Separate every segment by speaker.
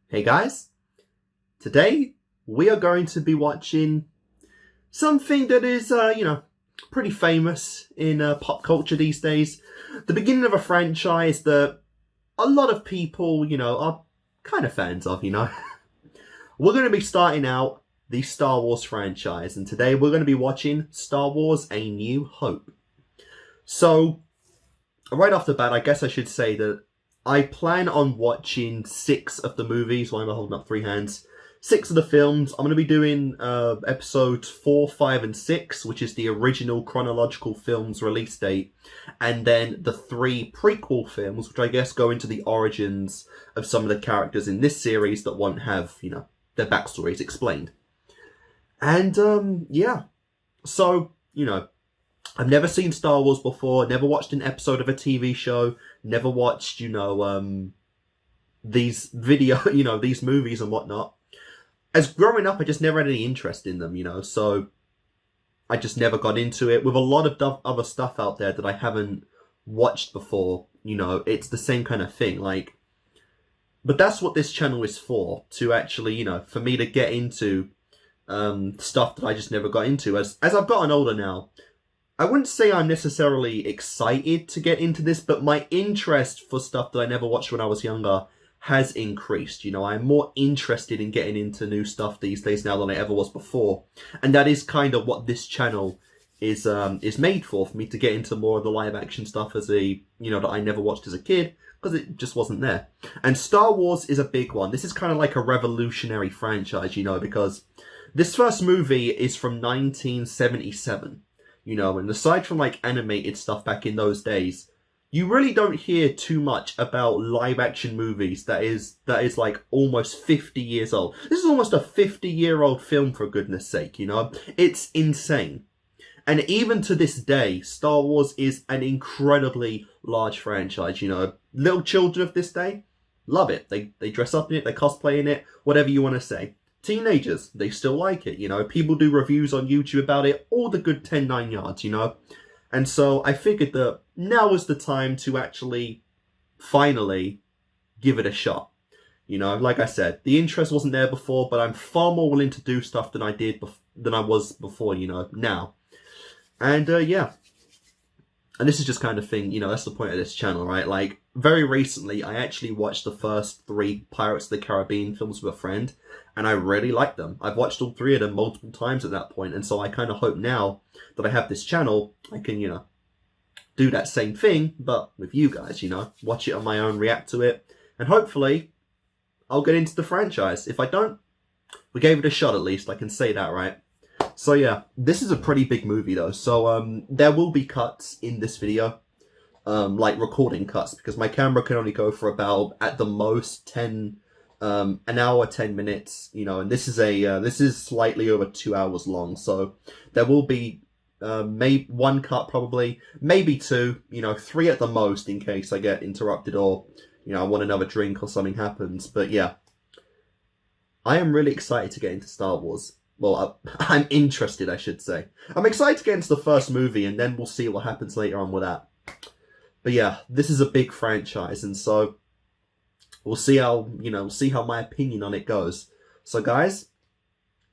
Speaker 1: Hey guys, today we are going to be watching something that is, pretty famous in pop culture these days. The beginning of a franchise that a lot of people, are kind of fans of, We're going to be starting out the Star Wars franchise, and today we're going to be watching Star Wars A New Hope. So, right off the bat, I guess I should say that I plan on watching 6 of the movies. Why am I holding up 3 hands? 6 of the films. I'm going to be doing episodes 4, 5, and 6, which is the original chronological film's release date. And then the 3 prequel films, which I guess go into the origins of some of the characters in this series that won't have, their backstories explained. And, yeah. So, I've never seen Star Wars before, never watched an episode of a TV show, never watched, these these movies and whatnot. As growing up, I just never had any interest in them, so I just never got into it. With a lot of other stuff out there that I haven't watched before, it's the same kind of thing, but that's what this channel is for, to actually, for me to get into stuff that I just never got into. As I've gotten older now, I wouldn't say I'm necessarily excited to get into this, but my interest for stuff that I never watched when I was younger has increased. I'm more interested in getting into new stuff these days now than I ever was before. And that is kind of what this channel is made for me to get into more of the live action stuff that I never watched as a kid, because it just wasn't there. And Star Wars is a big one. This is kind of like a revolutionary franchise, because this first movie is from 1977. And aside from animated stuff back in those days, you really don't hear too much about live action movies that is almost 50 years old. This is almost a 50-year-old film, for goodness sake, It's insane. And even to this day, Star Wars is an incredibly large franchise, Little children of this day love it. They dress up in it, they cosplay in it, whatever you want to say. Teenagers, they still like it, People do reviews on YouTube about it, all the good 10-9 yards, And so I figured that now was the time to actually, finally, give it a shot. Like I said, the interest wasn't there before, but I'm far more willing to do stuff than I was before, now. And, yeah. And this is just kind of thing, that's the point of this channel, right? Very recently, I actually watched the first 3 Pirates of the Caribbean films with a friend, and I really liked them. I've watched all 3 of them multiple times at that point, and so I kind of hope now that I have this channel, I can, do that same thing, but with you guys, watch it on my own, react to it, and hopefully, I'll get into the franchise. If I don't, we gave it a shot at least, I can say that, right? So yeah, this is a pretty big movie though, so there will be cuts in this video, recording cuts, because my camera can only go for about, at the most, an hour, 10 minutes, and this is slightly over 2 hours long, so there will be maybe 1 cut probably, maybe 2, 3 at the most in case I get interrupted or, I want another drink or something happens. But yeah, I am really excited to get into Star Wars. Well, I'm interested, I should say. I'm excited to get into the first movie, and then we'll see what happens later on with that. But yeah, this is a big franchise, and so we'll see how, see how my opinion on it goes. So guys,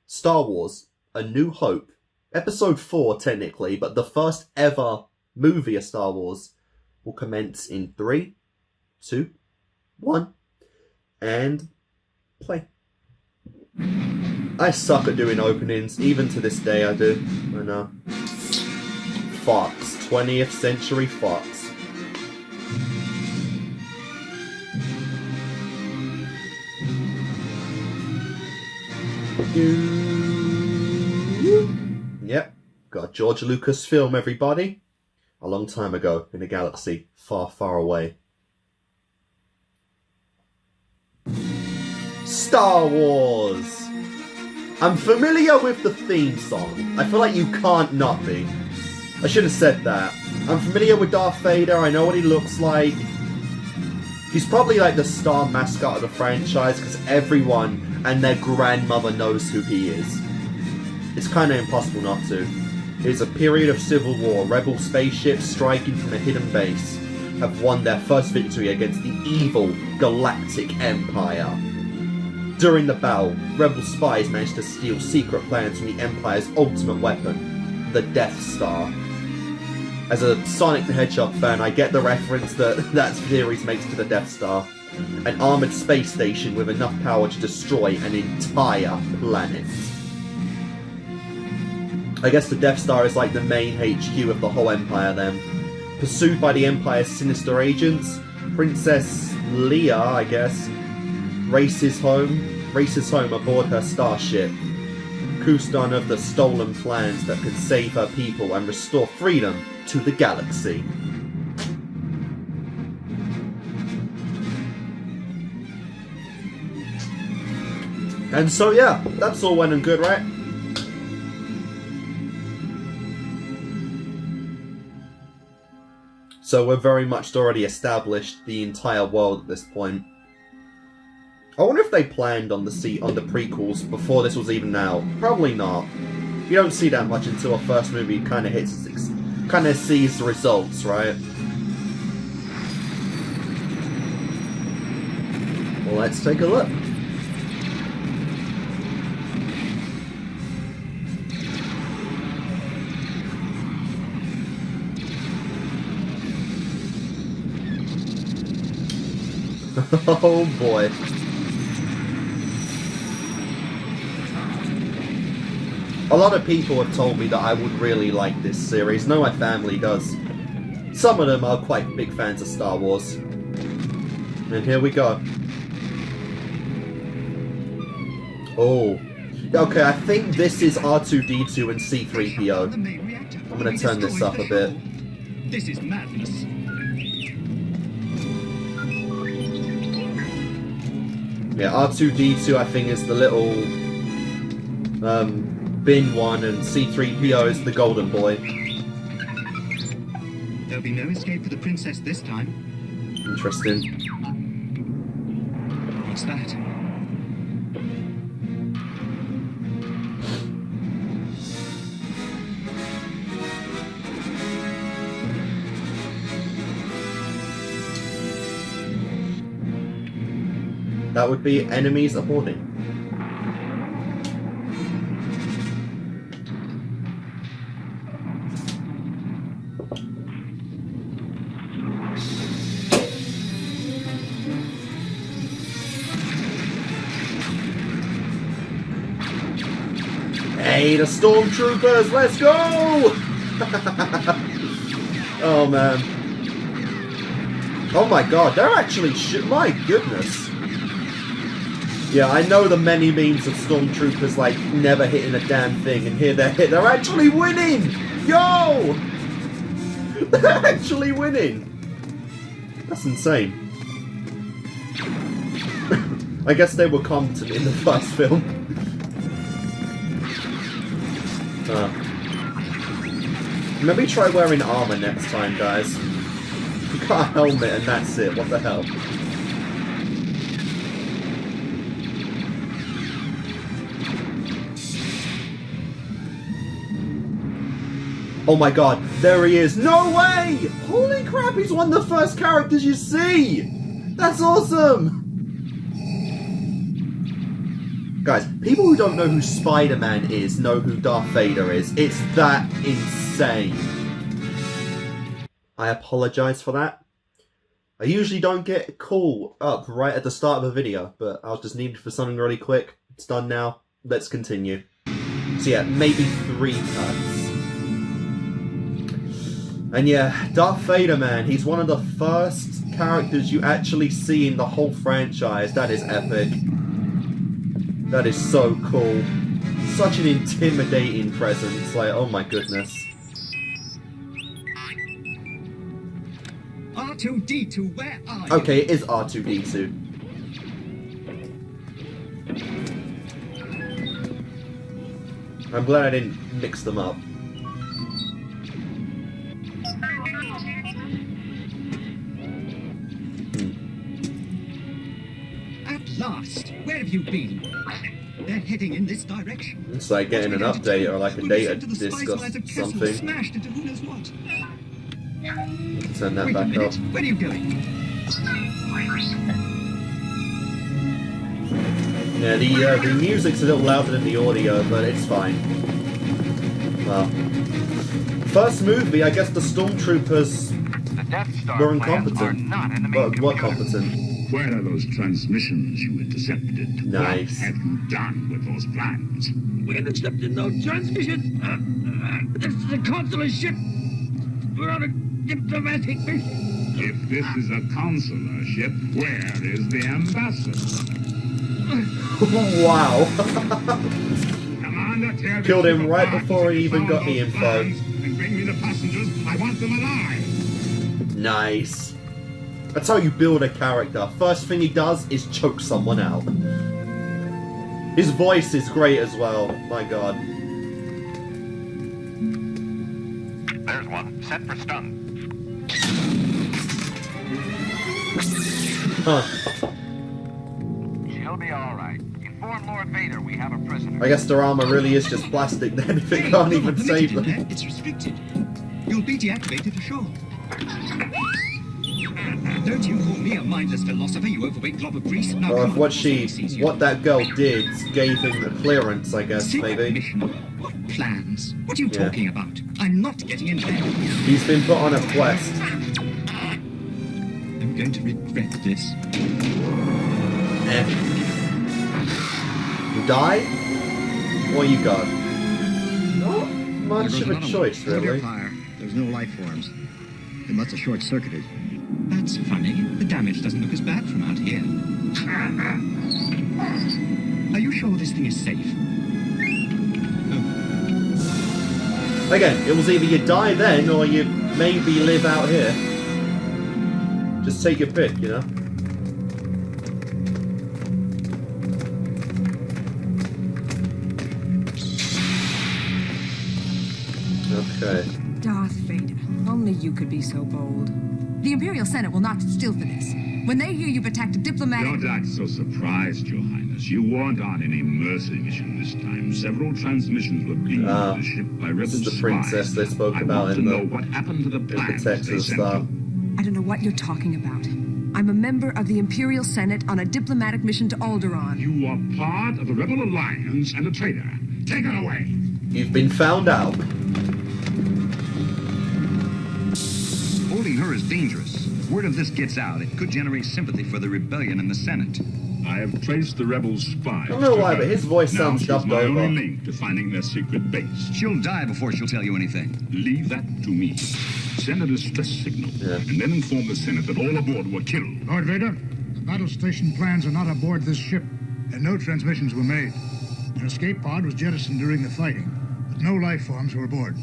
Speaker 1: Star Wars, A New Hope, Episode 4 technically, but the first ever movie of Star Wars will commence in 3, 2, 1, and play. I suck at doing openings, even to this day I do. I know. Fox, 20th Century Fox. Yep, got a George Lucas film, everybody. A long time ago, in a galaxy far, far away. Star Wars! I'm familiar with the theme song. I feel like you can't not be. I should have said that. I'm familiar with Darth Vader, I know what he looks like. He's probably like the star mascot of the franchise, because everyone and their grandmother knows who he is. It's kind of impossible not to. It's a period of civil war. Rebel spaceships striking from a hidden base have won their first victory against the evil Galactic Empire. During the battle, rebel spies managed to steal secret plans from the Empire's ultimate weapon, the Death Star. As a Sonic the Hedgehog fan, I get the reference that series makes to the Death Star. An armoured space station with enough power to destroy an entire planet. I guess the Death Star is like the main HQ of the whole Empire then. Pursued by the Empire's sinister agents, Princess Leia, I guess, races home aboard her starship, Kustan of the stolen plans that could save her people and restore freedom to the galaxy. And so yeah, that's all well and good, right? So we're very much already established the entire world at this point. I wonder if they planned on the prequels before this was even out. Probably not. You don't see that much until our first movie kind of sees the results, right? Well, let's take a look. Oh boy. A lot of people have told me that I would really like this series. I know my family does. Some of them are quite big fans of Star Wars. And here we go. Oh. Okay, I think this is R2-D2 and C-3PO. I'm gonna turn this up a bit.
Speaker 2: This is madness.
Speaker 1: Yeah, R2-D2 I think is the little bin one, and C-3PO is the golden boy.
Speaker 2: There'll be no escape for the princess this time.
Speaker 1: Interesting.
Speaker 2: What's that?
Speaker 1: That would be enemies aboarding. Hey, the stormtroopers, let's go! Oh man. Oh my god, they're actually my goodness. Yeah, I know the many memes of stormtroopers like never hitting a damn thing, and here they're actually winning! Yo! They're actually winning! That's insane. I guess they were competent in the first film. Maybe try wearing armor next time, guys. You got a helmet and that's it, what the hell? Oh my god, there he is! No way! Holy crap, he's one of the first characters you see! That's awesome! Guys, people who don't know who Spider-Man is know who Darth Vader is. It's that insane. I apologize for that. I usually don't get caught up right at the start of a video, but I was just needed for something really quick. It's done now. Let's continue. So yeah, maybe 3 cuts. And yeah, Darth Vader, man, he's one of the first characters you actually see in the whole franchise. That is epic. That is so cool. Such an intimidating presence. Like, oh my goodness.
Speaker 2: R2-D2, where are you?
Speaker 1: Okay, it is R2-D2. I'm glad I didn't mix them up.
Speaker 2: At last, where have you been? They're heading in this direction.
Speaker 1: It's like getting an update or like a data disc or something.
Speaker 2: Smashed into who knows what.
Speaker 1: Turn that
Speaker 2: Wait
Speaker 1: back
Speaker 2: a minute.
Speaker 1: up.
Speaker 2: Where are you going?
Speaker 1: Yeah, the music's a little louder than the audio, but it's fine. Well, first movie, I guess the stormtroopers were incompetent. But what competent?
Speaker 3: Where are those transmissions you intercepted?
Speaker 1: Nice.
Speaker 3: What have you done with those plans?
Speaker 2: We intercepted no transmission. This is a consular ship. We're on a diplomatic mission.
Speaker 3: If this is a consular ship, where is the ambassador?
Speaker 1: Wow.
Speaker 3: Commander, tear this
Speaker 1: Killed him
Speaker 3: ship
Speaker 1: right
Speaker 3: apart,
Speaker 1: before he even
Speaker 3: found
Speaker 1: got the
Speaker 3: those
Speaker 1: info.
Speaker 3: plans, and bring me the passengers. I want them alive.
Speaker 1: Nice. That's how you build a character. First thing he does is choke someone out. His voice is great as well. My god.
Speaker 4: There's one. Set for stun.
Speaker 1: Huh.
Speaker 4: She'll be all right. Inform Lord Vader we have a prisoner.
Speaker 1: I guess their armor really is just plastic then if it can't even save them.
Speaker 2: It's restricted. You'll be deactivated for sure. Don't you call me a mindless philosopher, you overweight glob of grease. Now,
Speaker 1: Or
Speaker 2: come
Speaker 1: if
Speaker 2: on,
Speaker 1: what that girl did gave him the clearance, I guess,
Speaker 2: Secret
Speaker 1: maybe.
Speaker 2: mission? What plans? What are you
Speaker 1: Yeah.
Speaker 2: talking about? I'm not getting in there.
Speaker 1: He's been put on a quest.
Speaker 2: I'm going to regret this.
Speaker 1: You die? Or you go? Not much of a choice, really.
Speaker 5: Fire. There's no life forms. They must have short-circuited.
Speaker 2: That's funny. The damage doesn't look as bad from out here. Are you sure this thing is safe?
Speaker 1: Again, it was either you die then, or you maybe live out here. Just take your pick, you know? Okay.
Speaker 6: Darth Vader, only you could be so bold. The Imperial Senate will not sit still for this. When they hear you've attacked a diplomatic...
Speaker 3: Don't act so surprised, Your Highness. You weren't on any mercy mission this time. Several transmissions were beamed to the ship by rebel
Speaker 1: This is the
Speaker 3: spies.
Speaker 1: princess they spoke
Speaker 3: I
Speaker 1: about
Speaker 3: want
Speaker 1: in
Speaker 3: to
Speaker 1: the,
Speaker 3: know what happened to the plans
Speaker 1: text
Speaker 3: they
Speaker 1: and
Speaker 3: sent
Speaker 1: stuff.
Speaker 3: you.
Speaker 6: I don't know what you're talking about. I'm a member of the Imperial Senate on a diplomatic mission to Alderaan.
Speaker 3: You are part of the Rebel Alliance and a traitor. Take it away.
Speaker 1: You've been found out.
Speaker 5: Holding her is dangerous. Word of this gets out, it could generate sympathy for the rebellion in the Senate.
Speaker 3: I have traced the rebel spies.
Speaker 1: I don't know
Speaker 3: to
Speaker 1: why,
Speaker 3: her.
Speaker 1: but his voice
Speaker 3: Now
Speaker 1: sounds
Speaker 3: she's
Speaker 1: dubbed
Speaker 3: my
Speaker 1: over.
Speaker 3: only link to finding their secret base.
Speaker 5: She'll die before she'll tell you anything.
Speaker 3: Leave that to me. Send a distress signal, and then inform the Senate that all aboard were killed.
Speaker 7: Lord Vader, the battle station plans are not aboard this ship, and no transmissions were made. An escape pod was jettisoned during the fighting, but no life forms were aboard.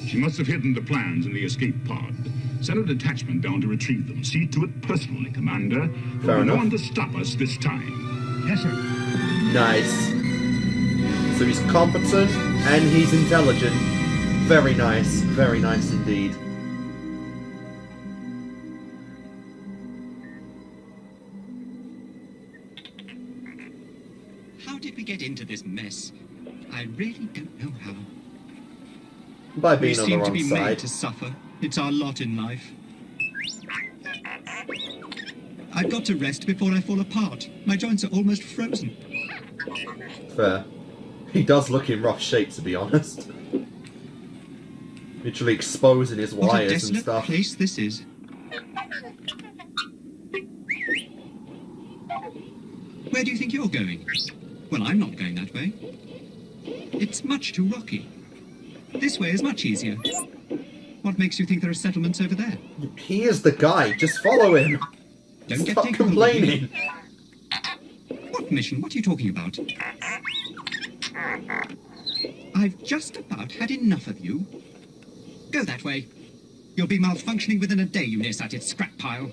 Speaker 3: She must have hidden the plans in the escape pod. Send a detachment down to retrieve them. See to it personally, Commander.
Speaker 1: Fair
Speaker 3: No
Speaker 1: enough.
Speaker 3: one to stop us this time.
Speaker 7: Yes, sir.
Speaker 1: Nice. So he's competent and he's intelligent. Very nice. Very nice indeed.
Speaker 2: How did we get into this mess? I really don't know how.
Speaker 1: By
Speaker 2: We
Speaker 1: being on the
Speaker 2: seem to
Speaker 1: wrong
Speaker 2: be
Speaker 1: side.
Speaker 2: made to suffer. It's our lot in life. I've got to rest before I fall apart. My joints are almost frozen.
Speaker 1: Fair. He does look in rough shape, to be honest. Literally exposing his
Speaker 2: What a
Speaker 1: wires and
Speaker 2: desolate
Speaker 1: stuff.
Speaker 2: place this is. Where do you think you're going? Well, I'm not going that way. It's much too rocky. This way is much easier. What makes you think there are settlements over there?
Speaker 1: He is the guy. Just follow him.
Speaker 2: Don't get
Speaker 1: Stop
Speaker 2: taken hold of me.
Speaker 1: complaining.
Speaker 2: What mission? What are you talking about? I've just about had enough of you. Go that way. You'll be malfunctioning within a day, you nearsighted scrap pile.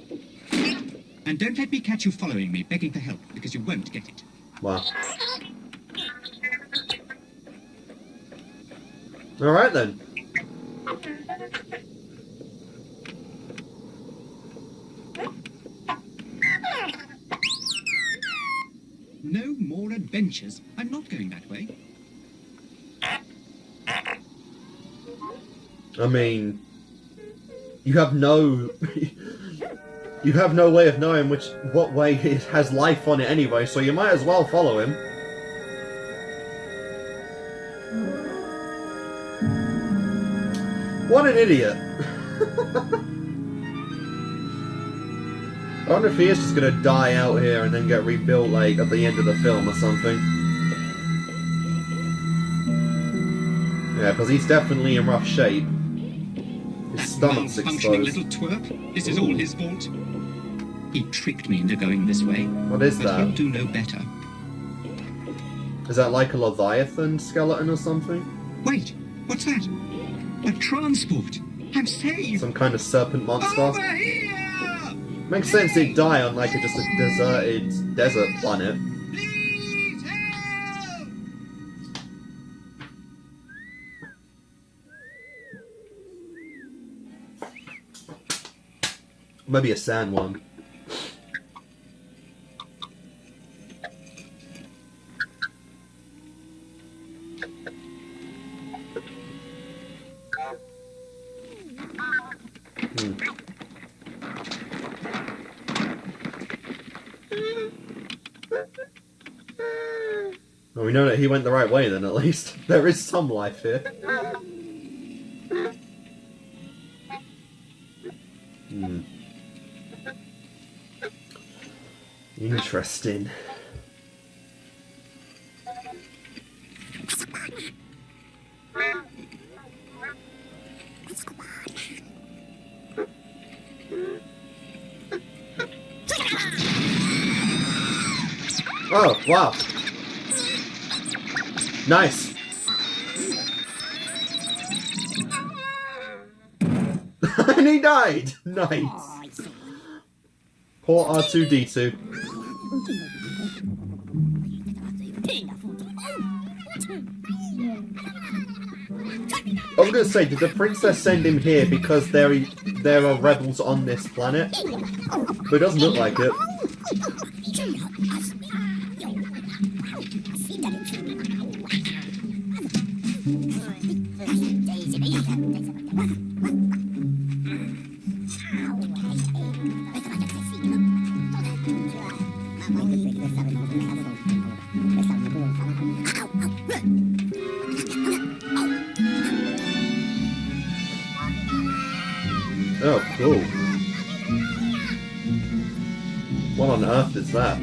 Speaker 2: And don't let me catch you following me, begging for help, because you won't get it.
Speaker 1: Wow. Alright then.
Speaker 2: No more adventures. I'm not going that way.
Speaker 1: I mean, you have no... You have no way of knowing what way it has life on it anyway, so you might as well follow him. What an idiot. I wonder if he is just gonna die out here and then get rebuilt, like, at the end of the film or something. Yeah, because he's definitely in rough shape. His stomach's
Speaker 2: Malfunctioning
Speaker 1: exposed.
Speaker 2: little twerp. This is all his fault. He tricked me into going this way.
Speaker 1: What is
Speaker 2: But
Speaker 1: that?
Speaker 2: he'll do no better.
Speaker 1: Is that like a Leviathan skeleton or something?
Speaker 2: Wait, what's that? A transport. I'm saved.
Speaker 1: Some kind of serpent monster?
Speaker 2: Over here!
Speaker 1: Makes sense he'd die on like just a deserted desert planet.
Speaker 2: Please help!
Speaker 1: Maybe a sand one. Well, we know that he went the right way then, at least. There is some life here. Interesting. Oh, wow. Nice. And he died. Nice. Poor R2-D2. I was gonna say, did the princess send him here because there are rebels on this planet? But it doesn't look like it. Oh, cool. What on earth is that?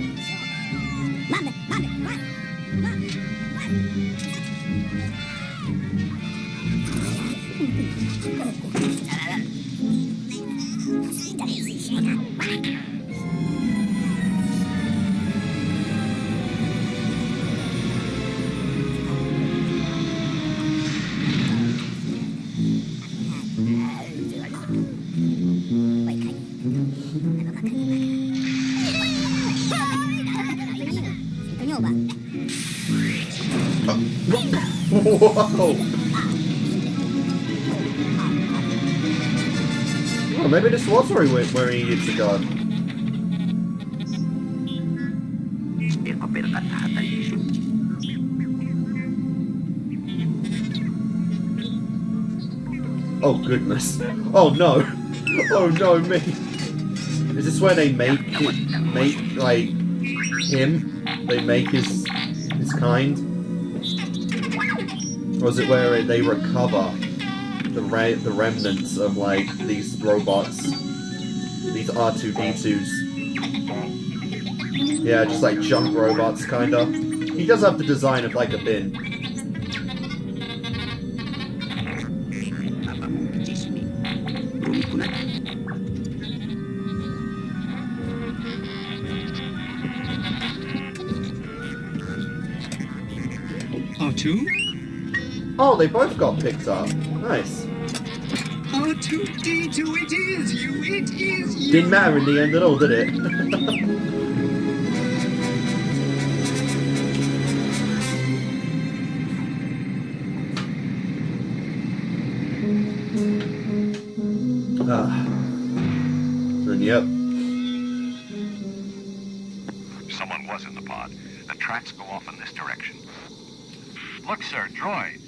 Speaker 1: Whoa! Oh, maybe this was where he went, where he needed to go. Oh goodness! Oh no! Oh no, me! Is this where they make like him? They make his kind? Or is it where they recover the remnants of like these robots, these R2-D2s? Yeah, just like junk robots, kinda. He does have the design of like a bin.
Speaker 2: R2?
Speaker 1: Oh, they both got picked up. Nice.
Speaker 2: R2-D2, it is you! It is you!
Speaker 1: Didn't matter in the end at all, did it? And yep.
Speaker 4: Someone was in the pod. The tracks go off in this direction. Look, sir, droids.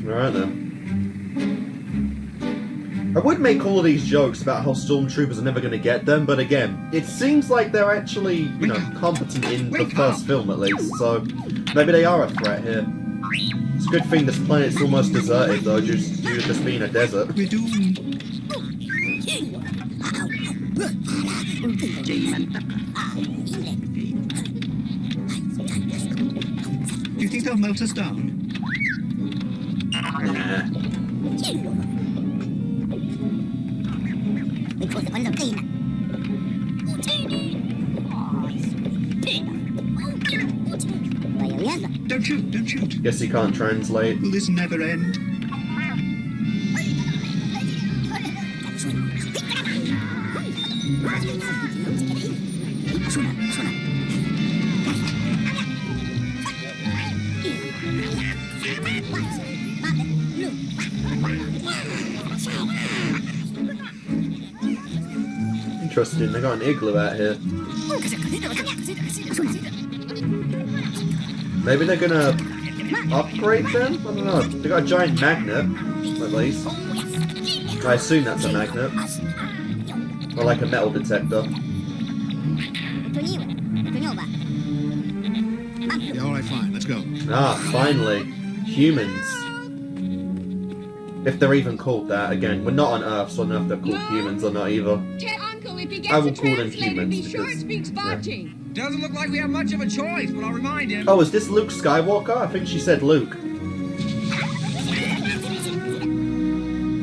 Speaker 1: Alright then. I would make all of these jokes about how stormtroopers are never going to get them, but again, it seems like they're actually, you know, competent in the first film at least, so maybe they are a threat here. It's a good thing this planet's almost deserted though, due to just being a desert.
Speaker 2: We're doomed. Do you think they'll melt us down?
Speaker 1: Nah.
Speaker 2: Don't shoot, don't shoot.
Speaker 1: Guess he can't translate.
Speaker 2: Will this never end?
Speaker 1: Interesting, they got an igloo out here. Maybe they're gonna upgrade them? I don't know. They got a giant magnet, at least. I assume that's a magnet. Or like a metal detector.
Speaker 7: Yeah, alright, fine, let's go.
Speaker 1: Ah, finally. Humans. If they're even called that. Again, we're not on Earth, so I don't know if they're called humans or not either. I will call them humans because, yeah.
Speaker 8: Doesn't look like we have much of a choice, but I'll remind him.
Speaker 1: Oh, is this Luke Skywalker? I think she said Luke.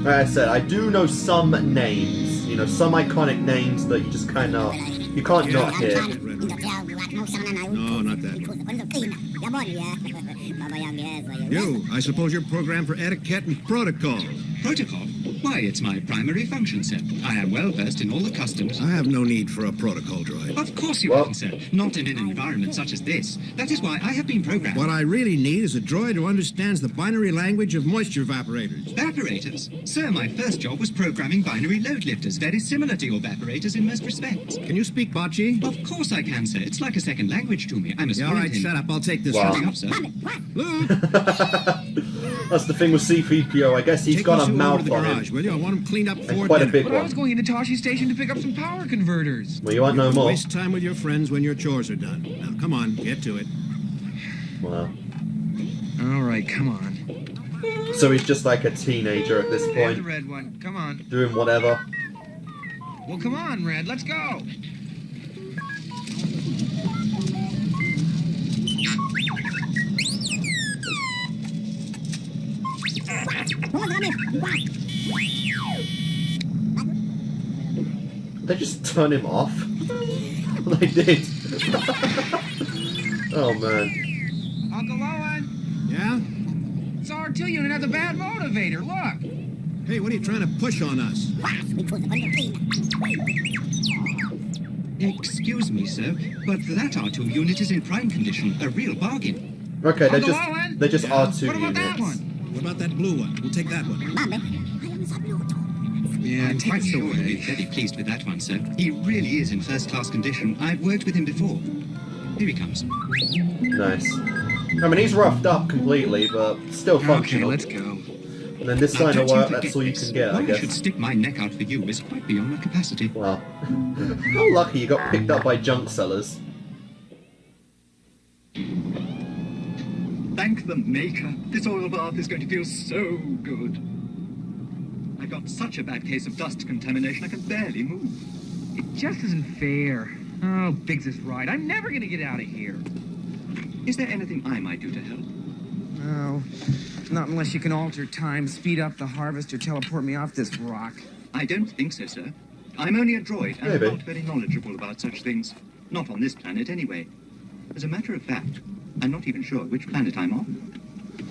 Speaker 1: Like I said, I do know some names. You know, some iconic names that you just kind of... You can't not hear.
Speaker 7: No, not that. You, I suppose you're programmed for etiquette and protocol.
Speaker 2: Protocol? Why, it's my primary function, sir. I am well versed in all the customs.
Speaker 7: I have no need for a protocol droid.
Speaker 2: Of course you haven't, sir. Not in an environment such as this. That is why I have been programmed.
Speaker 7: What I really need is a droid who understands the binary language of moisture evaporators.
Speaker 2: Evaporators? Sir, my first job was programming binary load lifters, very similar to your evaporators in most respects.
Speaker 7: Can you speak Bocce?
Speaker 2: Of course I can, sir. It's like a second language to me. I'm a
Speaker 7: Yeah, all right, shut up. I'll take this.
Speaker 1: Wow.
Speaker 2: Shutting up, sir.
Speaker 7: Luke,
Speaker 1: That's the thing with C-3PO. I guess he's
Speaker 7: take
Speaker 1: got
Speaker 7: these
Speaker 1: a
Speaker 7: two over to
Speaker 1: mouth
Speaker 7: the
Speaker 1: on
Speaker 7: garage,
Speaker 1: him.
Speaker 7: will you? I want them cleaned up
Speaker 1: And
Speaker 7: before
Speaker 1: quite a
Speaker 7: dinner.
Speaker 1: big
Speaker 8: But I
Speaker 1: one.
Speaker 8: was going into Toshi Station to pick up some power converters.
Speaker 1: Well, you want no more.
Speaker 7: Waste time with your friends when your chores are done. Now, come on, get to it.
Speaker 1: Wow.
Speaker 8: All right, come on.
Speaker 1: So he's just like a teenager at this
Speaker 8: There's the
Speaker 1: point,
Speaker 8: red one. Come on.
Speaker 1: doing whatever.
Speaker 8: Well, come on, Red. Let's go.
Speaker 1: They just turn him off. They did. Oh man.
Speaker 8: Uncle Owen,
Speaker 7: Yeah?
Speaker 8: it's R2 unit has a bad motivator. Look.
Speaker 7: Hey, what are you trying to push on us?
Speaker 2: Excuse me, sir, but that R2 unit is in prime condition. A real bargain.
Speaker 1: Okay,
Speaker 8: Uncle Owen?
Speaker 1: they're just R2
Speaker 8: What about that
Speaker 1: units.
Speaker 8: one?
Speaker 7: What about that blue one? We'll take that one.
Speaker 8: Yeah,
Speaker 2: I'm quite sure he'll be very pleased with that one, sir. He really is in first-class condition. I've worked with him before. Here he comes.
Speaker 1: Nice. I mean, he's roughed up completely, but still
Speaker 8: Okay,
Speaker 1: functional.
Speaker 8: let's go.
Speaker 1: And then this
Speaker 2: Now,
Speaker 1: kind of
Speaker 2: don't you
Speaker 1: work,
Speaker 2: forget
Speaker 1: that's all you
Speaker 2: this.
Speaker 1: can get,
Speaker 2: Why
Speaker 1: I
Speaker 2: I should
Speaker 1: guess.
Speaker 2: stick my neck out for you is quite beyond my capacity.
Speaker 1: Wow. How lucky you got picked up by junk sellers.
Speaker 9: Thank the Maker. This oil bath is going to feel so good. I got such a bad case of dust contamination I can barely move.
Speaker 8: It just isn't fair. Oh, Biggs is right. I'm never gonna get out of here.
Speaker 2: Is there anything I might do to help?
Speaker 8: No, not unless you can alter time, speed up the harvest, or teleport me off this rock.
Speaker 2: I don't think so, sir. I'm only a droid, and
Speaker 1: Maybe.
Speaker 2: not very knowledgeable about such things. Not on this planet, anyway. As a matter of fact, I'm not even sure which planet I'm on.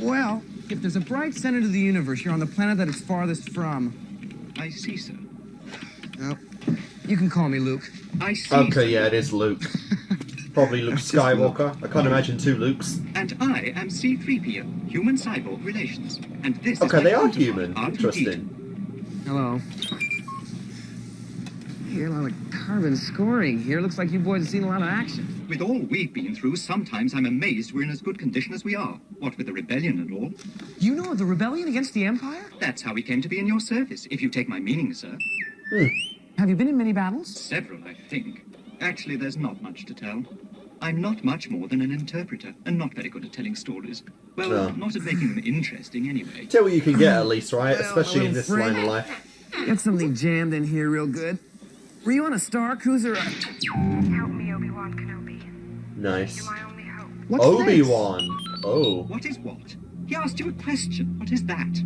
Speaker 8: Well, if there's a bright center to the universe, you're on the planet that it's farthest from.
Speaker 2: I see, sir.
Speaker 8: Oh, you can call me Luke.
Speaker 2: I see, sir.
Speaker 1: Okay, yeah, it is Luke. Probably Luke
Speaker 8: That's just Luke.
Speaker 1: Skywalker. I can't imagine two Lukes.
Speaker 2: And I am C-3PO, human-cyborg relations. And this is
Speaker 1: Okay,
Speaker 2: my
Speaker 1: they are
Speaker 2: counterpart,
Speaker 1: human.
Speaker 2: R2-D2.
Speaker 1: Interesting.
Speaker 8: Hello. Hey, a lot of carbon scoring here. Looks like you boys have seen a lot of action.
Speaker 2: With all we've been through, sometimes I'm amazed we're in as good condition as we are. What with the rebellion and all.
Speaker 8: You know of the rebellion against the Empire?
Speaker 2: That's how we came to be in your service, if you take my meaning, sir.
Speaker 8: Have you been in many battles?
Speaker 2: Several, I think. Actually, there's not much to tell. I'm not much more than an interpreter, and not very good at telling stories. Well, not at making them interesting, anyway.
Speaker 1: Tell what you can get at least, right?
Speaker 8: Well,
Speaker 1: Especially in this
Speaker 8: friend.
Speaker 1: line of life.
Speaker 8: Got something jammed in here real good. Were you on a Star Cruiser?
Speaker 6: Help me, Obi-Wan Kenobi.
Speaker 1: Nice.
Speaker 6: You're my only hope.
Speaker 8: What's
Speaker 1: Obi-Wan. Oh.
Speaker 2: What is what? He asked you a question. What is that?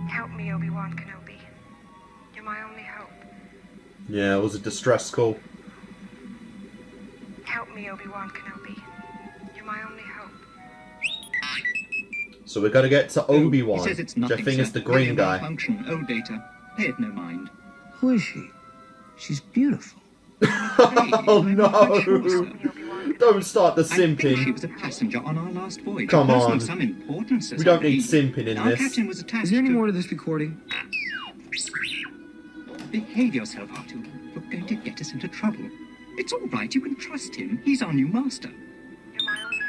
Speaker 6: Help me, Obi-Wan Kenobi. You're my only hope.
Speaker 1: Yeah, it was a distress call.
Speaker 6: Help me, Obi-Wan Kenobi. You're my only hope.
Speaker 1: So we got to get to Obi-Wan,
Speaker 2: He says it's
Speaker 1: which I
Speaker 2: nothing,
Speaker 1: think
Speaker 2: sir.
Speaker 1: is the green
Speaker 2: Merely a
Speaker 1: guy.
Speaker 2: malfunction. Old data. Pay it no mind.
Speaker 8: Who is she? She's beautiful.
Speaker 1: Oh no! Don't start the
Speaker 2: I think she
Speaker 1: simping.
Speaker 2: was a passenger on our last voyage.
Speaker 1: Come
Speaker 2: a person
Speaker 1: on.
Speaker 2: of some importance.
Speaker 1: We don't need simping in
Speaker 2: Our
Speaker 1: this.
Speaker 2: captain was attached
Speaker 8: Is there any
Speaker 2: to...
Speaker 8: more to this recording?
Speaker 2: Behave yourself, Artu. You're going to get us into trouble. It's all right. You can trust him. He's our new master.
Speaker 6: You're my only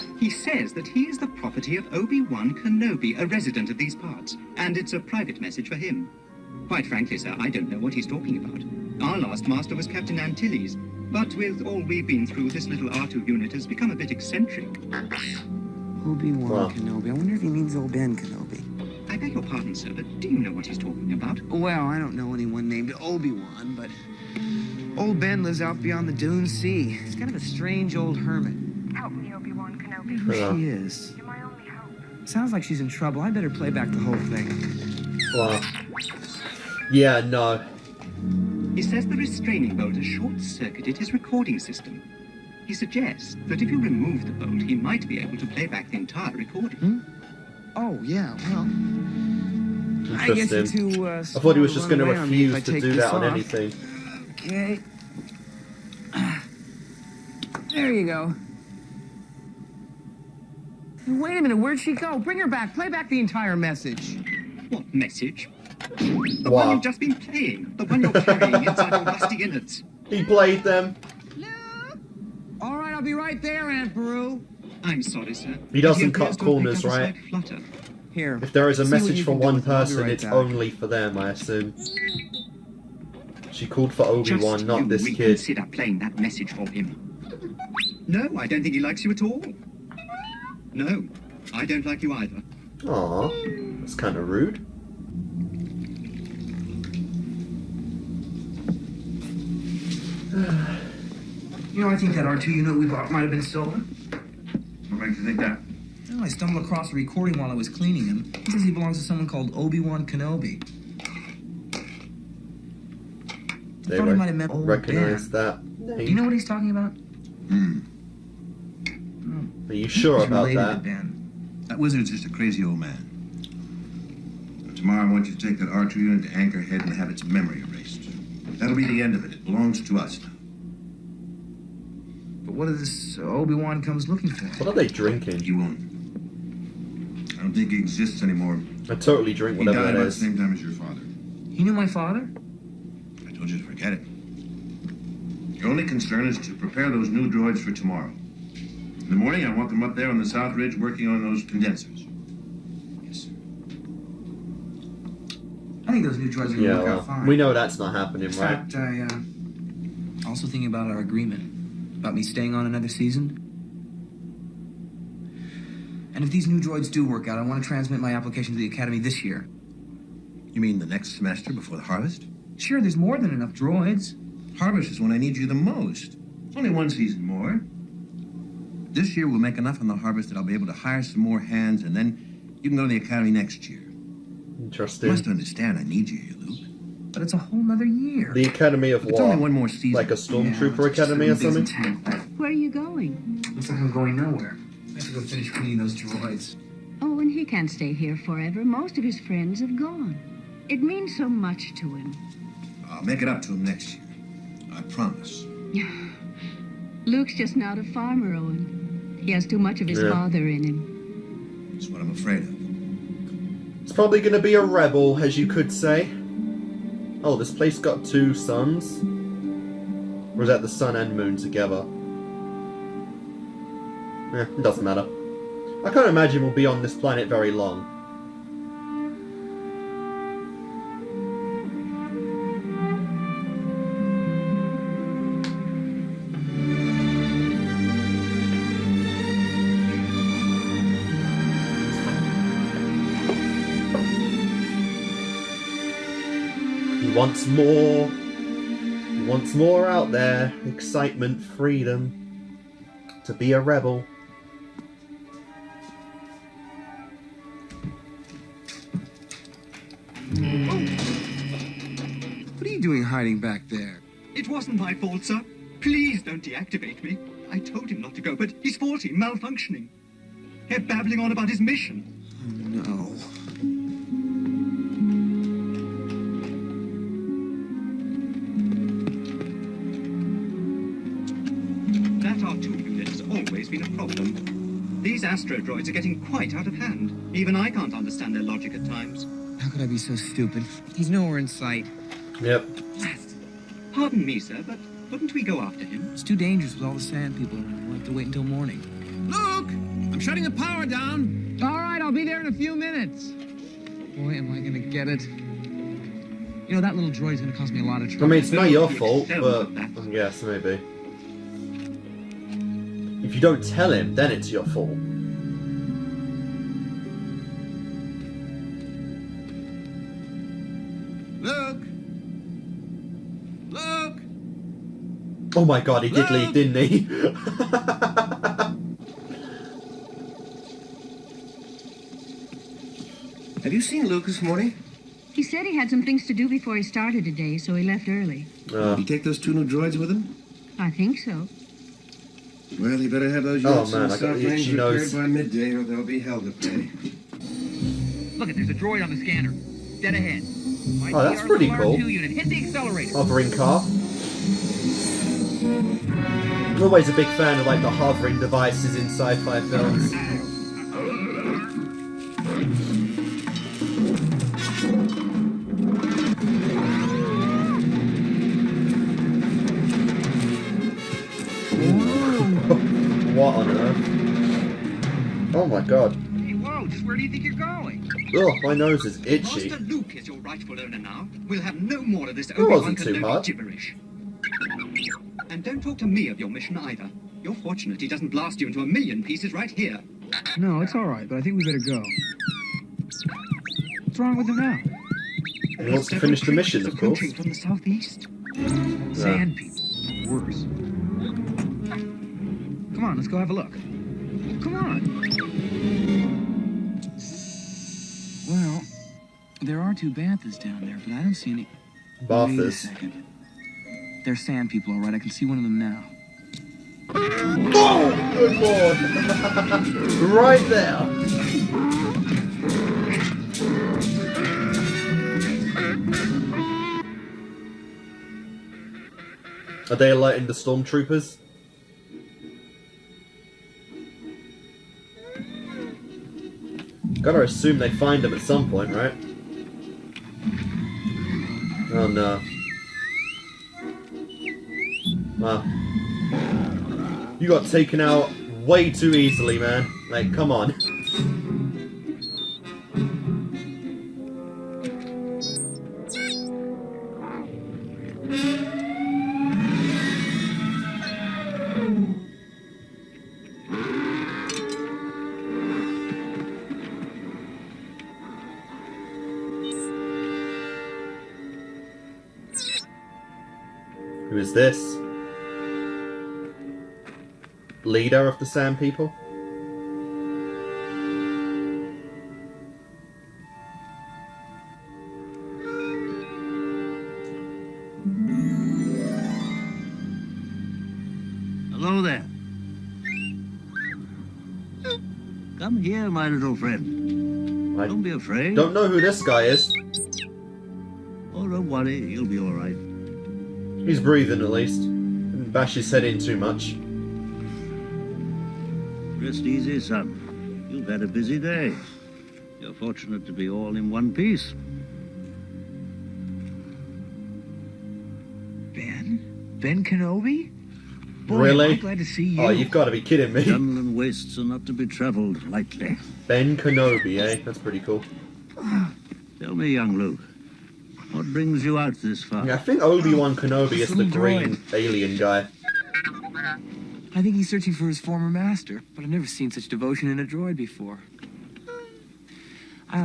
Speaker 6: hope.
Speaker 2: He says that he is the property of Obi-Wan Kenobi, a resident of these parts, and it's a private message for him. Quite frankly, sir, I don't know what he's talking about. Our last master was Captain Antilles, but with all we've been through, this little R2 unit has become a bit eccentric.
Speaker 8: Obi-Wan
Speaker 1: Wow.
Speaker 8: Kenobi. I wonder if he means old Ben Kenobi.
Speaker 2: I beg your pardon, sir, but do you know what he's talking about?
Speaker 8: Well, I don't know anyone named Obi-Wan, but old Ben lives out beyond the Dune Sea. He's kind of a strange old hermit.
Speaker 6: Help me, Obi-Wan Kenobi.
Speaker 8: Who
Speaker 1: Yeah.
Speaker 8: she is.
Speaker 6: You're my only hope.
Speaker 8: Sounds like she's in trouble. I better play back the whole thing.
Speaker 1: Wow. Yeah, no.
Speaker 2: He says the restraining bolt has short-circuited his recording system. He suggests that if you remove the bolt, he might be able to play back the entire recording.
Speaker 8: Oh, yeah, well... I guess you're
Speaker 1: Interesting.
Speaker 8: too,
Speaker 1: I thought he was just going to refuse to do that on
Speaker 8: off.
Speaker 1: anything.
Speaker 8: Okay. There you go. Wait a minute, where'd she go? Bring her back. Play back the entire message.
Speaker 2: What message? The
Speaker 1: Wow.
Speaker 2: one you've just been playing. The one you're carrying inside your rusty innards.
Speaker 1: He played them.
Speaker 8: All right, I'll be right there, Aunt Peru.
Speaker 2: I'm sorry, sir.
Speaker 1: He doesn't
Speaker 2: appears
Speaker 1: cut
Speaker 2: to have picked
Speaker 1: corners,
Speaker 2: up a
Speaker 1: right?
Speaker 2: slight flutter.
Speaker 8: Here.
Speaker 1: If there is a
Speaker 8: see what
Speaker 1: message
Speaker 8: you
Speaker 1: for
Speaker 8: can do
Speaker 1: one
Speaker 8: with it. I'll be
Speaker 1: person,
Speaker 8: right
Speaker 1: it's
Speaker 8: back.
Speaker 1: only for them, I assume. She called for Obi-Wan,
Speaker 2: Just
Speaker 1: not
Speaker 2: you
Speaker 1: this kid.
Speaker 2: reconsider playing that message for him. No, I don't think he likes you at all. No, I don't like you either.
Speaker 1: Aw, that's kind of rude.
Speaker 8: You know, I think that R2 unit we bought might have been stolen.
Speaker 5: What makes you think that?
Speaker 8: Well, I stumbled across a recording while I was cleaning him. He says he belongs to someone called Obi-Wan Kenobi.
Speaker 1: They
Speaker 8: thought he might have meant old
Speaker 1: recognize that
Speaker 8: Do you
Speaker 1: name.
Speaker 8: know what he's talking about?
Speaker 1: Are you sure
Speaker 8: He's
Speaker 1: about
Speaker 8: related to
Speaker 1: that?
Speaker 8: Ben.
Speaker 5: That wizard's just a crazy old man. Tomorrow I want you to take that R2 unit to Anchorhead and have its memory erased. That'll be the end of it. It belongs to us now.
Speaker 8: But what if this Obi-Wan comes looking for?
Speaker 1: What are they drinking?
Speaker 5: He won't. I don't think he exists anymore.
Speaker 1: I totally drink
Speaker 5: He
Speaker 1: whatever
Speaker 5: died
Speaker 1: that
Speaker 5: about the
Speaker 1: is.
Speaker 5: same time as your father.
Speaker 8: He knew my father?
Speaker 5: I told you to forget it. Your only concern is to prepare those new droids for tomorrow. In the morning, I want them up there on the South Ridge working on those condensers. Yes, sir.
Speaker 8: I think those new droids are going to
Speaker 1: Yeah,
Speaker 8: work
Speaker 1: well,
Speaker 8: out fine.
Speaker 1: we know that's not happening,
Speaker 8: In
Speaker 1: right?
Speaker 8: fact, also thinking about our agreement. About me staying on another season. And if these new droids do work out, I want to transmit my application to the Academy this year.
Speaker 5: You mean the next semester before the harvest?
Speaker 8: Sure, there's more than enough droids.
Speaker 5: Harvest is when I need you the most. Only one season more. This year we'll make enough on the harvest that I'll be able to hire some more hands, and then you can go to the Academy next year. You
Speaker 1: Interesting.
Speaker 5: must understand I need you here, Luke.
Speaker 8: But it's a whole nother year.
Speaker 1: The Academy of
Speaker 5: It's only
Speaker 1: what?
Speaker 5: one more season.
Speaker 1: Like a Stormtrooper
Speaker 8: Yeah,
Speaker 1: Academy or
Speaker 8: just
Speaker 1: something?
Speaker 10: Where are you going?
Speaker 8: Looks like I'm going nowhere. I have to go finish cleaning those droids.
Speaker 10: Oh, and he can't stay here forever. Most of his friends have gone. It means so much to him.
Speaker 5: I'll make it up to him next year. I promise.
Speaker 10: Luke's just not a farmer, Owen. He has too much of his
Speaker 1: Yeah.
Speaker 10: father in him.
Speaker 5: That's what I'm afraid of.
Speaker 1: It's probably going to be a rebel, as you could say. Oh, this place got two suns? Or is that the sun and moon together? It doesn't matter. I can't imagine we'll be on this planet very long. He wants more. He wants more out there. Excitement, freedom. To be a rebel.
Speaker 8: What are you doing hiding back there?
Speaker 9: It wasn't my fault, sir. Please don't deactivate me. I told him not to go, but he's faulty, malfunctioning. Kept babbling on about his mission.
Speaker 8: Oh, no.
Speaker 9: That R2 unit has always been a problem. These astro droids are getting quite out of hand. Even I can't understand their logic at times.
Speaker 8: How could I be so stupid? He's nowhere in sight.
Speaker 1: Yep.
Speaker 9: Pardon me, sir, but couldn't we go after him?
Speaker 8: It's too dangerous with all the sand people around. We'll have to wait until morning. Luke! I'm shutting the power down. All right, I'll be there in a few minutes. Boy, am I gonna get it. You know, that little droid's gonna cause me a lot of trouble.
Speaker 1: I mean, it's not your fault, but yes, maybe. If you don't tell him, then it's your fault.
Speaker 8: Luke! Luke!
Speaker 1: Oh my god, he did leave, didn't he?
Speaker 5: Have you seen Luke this morning?
Speaker 10: He said he had some things to do before he started today, so he left early.
Speaker 5: Did he take those two new droids with him?
Speaker 10: I think so.
Speaker 5: Well, he better have those
Speaker 1: Oh,
Speaker 5: units
Speaker 1: man,
Speaker 5: in the
Speaker 1: I got
Speaker 5: South
Speaker 1: the
Speaker 5: Range
Speaker 1: itchy
Speaker 5: repaired
Speaker 1: nose.
Speaker 5: by midday, or they'll be hell to pay.
Speaker 11: Look, there's a droid on the scanner. Dead ahead.
Speaker 1: Oh, that's pretty cool.
Speaker 11: Unit. Hit the accelerator.
Speaker 1: Hovering car. I'm always a big fan of like the hovering devices in sci-fi films. What on earth? Oh my god.
Speaker 11: Hey, whoa, just where do you think you're going?
Speaker 1: Ugh, my nose is itchy.
Speaker 9: Master Luke is your rightful owner now. We'll have no more of this
Speaker 1: That
Speaker 9: Obi-Wan
Speaker 1: wasn't too
Speaker 9: Kenobi
Speaker 1: hard.
Speaker 9: gibberish. And don't talk to me of your mission either. You're fortunate he doesn't blast you into a million pieces right here.
Speaker 8: No, it's all right, but I think we better go. What's wrong with him now?
Speaker 1: He wants to finish the mission, of course.
Speaker 9: Approaching from the southeast.
Speaker 8: Sand people. Worse. Come on, let's go have a look. Come on. Well, there are two banthas down there, but I don't see any... Wait a
Speaker 1: Bathers.
Speaker 8: second. They're sand people, all right. I can see one of them now.
Speaker 1: Oh, good lord! Right there. Are they alerting the stormtroopers? Gotta assume they find them at some point, right? Oh no. Wow. You got taken out way too easily, man. Like, come on. Who is this? Leader of the Sand People?
Speaker 12: Hello there. Come here, my little friend. Don't be afraid.
Speaker 1: Don't know who this guy is.
Speaker 12: Oh, don't worry. He'll be all right.
Speaker 1: He's breathing at least. Didn't bash his head in too much.
Speaker 12: Rest easy, son. You've had a busy day. You're fortunate to be all in one piece.
Speaker 8: Ben Kenobi? Boy,
Speaker 1: Really?
Speaker 8: I'm glad to see you.
Speaker 1: Oh, you've got to be kidding me.
Speaker 12: Jungle wastes are not to be travelled lightly.
Speaker 1: Ben Kenobi, eh? That's pretty cool.
Speaker 12: Tell me, young Luke, what brings you out this far?
Speaker 1: Yeah, I think Obi-Wan Kenobi is the green alien guy.
Speaker 8: I think he's searching for his former master, but I've never seen such devotion in a droid before.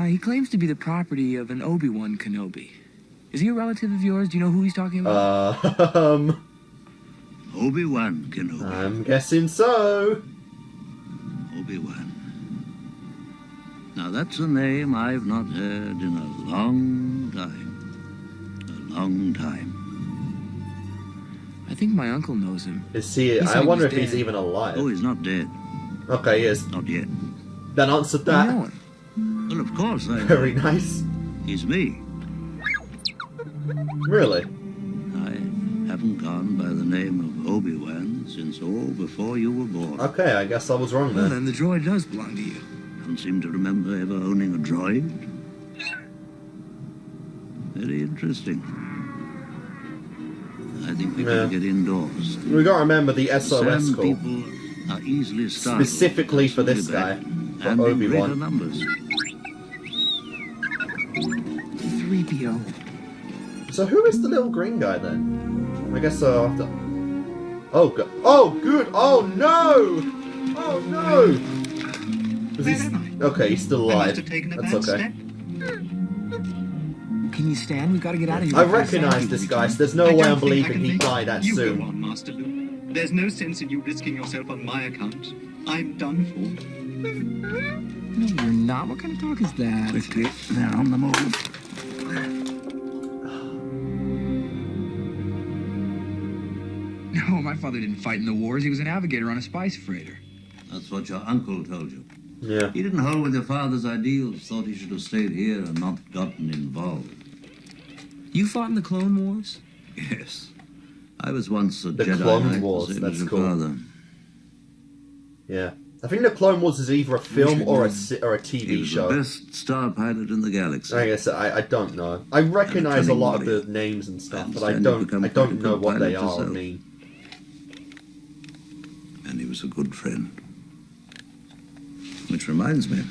Speaker 8: He claims to be the property of an Obi-Wan Kenobi. Is he a relative of yours? Do you know who he's talking about?
Speaker 12: Obi-Wan Kenobi.
Speaker 1: I'm guessing so.
Speaker 12: Obi-Wan. Now that's a name I've not heard in a long time. A long time.
Speaker 8: I think my uncle knows him.
Speaker 1: Is he? I wonder if he's even alive.
Speaker 12: Oh, he's not dead.
Speaker 1: Okay, he is.
Speaker 12: Not yet.
Speaker 1: That answered that.
Speaker 8: You know him?
Speaker 12: Well, of course I know.
Speaker 1: Very nice.
Speaker 12: He's me.
Speaker 1: Really?
Speaker 12: I haven't gone by the name of Obi-Wan since before you were born.
Speaker 1: Okay, I guess I was wrong
Speaker 8: Well,
Speaker 1: then.
Speaker 8: then the droid does belong to you.
Speaker 12: Don't seem to remember ever owning a droid. Very interesting. I think we better get indoors.
Speaker 1: We gotta remember the SOS
Speaker 12: Some
Speaker 1: call.
Speaker 12: people are easily startled.
Speaker 1: Specifically for this guy. For
Speaker 12: And in greater
Speaker 1: Obi-Wan.
Speaker 12: numbers.
Speaker 8: 3PO.
Speaker 1: So who is the little green guy then? I guess after... Oh, good. Oh, good. Oh, no! Oh, no! Was he... Okay, he's still alive. That's okay.
Speaker 8: Can you stand? We've got to get out of here.
Speaker 1: I recognise this guy, so there's no way I'm believing he died that
Speaker 9: You
Speaker 1: soon.
Speaker 9: go on, Master Luke. There's no sense in you risking yourself on my account. I'm done for.
Speaker 8: No, you're not. What kind of talk is that?
Speaker 12: Quickly, they're on the move.
Speaker 11: No, my father didn't fight in the wars. He was a navigator on a spice freighter.
Speaker 12: That's what your uncle told you.
Speaker 1: Yeah.
Speaker 12: He didn't hold with your father's ideals, thought he should have stayed here and not gotten involved.
Speaker 8: You fought in the Clone Wars?
Speaker 12: Yes. I was once a
Speaker 1: The
Speaker 12: Jedi
Speaker 1: Clone
Speaker 12: Knight,
Speaker 1: Wars,
Speaker 12: the same
Speaker 1: that's
Speaker 12: as your
Speaker 1: cool.
Speaker 12: father.
Speaker 1: Yeah. I think the Clone Wars is either a film or a TV
Speaker 12: He was
Speaker 1: show.
Speaker 12: the best star pilot in the galaxy.
Speaker 1: I guess I don't know. I recognise a lot of the names and stuff, but I don't know what they are or mean.
Speaker 12: And he was a good friend. Which reminds me,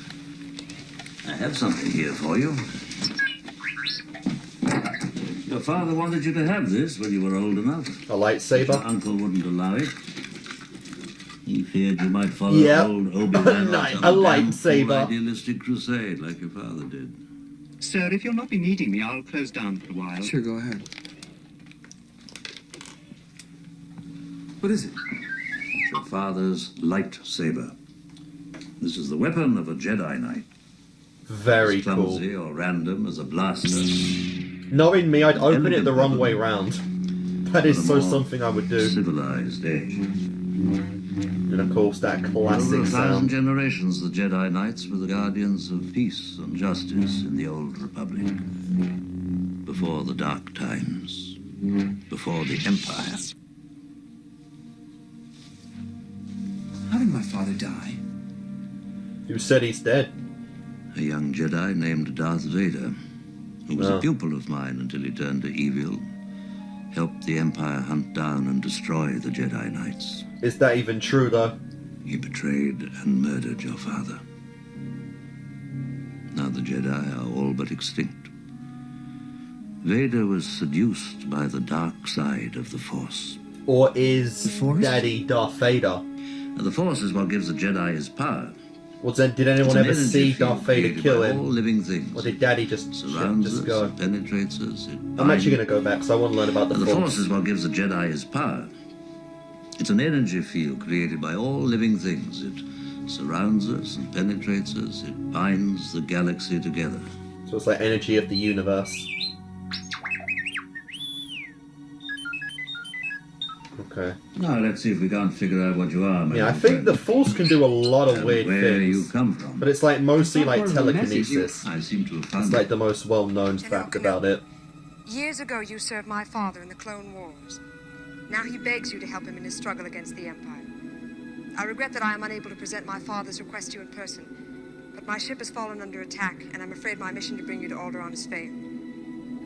Speaker 12: I have something here for you. Your father wanted you to have this when you were old enough.
Speaker 1: A lightsaber?
Speaker 12: Your uncle wouldn't allow it. He feared you might follow
Speaker 1: Yep.
Speaker 12: old Obi-Wan
Speaker 1: A lightsaber.
Speaker 12: idealistic crusade like your father did.
Speaker 9: Sir, if you'll not be needing me, I'll close down for a while.
Speaker 8: Sure, go ahead. What is it?
Speaker 12: It's your father's lightsaber. This is the weapon of a Jedi Knight.
Speaker 1: Very
Speaker 12: As clumsy or random as a blaster.
Speaker 1: Knowing me, I'd open it the wrong way round. That is so
Speaker 12: more
Speaker 1: something I would do.
Speaker 12: Civilized age.
Speaker 1: And of course, that
Speaker 12: For
Speaker 1: classic
Speaker 12: over 1,000
Speaker 1: sound.
Speaker 12: generations, the Jedi Knights were the guardians of peace and justice in the Old Republic. Before the Dark Times. Before the Empire.
Speaker 8: How did my father die?
Speaker 1: You said he's dead.
Speaker 12: A young Jedi named Darth Vader, who was
Speaker 1: Oh.
Speaker 12: a pupil of mine until he turned to evil, helped the Empire hunt down and destroy the Jedi Knights.
Speaker 1: Is that even true, though?
Speaker 12: He betrayed and murdered your father. Now the Jedi are all but extinct. Vader was seduced by the dark side of the Force.
Speaker 1: Or is Daddy Darth Vader?
Speaker 12: Now, the Force is what gives the Jedi his power.
Speaker 1: Well, then, did anyone
Speaker 12: It's an
Speaker 1: ever
Speaker 12: energy
Speaker 1: see
Speaker 12: field
Speaker 1: Darth Vader
Speaker 12: created
Speaker 1: kill
Speaker 12: by
Speaker 1: him?
Speaker 12: all living things.
Speaker 1: Or did Daddy just
Speaker 12: Surrounds us,
Speaker 1: go?
Speaker 12: it penetrates us.
Speaker 1: I'm actually going to go back because I want to learn about the
Speaker 12: The
Speaker 1: Force.
Speaker 12: Force is what gives the Jedi his power. It's an energy field created by all living things. It surrounds us and penetrates us. It binds the galaxy together.
Speaker 1: So it's like energy of the universe. Okay.
Speaker 12: Now let's see if we can't figure out what you are, my
Speaker 1: Yeah, I
Speaker 12: little
Speaker 1: think
Speaker 12: friend.
Speaker 1: the Force can do a lot of
Speaker 12: And
Speaker 1: weird
Speaker 12: where
Speaker 1: things.
Speaker 12: you come from.
Speaker 1: But it's like mostly like
Speaker 12: part of the message
Speaker 1: telekinesis.
Speaker 12: I seem to have found
Speaker 1: It's like the most well-known fact about it.
Speaker 6: Years ago, you served my father in the Clone Wars. Now he begs you to help him in his struggle against the Empire. I regret that I am unable to present my father's request to you in person, but my ship has fallen under attack, and I'm afraid my mission to bring you to Alderaan has failed.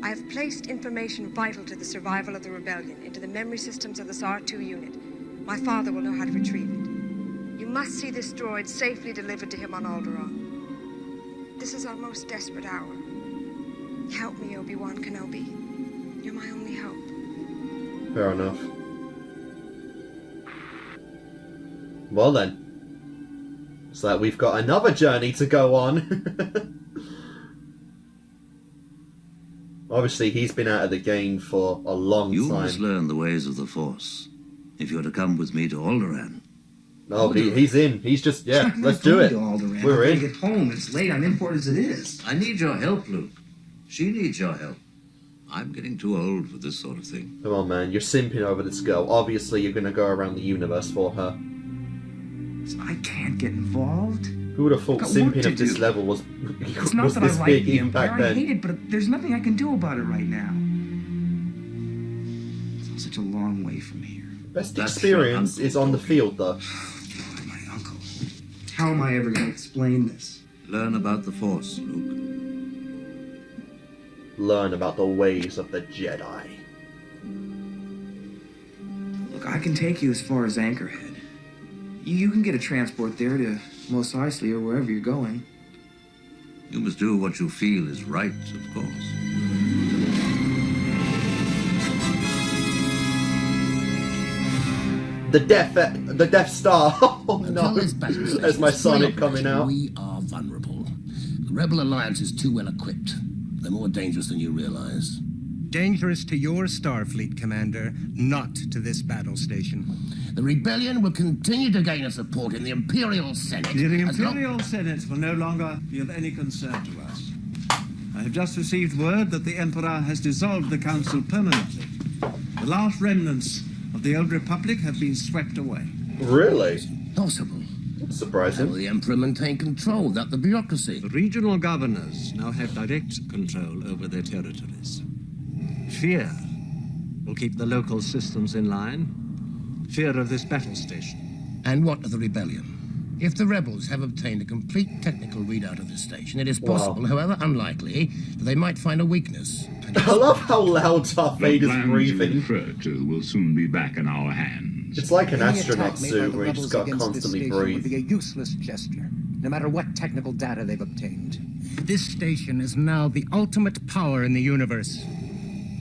Speaker 6: I have placed information vital to the survival of the rebellion into the memory systems of this R2 unit. My father will know how to retrieve it. You must see this droid safely delivered to him on Alderaan. This is our most desperate hour. Help me, Obi-Wan Kenobi. You're my only hope.
Speaker 1: Fair enough. Well then. So we've got another journey to go on. Obviously, he's been out of the game for a long time.
Speaker 12: You must learn the ways of the Force if you're to come with me to Alderaan.
Speaker 1: No, he's in. He's just, yeah, let's do it. We're in.
Speaker 11: Get home. It's late. I'm in for it as it is.
Speaker 12: I need your help, Luke. She needs your help. I'm getting too old for this sort of thing.
Speaker 1: Come on, man. You're simping over this girl. Obviously, you're going to go around the universe for her.
Speaker 11: I can't get involved.
Speaker 1: Who would have thought simping at this level was this big even back then?
Speaker 11: I hate it, but there's nothing I can do about it right now. It's such a long way from here.
Speaker 1: Best experience is on the field, though.
Speaker 11: My uncle. How am I ever going to explain this?
Speaker 12: Learn about the Force, Luke.
Speaker 1: Learn about the ways of the Jedi.
Speaker 11: Look, I can take you as far as Anchorhead. You can get a transport there to Mos Eisley or wherever you're going.
Speaker 12: You must do what you feel is right, of course.
Speaker 1: The Death Star. Oh no! There's my Sonic coming out.
Speaker 13: We are vulnerable. The Rebel Alliance is too well equipped. They're more dangerous than you realize.
Speaker 14: Dangerous to your Starfleet, Commander, not to this battle station.
Speaker 13: The rebellion will continue to gain support in the Imperial Senate.
Speaker 15: The Imperial Senate will no longer be of any concern to us. I have just received word that the Emperor has dissolved the Council permanently. The last remnants of the old Republic have been swept away.
Speaker 1: Really?
Speaker 13: Possible.
Speaker 1: Surprising.
Speaker 13: How will the Emperor maintain control without the bureaucracy?
Speaker 15: The regional governors now have direct control over their territories. Fear will keep the local systems in line. Fear of this battle station.
Speaker 13: And what of the rebellion? If the rebels have obtained a complete technical readout of the station, it is possible, however unlikely, that they might find a weakness.
Speaker 1: I love how loud Darth Vader's breathing.
Speaker 3: The plans you refer to will soon be back in our hands.
Speaker 1: It's like an astronaut suit where you just got to constantly breathe.
Speaker 8: Would be a useless gesture, no matter what technical data they've obtained.
Speaker 14: This station is now the ultimate power in the universe.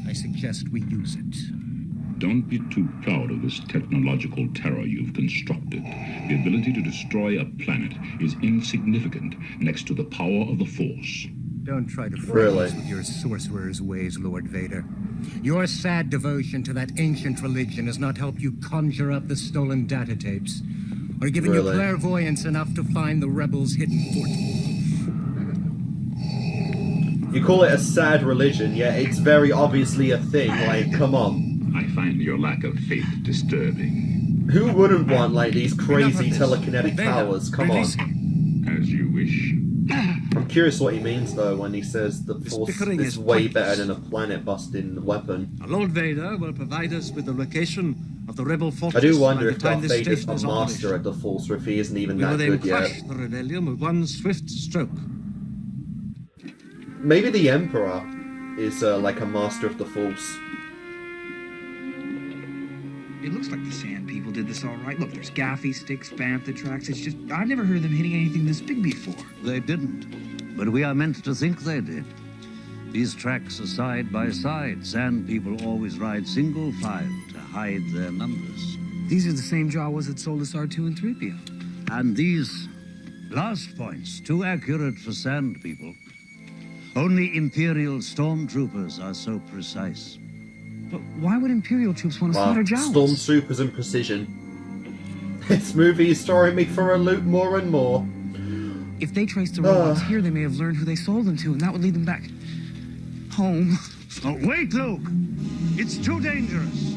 Speaker 14: I suggest we use it.
Speaker 3: Don't be too proud of this technological terror you've constructed. The ability to destroy a planet is insignificant next to the power of the Force.
Speaker 14: Don't try to frighten us with your sorcerer's ways, Lord Vader. Your sad devotion to that ancient religion has not helped you conjure up the stolen data tapes, or given you clairvoyance enough to find the rebels' hidden fort.
Speaker 1: You call it a sad religion, yet it's very obviously a thing. Like, come on.
Speaker 3: I find your lack of faith disturbing.
Speaker 1: Who wouldn't want, like, these crazy telekinetic powers? Come on.
Speaker 3: As you wish.
Speaker 1: I'm curious what he means, though, when he says the Force is way better than a planet-busting weapon.
Speaker 15: Lord Vader will provide us with the location of the rebel fortress.
Speaker 1: I do wonder if Darth Vader's a master at the Force, or if he isn't even that good yet.
Speaker 15: Crush the rebellion with one swift stroke.
Speaker 1: Maybe the Emperor is like a master of the Force.
Speaker 11: It looks like the Sand People did this all right. Look, there's gaffy sticks, bantha tracks. It's just, I've never heard them hitting anything this big before.
Speaker 12: They didn't, but we are meant to think they did. These tracks are side by side. Sand People always ride single file to hide their numbers.
Speaker 11: These are the same Jawas that sold us R2 and 3PO.
Speaker 12: And these last points, too accurate for Sand People. Only Imperial stormtroopers are so precise.
Speaker 11: But why would Imperial troops want to slaughter Jawas?
Speaker 1: Stormtroopers and precision. This movie is throwing me for a loop more and more.
Speaker 11: If they traced the robots here, they may have learned who they sold them to, and that would lead them back home.
Speaker 15: Oh, wait, Luke! It's too dangerous.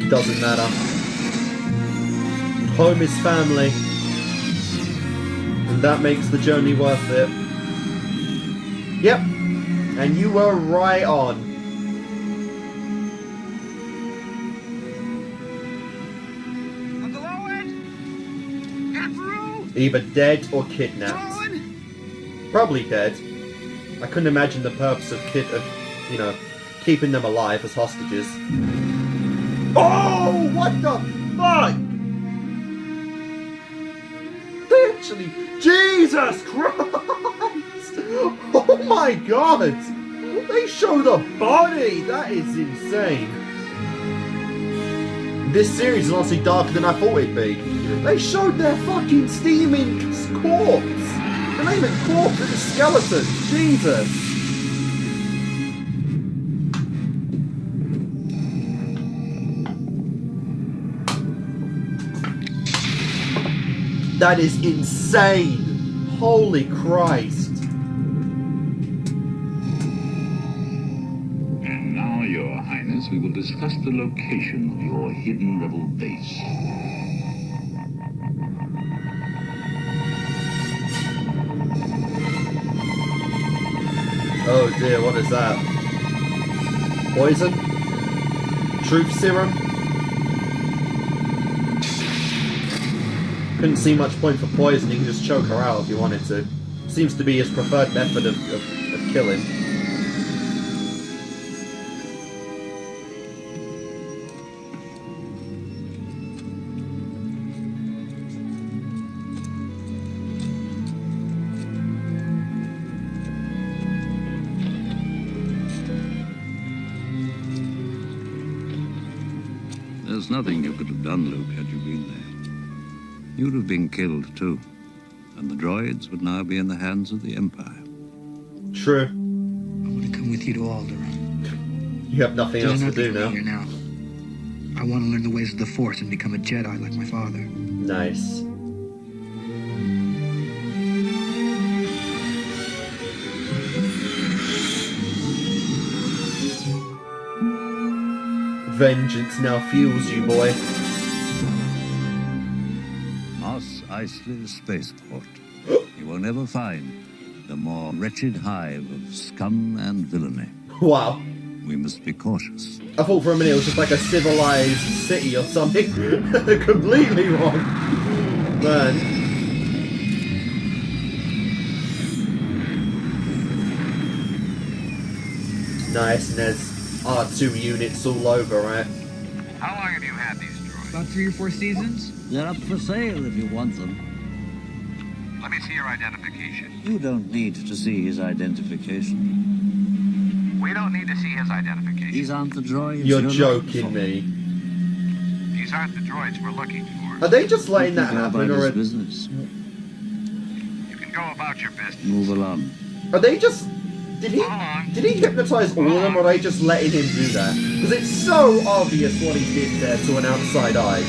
Speaker 1: Doesn't matter. Home is family. And that makes the journey worth it. Yep. And you were right on.
Speaker 15: Uncle Owen! Aunt Ruth!
Speaker 1: Either dead or kidnapped. Probably dead. I couldn't imagine the purpose of keeping them alive as hostages. Oh, what the fuck? They actually... Jesus Christ! Oh my god! They showed a body! That is insane. This series is honestly darker than I thought it'd be. They showed their fucking steaming corpse! They're not even corpse, it's a skeleton! Jesus! That is insane! Holy Christ!
Speaker 3: And now, Your Highness, we will discuss the location of your hidden rebel base.
Speaker 1: Oh dear, what is that? Poison? Truth serum? Couldn't see much point for poison, you can just choke her out if you wanted to. Seems to be his preferred method of killing.
Speaker 12: There's nothing you could have done, Luke, had you been there. You'd have been killed, too. And the droids would now be in the hands of the Empire.
Speaker 1: True.
Speaker 2: I want to come with you to Alderaan.
Speaker 1: You have nothing else to do now.
Speaker 2: Here now. I want to learn the ways of the Force and become a Jedi like my father.
Speaker 1: Nice. Vengeance now fuels you, boy.
Speaker 12: Mos Eisley Spaceport. You will never find the more wretched hive of scum and villainy.
Speaker 1: Wow.
Speaker 12: We must be cautious.
Speaker 1: I thought for a minute it was just like a civilized city or something. Completely wrong. Man. Nice, and there's R2 units all over, right?
Speaker 4: How long have you had these droids?
Speaker 8: About 3 or 4 seasons.
Speaker 12: They're up for sale if you want them.
Speaker 4: Let me see your identification.
Speaker 12: You don't need to see his identification.
Speaker 4: We don't need to see his identification.
Speaker 12: These aren't the droids.
Speaker 1: You're joking me.
Speaker 4: These aren't the droids we're looking for.
Speaker 1: Are they just letting that happen, or
Speaker 12: business?
Speaker 4: You can go about your business.
Speaker 12: Move along.
Speaker 1: are they just... Did he hypnotize all of them, or are they just letting him do that? Because it's so obvious what he did there to an outside eye.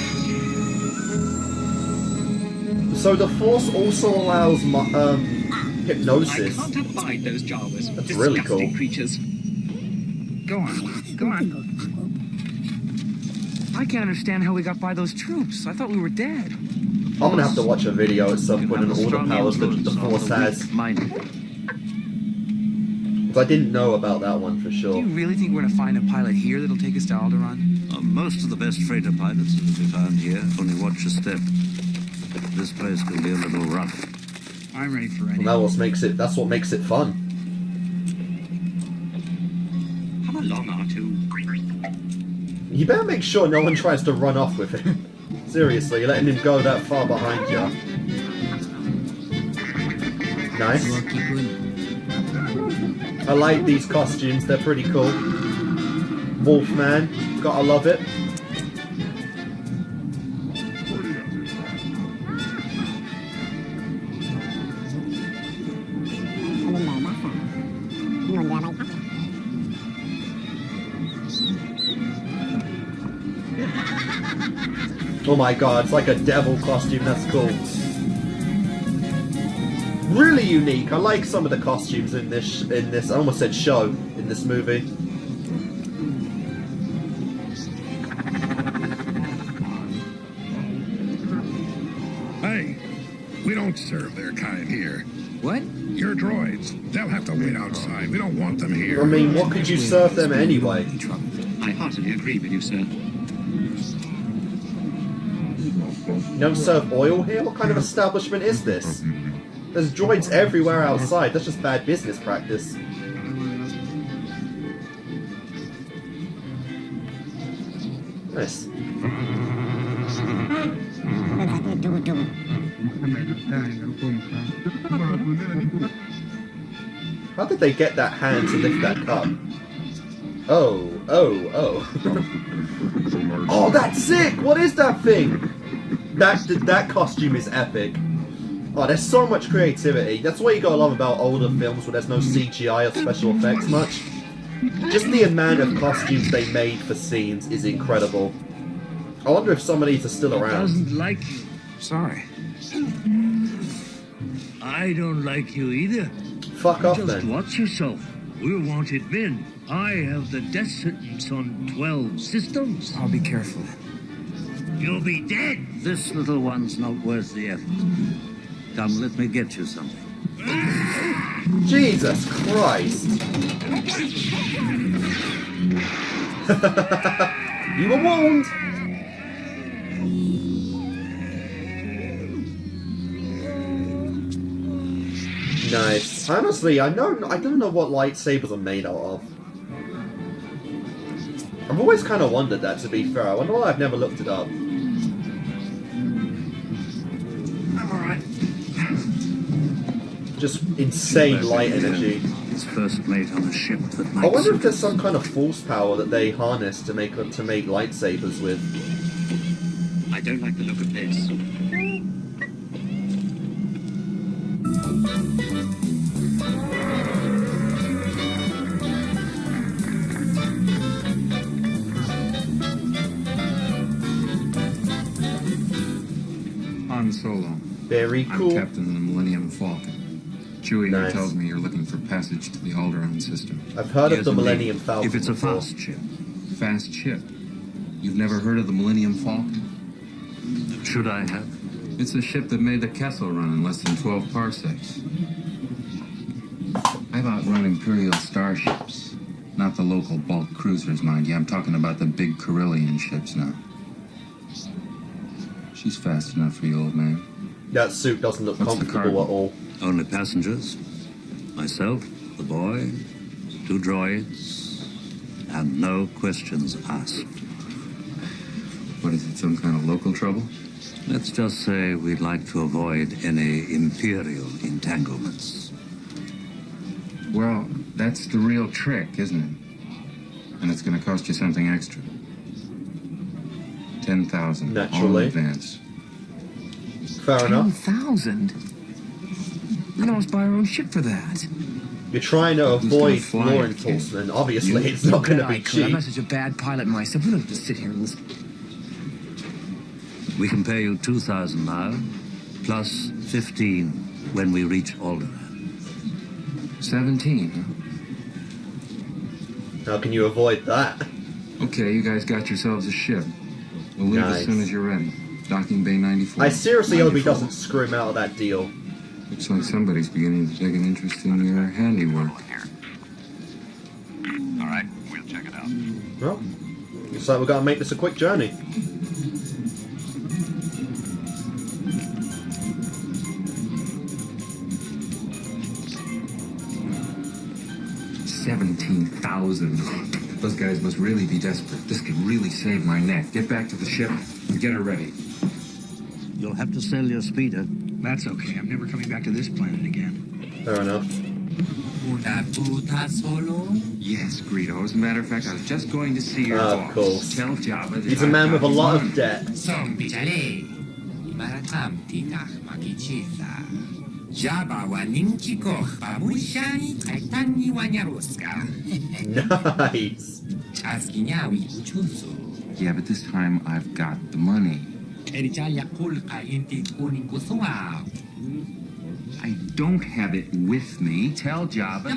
Speaker 1: So the Force also allows hypnosis.
Speaker 2: I can't abide those Jawas.
Speaker 1: That's really cool.
Speaker 2: Creatures. Go on.
Speaker 8: I can't understand how we got by those troops. I thought we were dead.
Speaker 1: I'm gonna have to watch a video at some point on all the powers that the Force has. Because I didn't know about that one for sure.
Speaker 8: Do you really think we're gonna find a pilot here that'll take us to Alderaan?
Speaker 12: Most of the best freighter pilots will be found here. Only watch your step. This place can be a little rough.
Speaker 2: I'm ready for anything.
Speaker 1: Well, that's what makes it fun.
Speaker 2: Come along, R2.
Speaker 1: You better make sure no one tries to run off with him. Seriously, you're letting him go that far behind you. Nice. I like these costumes, they're pretty cool. Wolfman, gotta love it. Oh my god, it's like a devil costume, that's cool. Really unique. I like some of the costumes in this I almost said show, in this movie.
Speaker 16: Hey, we don't serve their kind here.
Speaker 8: What?
Speaker 16: Your droids. They'll have to wait outside. We don't want them here.
Speaker 1: I mean, what could you serve them anyway?
Speaker 2: I heartily agree with you, sir.
Speaker 1: You don't serve oil here? What kind of establishment is this? There's droids everywhere outside. That's just bad business practice. Nice. How did they get that hand to lift that cup? Oh. Oh, that's sick! What is that thing? That costume is epic. Oh, there's so much creativity. That's what you gotta love about older films where there's no CGI or special effects much. Just the amount of costumes they made for scenes is incredible. I wonder if some of these are still around.
Speaker 12: Doesn't like you.
Speaker 11: Sorry.
Speaker 12: I don't like you either.
Speaker 1: Fuck off
Speaker 12: Just
Speaker 1: then.
Speaker 12: watch yourself. We're wanted men. I have the death sentence on 12 systems.
Speaker 11: I'll be careful.
Speaker 12: You'll be dead. This little one's not worth the effort. Come, let me get you something.
Speaker 1: Jesus Christ. You were warned. Nice. Honestly, I don't know what lightsabers are made out of. I've always kind of wondered that, to be fair. I wonder why I've never looked it up.
Speaker 11: I'm alright.
Speaker 1: Just insane light energy.
Speaker 12: It's first mate on a ship that
Speaker 1: I wonder if there's some kind of force power that they harness to make lightsabers with.
Speaker 2: I don't like the look of this.
Speaker 17: Han Solo.
Speaker 1: Very cool.
Speaker 17: I'm Captain of the Millennium Falcon. Chewie here tells me you're looking for passage to the Alderaan system.
Speaker 1: I've heard of
Speaker 17: Yes,
Speaker 1: the
Speaker 17: indeed.
Speaker 1: Millennium Falcon.
Speaker 12: If it's a
Speaker 1: before.
Speaker 12: fast ship.
Speaker 17: Fast ship? You've never heard of the Millennium Falcon?
Speaker 12: Should I have?
Speaker 17: It's the ship that made the Kessel run in less than 12 parsecs. I've outrun Imperial starships. Not the local bulk cruisers, mind you. I'm talking about the big Corellian ships now. She's fast enough for you, old man.
Speaker 1: That suit doesn't look comfortable at all.
Speaker 12: Only passengers. Myself, the boy, 2 droids, and no questions asked.
Speaker 17: What is it, some kind of local trouble?
Speaker 12: Let's just say we'd like to avoid any Imperial entanglements.
Speaker 17: Well, that's the real trick, isn't it? And it's going to cost you something extra. 10,000.
Speaker 1: Naturally.
Speaker 17: All in advance.
Speaker 1: Fair enough.
Speaker 11: 10,000? We can almost buy our own ship for that.
Speaker 1: You're trying to
Speaker 17: Who's gonna
Speaker 1: avoid
Speaker 17: fly
Speaker 1: law
Speaker 17: it,
Speaker 1: enforcement. Obviously,
Speaker 17: You?
Speaker 1: it's not going to
Speaker 11: I
Speaker 1: be
Speaker 11: could. I'm
Speaker 1: cheap.
Speaker 11: not such a bad pilot myself. We don't have to sit here and listen.
Speaker 12: We can pay you 2,000 now, plus 15 when we reach Alderaan.
Speaker 17: 17, huh?
Speaker 1: How can you avoid that?
Speaker 17: Okay, you guys got yourselves a ship. We'll leave
Speaker 1: Nice.
Speaker 17: as soon as you're ready. Docking Bay 94.
Speaker 1: I seriously hope he
Speaker 17: 94.
Speaker 1: doesn't screw him out of that deal.
Speaker 17: Looks like somebody's beginning to take an interest in your handiwork.
Speaker 4: All right, we'll check it out.
Speaker 1: Well, looks like we've got to make this a quick journey.
Speaker 17: $17,000. Those guys must really be desperate. This could really save my neck. Get back to the ship and get her ready.
Speaker 12: You'll have to sell your speeder.
Speaker 2: That's okay. I'm never coming back to this planet again.
Speaker 1: Fair enough.
Speaker 17: Yes, Greedo. As a matter of fact, I was just going to see your
Speaker 1: Of
Speaker 17: boss.
Speaker 1: course.
Speaker 17: Tell Jabba that
Speaker 1: He's a man with a lot of debt. Nice.
Speaker 17: Yeah, but this time I've got the money. I don't have it with me. Tell Jabba.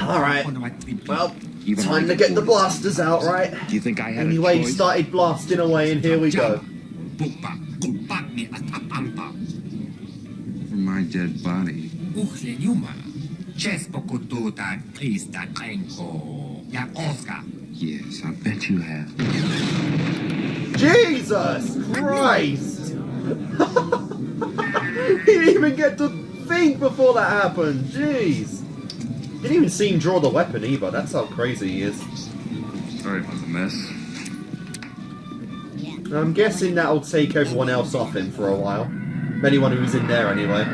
Speaker 1: Alright. Well, time to get the blasters out, right?
Speaker 11: Do you think I had
Speaker 1: Anyway,
Speaker 11: a
Speaker 1: he
Speaker 11: choice?
Speaker 1: started blasting away, and here we go.
Speaker 17: For my dead body. Yes, I bet you have.
Speaker 1: Jesus Christ! He didn't even get to think before that happened. Jeez. Didn't even see him draw the weapon either. That's how crazy he is.
Speaker 17: Sorry about the mess.
Speaker 1: I'm guessing that'll take everyone else off him for a while. Anyone who's in there, anyway.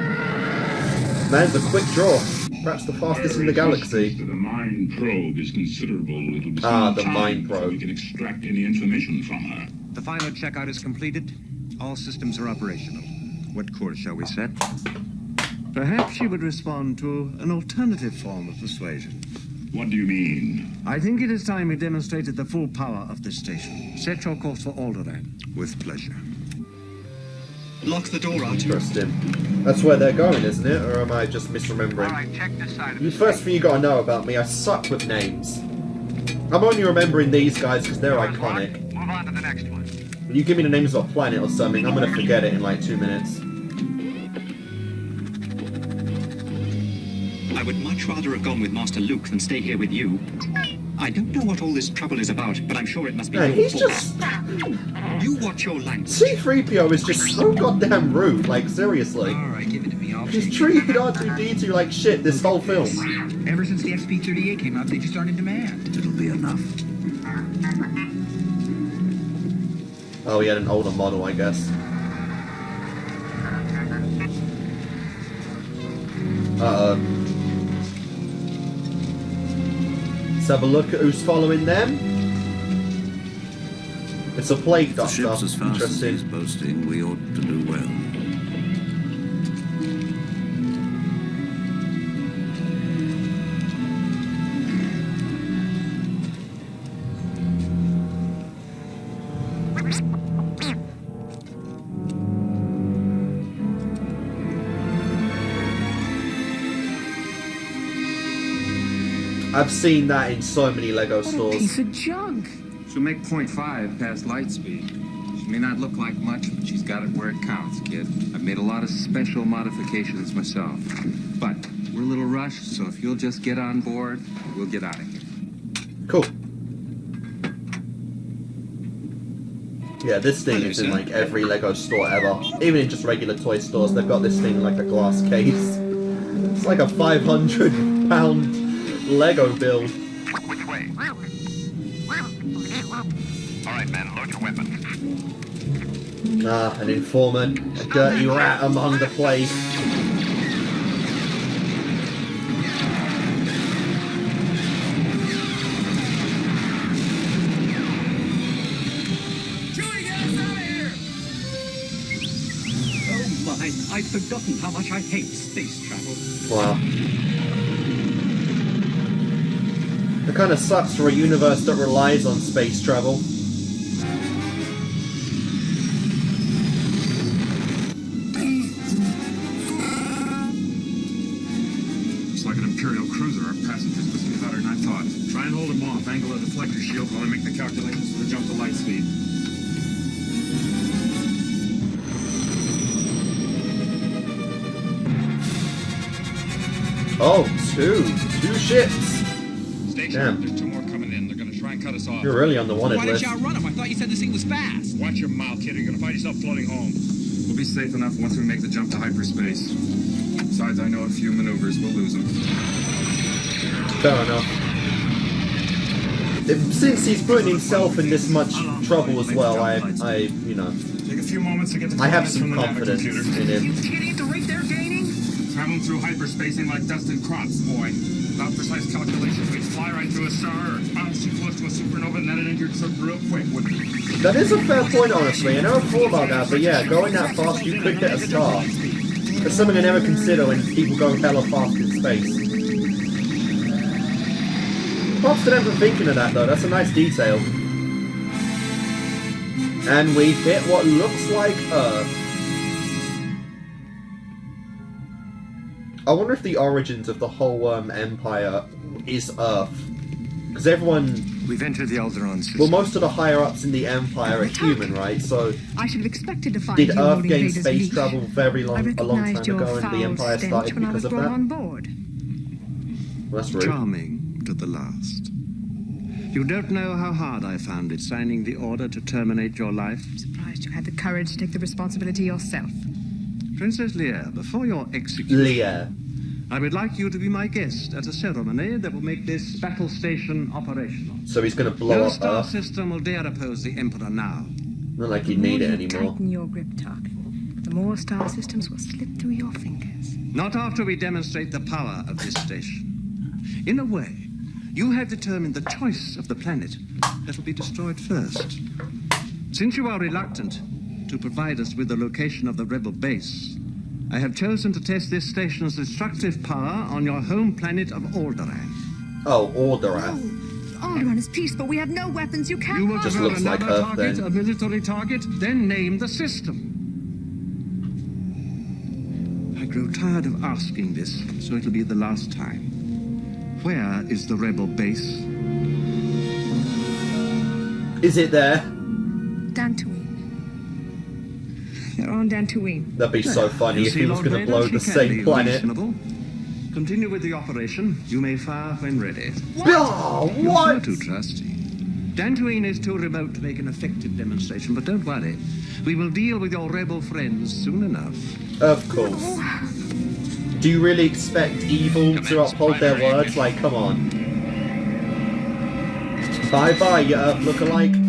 Speaker 1: Man's a quick draw. Perhaps the fastest in the galaxy.
Speaker 3: The mind probe is considerable. It'll be
Speaker 1: the mind probe.
Speaker 3: so we can extract any information from her.
Speaker 18: The final checkout is completed. All systems are operational. What course shall we set?
Speaker 15: Perhaps she would respond to an alternative form of persuasion.
Speaker 3: What do you mean?
Speaker 15: I think it is time we demonstrated the full power of this station. Set your course for Alderaan.
Speaker 18: With pleasure.
Speaker 2: Lock the door, R2.
Speaker 1: Interesting. That's where they're going, isn't it? Or am I just misremembering?
Speaker 4: Alright, check this side of
Speaker 1: The first thing you gotta know about me, I suck with names. I'm only remembering these guys because they're iconic.
Speaker 4: Move on to the next one.
Speaker 1: When you give me the names of a planet or something, I'm gonna forget it in like 2 minutes.
Speaker 2: I would much rather have gone with Master Luke than stay here with you. I don't know what all this trouble is about, but I'm sure it must be
Speaker 1: Man,
Speaker 2: your
Speaker 1: he's
Speaker 2: fault.
Speaker 1: just...
Speaker 2: You watch your language.
Speaker 1: C-3PO is just so goddamn rude, like, seriously.
Speaker 8: Alright, give it to me. I'll
Speaker 1: He's
Speaker 8: take
Speaker 1: treated R2-D2 like shit this whole film.
Speaker 8: Ever since the XP-38 came out, they just aren't in demand.
Speaker 12: It'll be enough.
Speaker 1: Oh, he had an older model, I guess. Uh-oh. Let's have a look at who's following them. It's a plague doctor.
Speaker 12: If the ship's as fast as he's boasting, we ought to do well.
Speaker 1: I've seen that in so many Lego
Speaker 11: What a
Speaker 1: stores.
Speaker 11: piece of junk.
Speaker 17: She'll make 0.5 past light speed. She may not look like much, but she's got it where it counts, kid. I've made a lot of special modifications myself. But we're a little rushed, so if you'll just get on board, we'll get out of here.
Speaker 1: Cool. Yeah, this thing is in like every Lego store ever. Even in just regular toy stores, they've got this thing in like a glass case. It's like a £500 Lego build.
Speaker 4: Which way? Alright, men, load your weapons.
Speaker 1: Ah, an informant, a dirty rat among the place.
Speaker 2: Oh my, I'd forgotten how much I hate space travel.
Speaker 1: Wow. It kind of sucks for a universe that relies on space travel.
Speaker 16: Looks like an Imperial cruiser. Our passengers must be better than I thought. Try and hold them off. Angle the deflector shield while I make the calculations for the jump to light speed.
Speaker 1: Oh, two ships.
Speaker 16: Station,
Speaker 1: Damn.
Speaker 16: there's 2 more coming in. They're gonna try and cut us off.
Speaker 1: You're really on the wanted
Speaker 8: Why
Speaker 1: list.
Speaker 8: didn't you outrun him? I thought you said this thing was fast.
Speaker 16: Watch your mouth, kid. You're gonna find yourself floating home. We'll be safe enough once we make the jump to hyperspace. Besides, I know a few maneuvers. We'll lose them.
Speaker 1: Fair enough. Since he's putting himself in this much trouble as well, I you know,
Speaker 16: Take a few moments to get the
Speaker 1: I have
Speaker 16: coordinates from
Speaker 1: some
Speaker 16: the
Speaker 1: confidence
Speaker 16: navicomputer.
Speaker 1: in him.
Speaker 8: Kidding at the rate they're gaining?
Speaker 16: Traveling through hyperspacing like dust and crops, boy. Without precise calculations, we'd fly right through a star or bounce too close to a supernova and then it injured trip real quick, wouldn't we?
Speaker 1: That is a fair point, honestly. I never thought about that, but yeah, going that fast, you could get a star. That's something I never consider when people go hella fast in space. Props to them for thinking of that, though. That's a nice detail. And we hit what looks like Earth. I wonder if the origins of the whole Empire is Earth. Because everyone...
Speaker 18: We've entered the Alderaan system.
Speaker 1: Well, most of the higher-ups in the Empire are human, right? So...
Speaker 10: I should have expected to find
Speaker 1: Did
Speaker 10: you
Speaker 1: Earth
Speaker 10: holding
Speaker 1: gain
Speaker 10: Vader's
Speaker 1: space
Speaker 10: leash.
Speaker 1: travel a long time
Speaker 10: recognized your
Speaker 1: ago and the
Speaker 10: foul
Speaker 1: Empire
Speaker 10: stench
Speaker 1: started
Speaker 10: when I
Speaker 1: because
Speaker 10: was
Speaker 1: of
Speaker 10: brought
Speaker 1: that?
Speaker 10: on board.
Speaker 1: Well, that's rude.
Speaker 15: Charming to the last. You don't know how hard I found it signing the order to terminate your life.
Speaker 6: I'm surprised you had the courage to take the responsibility yourself.
Speaker 15: Princess Leia, before your execution, I would like you to be my guest at a ceremony that will make this battle station operational.
Speaker 1: So he's going to blow
Speaker 15: no
Speaker 1: up
Speaker 15: star
Speaker 1: Earth.
Speaker 15: system will dare oppose the Emperor now.
Speaker 1: Not like you need it anymore.
Speaker 6: Tighten your grip, Tarkin. The more star systems will slip through your fingers.
Speaker 15: Not after we demonstrate the power of this station. In a way, you have determined the choice of the planet that will be destroyed first. Since you are reluctant to provide us with the location of the rebel base, I have chosen to test this station's destructive power on your home planet of Alderaan.
Speaker 1: Oh, Alderaan.
Speaker 6: Alderaan is peaceful. We have no weapons. You can't.
Speaker 15: You will
Speaker 1: Just
Speaker 15: develop
Speaker 1: looks like
Speaker 15: another
Speaker 1: Earth,
Speaker 15: target,
Speaker 1: then.
Speaker 15: a military target, then name the system. I grow tired of asking this, so it'll be the last time. Where is the rebel base?
Speaker 1: Is it there?
Speaker 6: Dantooine. They're on Dantooine.
Speaker 1: That'd be so funny
Speaker 15: You
Speaker 1: if
Speaker 15: see,
Speaker 1: he was
Speaker 15: Lord
Speaker 1: going to
Speaker 15: Vader,
Speaker 1: blow
Speaker 15: she
Speaker 1: the
Speaker 15: can
Speaker 1: same
Speaker 15: be
Speaker 1: planet.
Speaker 15: reasonable. Continue with the operation. You may fire when ready.
Speaker 1: Oh,
Speaker 15: You're
Speaker 1: what?
Speaker 15: far too trusty. Dantooine is too remote to make an effective demonstration, but don't worry. We will deal with your rebel friends soon enough.
Speaker 1: Of course. Do you really expect evil to uphold their words? Like, come on. Bye-bye, you Earth lookalike.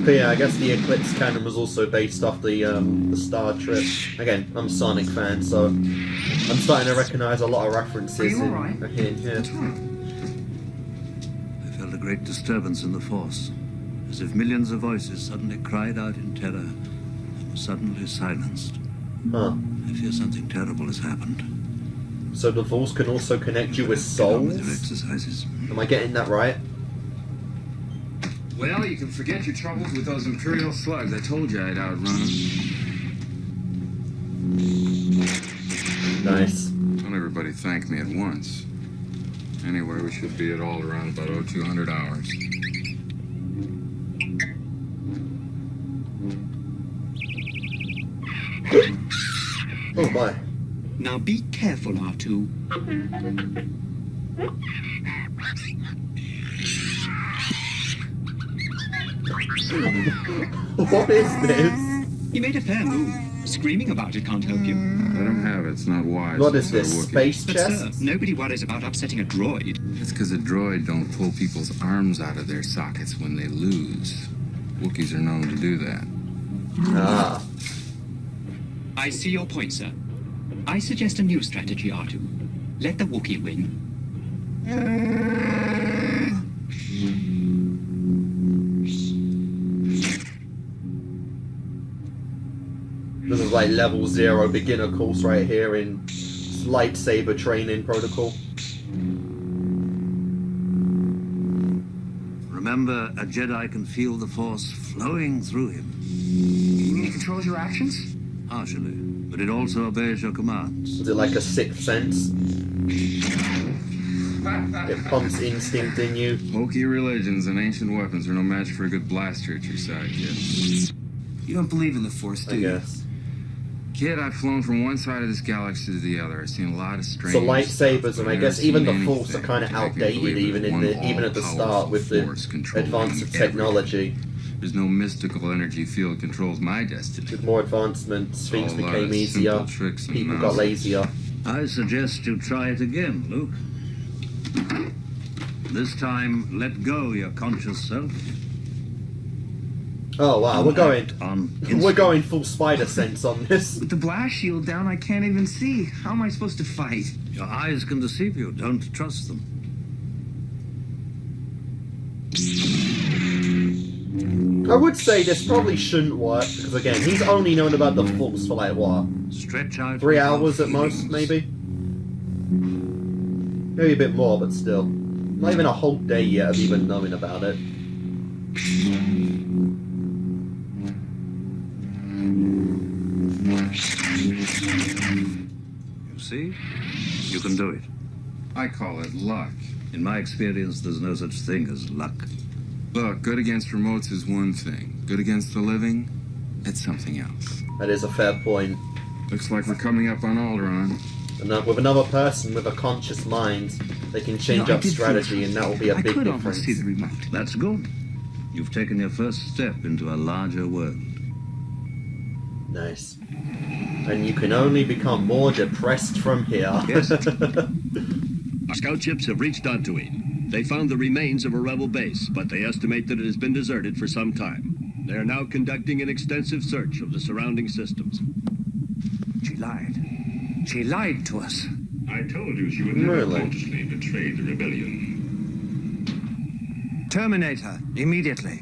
Speaker 1: But yeah, I guess the Eclipse cannon was also based off the Star Trip. Again, I'm a Sonic fan, so I'm starting to recognise a lot of references in here.
Speaker 12: I felt a great disturbance in the Force, as if millions of voices suddenly cried out in terror and were suddenly silenced.
Speaker 1: Huh.
Speaker 12: I fear something terrible has happened.
Speaker 1: So the Force can also connect you with
Speaker 12: Get on with
Speaker 1: souls?
Speaker 12: your exercises.
Speaker 1: Am I getting that right?
Speaker 17: Well, you can forget your troubles with those Imperial slugs. I told you I'd outrun them.
Speaker 1: Nice.
Speaker 17: Don't everybody thank me at once. Anyway, we should be at all around about 0200 hours.
Speaker 1: Oh my.
Speaker 9: Now be careful, R2.
Speaker 1: What is this?
Speaker 9: You made a fair move. Screaming about it can't help you.
Speaker 17: Let them have it. It's not wise.
Speaker 1: What is
Speaker 17: for a
Speaker 1: this,
Speaker 17: Wookiee.
Speaker 1: space
Speaker 9: But
Speaker 1: chest?
Speaker 9: sir, nobody worries about upsetting a droid.
Speaker 17: It's because a droid don't pull people's arms out of their sockets when they lose. Wookiees are known to do that.
Speaker 1: Ah.
Speaker 9: I see your point, sir. I suggest a new strategy, R2. Let the Wookiee win.
Speaker 1: This is like level 0 beginner course right here in lightsaber training protocol.
Speaker 12: Remember, a Jedi can feel the Force flowing through him.
Speaker 11: You mean it controls your actions?
Speaker 12: Partially, but it also obeys your commands.
Speaker 1: Is it like a sixth sense? It pumps instinct in you.
Speaker 17: Hokey religions and ancient weapons are no match for a good blaster at your side, kid.
Speaker 11: You don't believe in the Force, do
Speaker 1: I
Speaker 11: you?
Speaker 1: guess.
Speaker 17: Kid, I've flown from one side of this galaxy to the other. I've seen a lot of strange
Speaker 1: So lightsabers,
Speaker 17: stuff,
Speaker 1: and I
Speaker 17: I've
Speaker 1: guess
Speaker 17: never
Speaker 1: even the
Speaker 17: seen
Speaker 1: Force are
Speaker 17: anything
Speaker 1: kind of
Speaker 17: that I can
Speaker 1: outdated,
Speaker 17: believe
Speaker 1: even
Speaker 17: there's
Speaker 1: in
Speaker 17: one
Speaker 1: even at the start
Speaker 17: all-powerful
Speaker 1: with the
Speaker 17: force controlling
Speaker 1: advance of
Speaker 17: everything.
Speaker 1: technology.
Speaker 17: There's no mystical energy field controls my destiny.
Speaker 1: With more advancements, things
Speaker 17: all a lot
Speaker 1: became
Speaker 17: of
Speaker 1: easier.
Speaker 17: simple tricks and
Speaker 1: People got
Speaker 17: nonsense.
Speaker 1: lazier.
Speaker 12: I suggest you try it again, Luke. This time, let go your conscious self.
Speaker 1: Oh wow, we're going
Speaker 12: on
Speaker 1: we're going full spider sense on this.
Speaker 11: With the blast shield down, I can't even see. How am I supposed to fight?
Speaker 12: Your eyes can deceive you. Don't trust them.
Speaker 1: I would say this probably shouldn't work because again, he's only known about the Force for like what?
Speaker 12: Stretch out
Speaker 1: 3
Speaker 12: your
Speaker 1: hours at
Speaker 12: feelings.
Speaker 1: most, maybe. Maybe a bit more, but still, not even a whole day yet of even knowing about it.
Speaker 12: You see? You can do it.
Speaker 17: I call it luck.
Speaker 12: In my experience, there's no such thing as luck.
Speaker 17: Look, good against remotes is one thing. Good against the living? It's something else.
Speaker 1: That is a fair point.
Speaker 17: Looks like we're coming up on Alderaan.
Speaker 1: And with another person with a conscious mind, they can change up strategy, and that will be a big difference.
Speaker 17: See the remote.
Speaker 12: That's good. You've taken your first step into a larger world.
Speaker 1: Nice. And you can only become more depressed from here.
Speaker 19: Yes. Our scout ships have reached Tatooine. They found the remains of a rebel base, but they estimate that it has been deserted for some time. They are now conducting an extensive search of the surrounding systems.
Speaker 17: She lied. She lied to us.
Speaker 3: I told you she would never consciously betray the rebellion.
Speaker 17: Terminate her, immediately.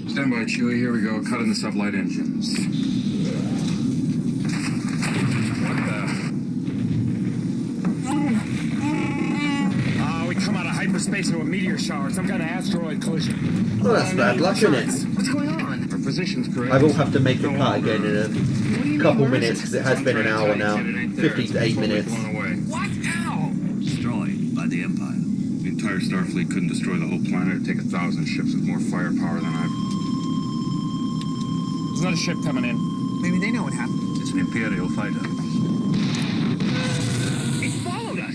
Speaker 16: Stand by, Chewie. Here we go. Cut in the sublight engines. What the? We come out of hyperspace into a meteor shower. Some kind of asteroid collision.
Speaker 1: Well, that's bad luck, isn't it?
Speaker 17: What's going on?
Speaker 16: Our position's correct.
Speaker 1: I will have to make a cut again in a couple minutes, because it has been an hour now. 58 minutes.
Speaker 17: What? How?
Speaker 12: Destroyed by the Empire.
Speaker 16: The entire Starfleet couldn't destroy the whole planet. It'd take 1,000 ships with more firepower than I've... There's another ship coming in.
Speaker 11: Maybe they know what happened.
Speaker 12: It's an Imperial fighter.
Speaker 17: It followed us.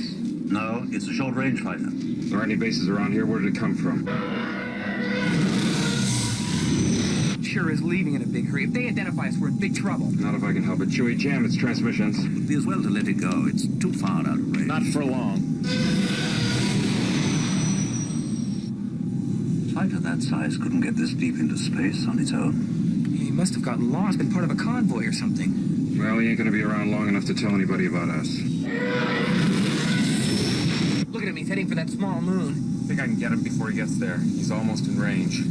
Speaker 12: No, it's a short-range fighter.
Speaker 16: There aren't any bases around here. Where did it come from?
Speaker 11: Sure is leaving in a big hurry. If they identify us, we're in big trouble.
Speaker 16: Not if I can help it. Chewie, jam its transmissions.
Speaker 12: It would be as well to let it go. It's too far out of range.
Speaker 16: Not for long.
Speaker 12: A fighter that size couldn't get this deep into space on its own.
Speaker 11: He must have gotten lost, been part of a convoy or something.
Speaker 16: Well, he ain't gonna be around long enough to tell anybody about us.
Speaker 11: Look at him, he's heading for that small moon.
Speaker 16: I think I can get him before he gets there. He's almost in range.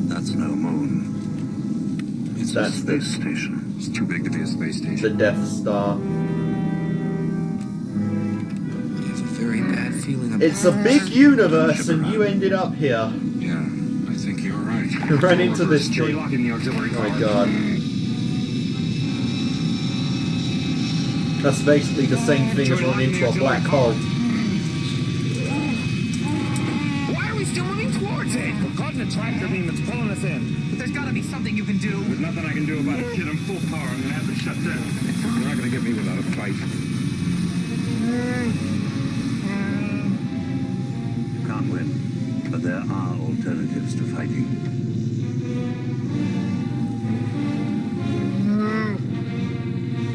Speaker 12: That's no moon. It's a space station.
Speaker 16: It's too big to be a space station.
Speaker 1: The Death Star.
Speaker 11: I have a very bad feeling about
Speaker 1: It's a big universe, and you ended up here.
Speaker 16: Yeah, I think you're right.
Speaker 1: You ran into this
Speaker 16: Chewie,
Speaker 1: thing.
Speaker 16: lock in the auxiliary
Speaker 1: Oh my
Speaker 16: car.
Speaker 1: god. That's basically the same thing as running into a black hole.
Speaker 11: Why are we still moving towards it?
Speaker 16: We're caught in a tractor beam that's pulling us in.
Speaker 11: But there's gotta be something you can do.
Speaker 16: There's nothing I can do about it, kid. I'm full power. I'm gonna have to shut down. You're not gonna get me without a fight.
Speaker 12: You can't win, but there are alternatives to fighting.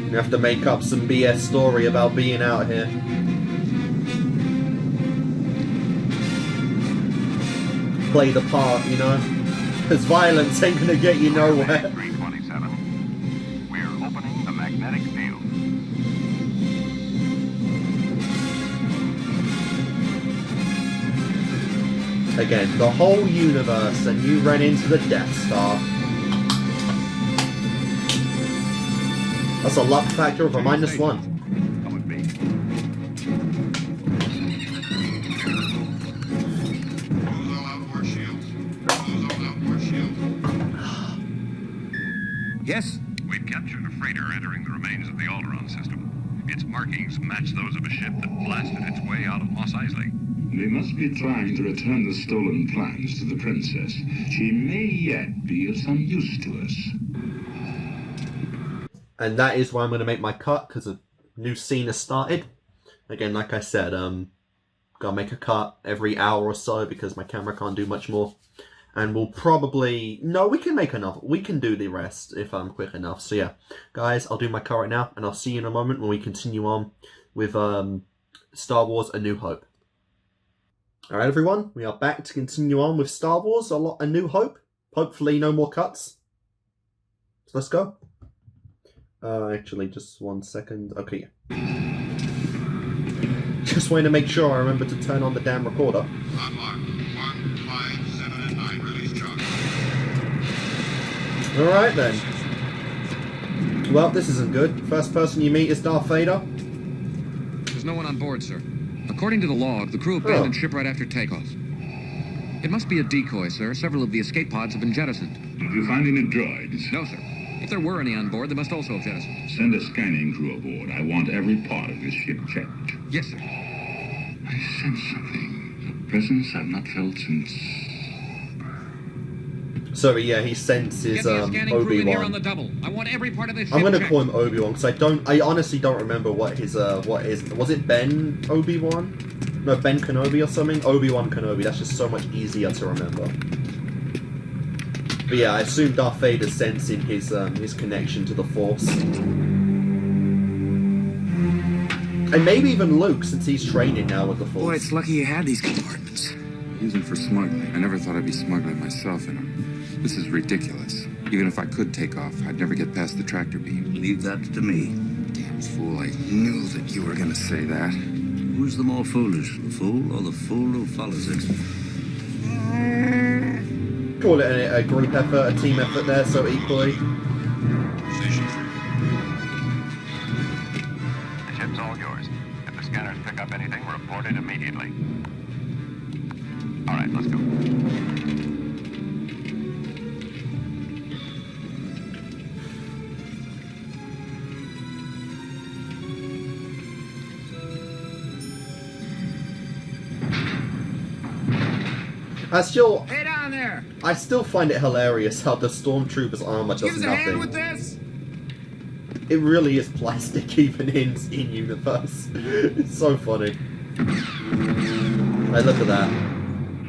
Speaker 1: You have to make up some BS story about being out here. Play the part, you know? Because violence ain't gonna get you nowhere.
Speaker 4: 327. We're opening the magnetic field.
Speaker 1: Again, the whole universe, and you ran into the Death Star. That's a luck factor of a -1.
Speaker 17: Yes?
Speaker 4: We've captured a freighter entering the remains of the Alderaan system. Its markings match those of a ship that blasted its way out of Mos Eisley.
Speaker 3: They must be trying to return the stolen plans to the princess. She may yet be of some use to us.
Speaker 1: And that is why I'm going to make my cut, because a new scene has started. Again, like I said, gotta make a cut every hour or so, because my camera can't do much more. And we'll probably... No, we can make another. We can do the rest if I'm quick enough. So yeah, guys, I'll do my cut right now, and I'll see you in a moment when we continue on with Star Wars A New Hope. Alright everyone, we are back to continue on with Star Wars A New Hope. Hopefully no more cuts. So let's go. Actually, just 1 second. Okay. Just wanted to make sure I remember to turn on the damn recorder. Alright then. Well, this isn't good. First person you meet is Darth Vader.
Speaker 8: There's no one on board, sir. According to the log, the crew abandoned ship right after takeoff. It must be a decoy, sir. Several of the escape pods have been jettisoned.
Speaker 3: Did you find any droids?
Speaker 8: No, sir. If there were any on board, they must also have jettisoned.
Speaker 3: Send a scanning crew aboard. I want every part of this ship checked.
Speaker 8: Yes, sir.
Speaker 3: I sense something. A presence I've not felt since...
Speaker 1: So yeah, he senses Obi-Wan.
Speaker 8: On the double. I want every part of this
Speaker 1: I'm gonna
Speaker 8: checked.
Speaker 1: call him Obi-Wan because I honestly don't remember what his was it Ben Obi-Wan? No, Ben Kenobi or something? Obi-Wan Kenobi. That's just so much easier to remember. But yeah, I assume Darth Vader's sensing his connection to the Force. And maybe even Luke, since he's training now with the Force.
Speaker 11: Boy, it's lucky you had these compartments.
Speaker 17: Use them for smuggling. I never thought I'd be smuggling myself in them. This is ridiculous. Even if I could take off, I'd never get past the tractor beam.
Speaker 12: Leave that to me.
Speaker 17: Damn fool, I knew that you were gonna say that.
Speaker 12: Who's the more foolish, the fool or the fool who follows it?
Speaker 1: Call it a group effort, a team effort there, so equally.
Speaker 4: Station 3. The ship's all yours. If the scanners pick up anything, report it immediately. All right, let's go.
Speaker 8: Hey down there!
Speaker 1: I still find it hilarious how the Stormtrooper's armor does
Speaker 8: Give us a hand
Speaker 1: nothing.
Speaker 8: with this!
Speaker 1: It really is plastic even in universe. It's so funny. Hey, look at that.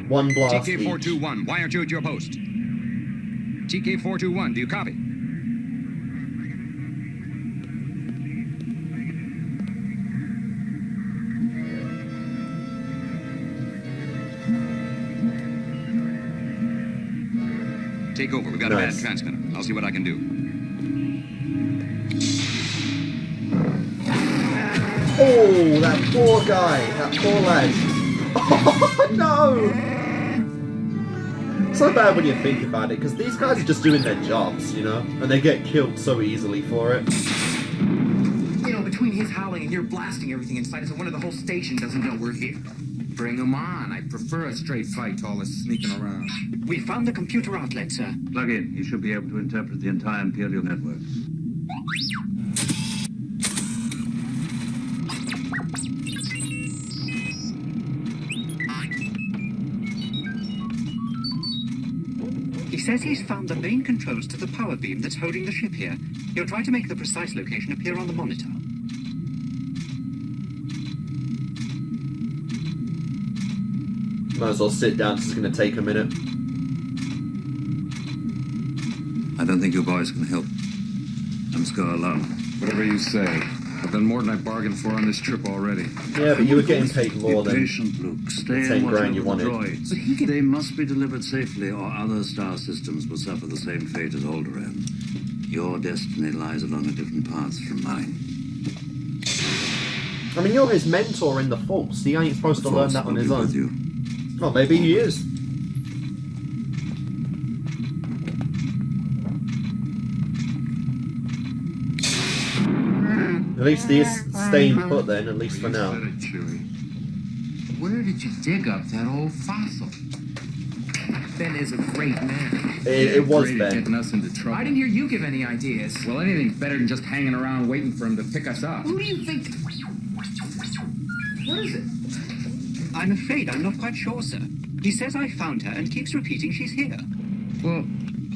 Speaker 1: One blast each.
Speaker 8: TK-421, why aren't you at your post? TK-421, do you copy? Take over. We've got a bad transmitter. I'll see what I can do.
Speaker 1: Oh, that poor guy. That poor lad. Oh, no! So bad when you think about it, because these guys are just doing their jobs, you know? And they get killed so easily for it.
Speaker 11: You know, between his howling and your blasting everything inside, it's a wonder the whole station doesn't know we're here. Bring him on. I prefer a straight fight to all this sneaking around.
Speaker 9: We found the computer outlet, sir.
Speaker 12: Plug in. You should be able to interpret the entire Imperial network.
Speaker 2: He says he's found the main controls to the power beam that's holding the ship here. He'll try to make the precise location appear on the monitor.
Speaker 1: Might as well sit down, this is going to take a minute.
Speaker 17: I don't think you boys can help. I must go alone. Whatever you say. I've done more than I bargained for on this trip already.
Speaker 1: Yeah, but you were getting paid more than
Speaker 12: patient, Luke. Stay
Speaker 1: the 10 grand you wanted.
Speaker 12: Droids. They must be delivered safely, or other star systems will suffer the same fate as Alderaan. Your destiny lies along a different path from mine.
Speaker 1: I mean, you're his mentor in the Force. He ain't supposed to learn that on his own. Well, maybe he is. At least he is staying put then, at least for now.
Speaker 11: Where did you dig up that old fossil? Ben is a great man.
Speaker 1: It was Ben.
Speaker 11: Getting us into trouble. I didn't hear you give any ideas.
Speaker 17: Well, anything's better than just hanging around waiting for him to pick us up.
Speaker 11: Who do you think? What is it?
Speaker 2: I'm afraid I'm not quite sure, sir. He says I found her and keeps repeating she's here.
Speaker 11: Well,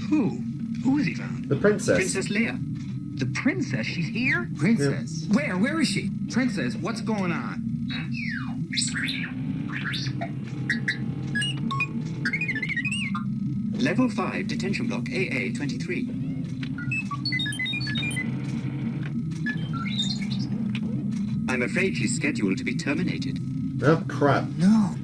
Speaker 11: who? Who has he found?
Speaker 1: The princess.
Speaker 2: Princess Leia.
Speaker 11: The princess? She's here? Princess? Yeah. Where is she? Princess, what's going on?
Speaker 2: Level 5, detention block AA-23. I'm afraid she's scheduled to be terminated.
Speaker 1: Oh, crap.
Speaker 11: No.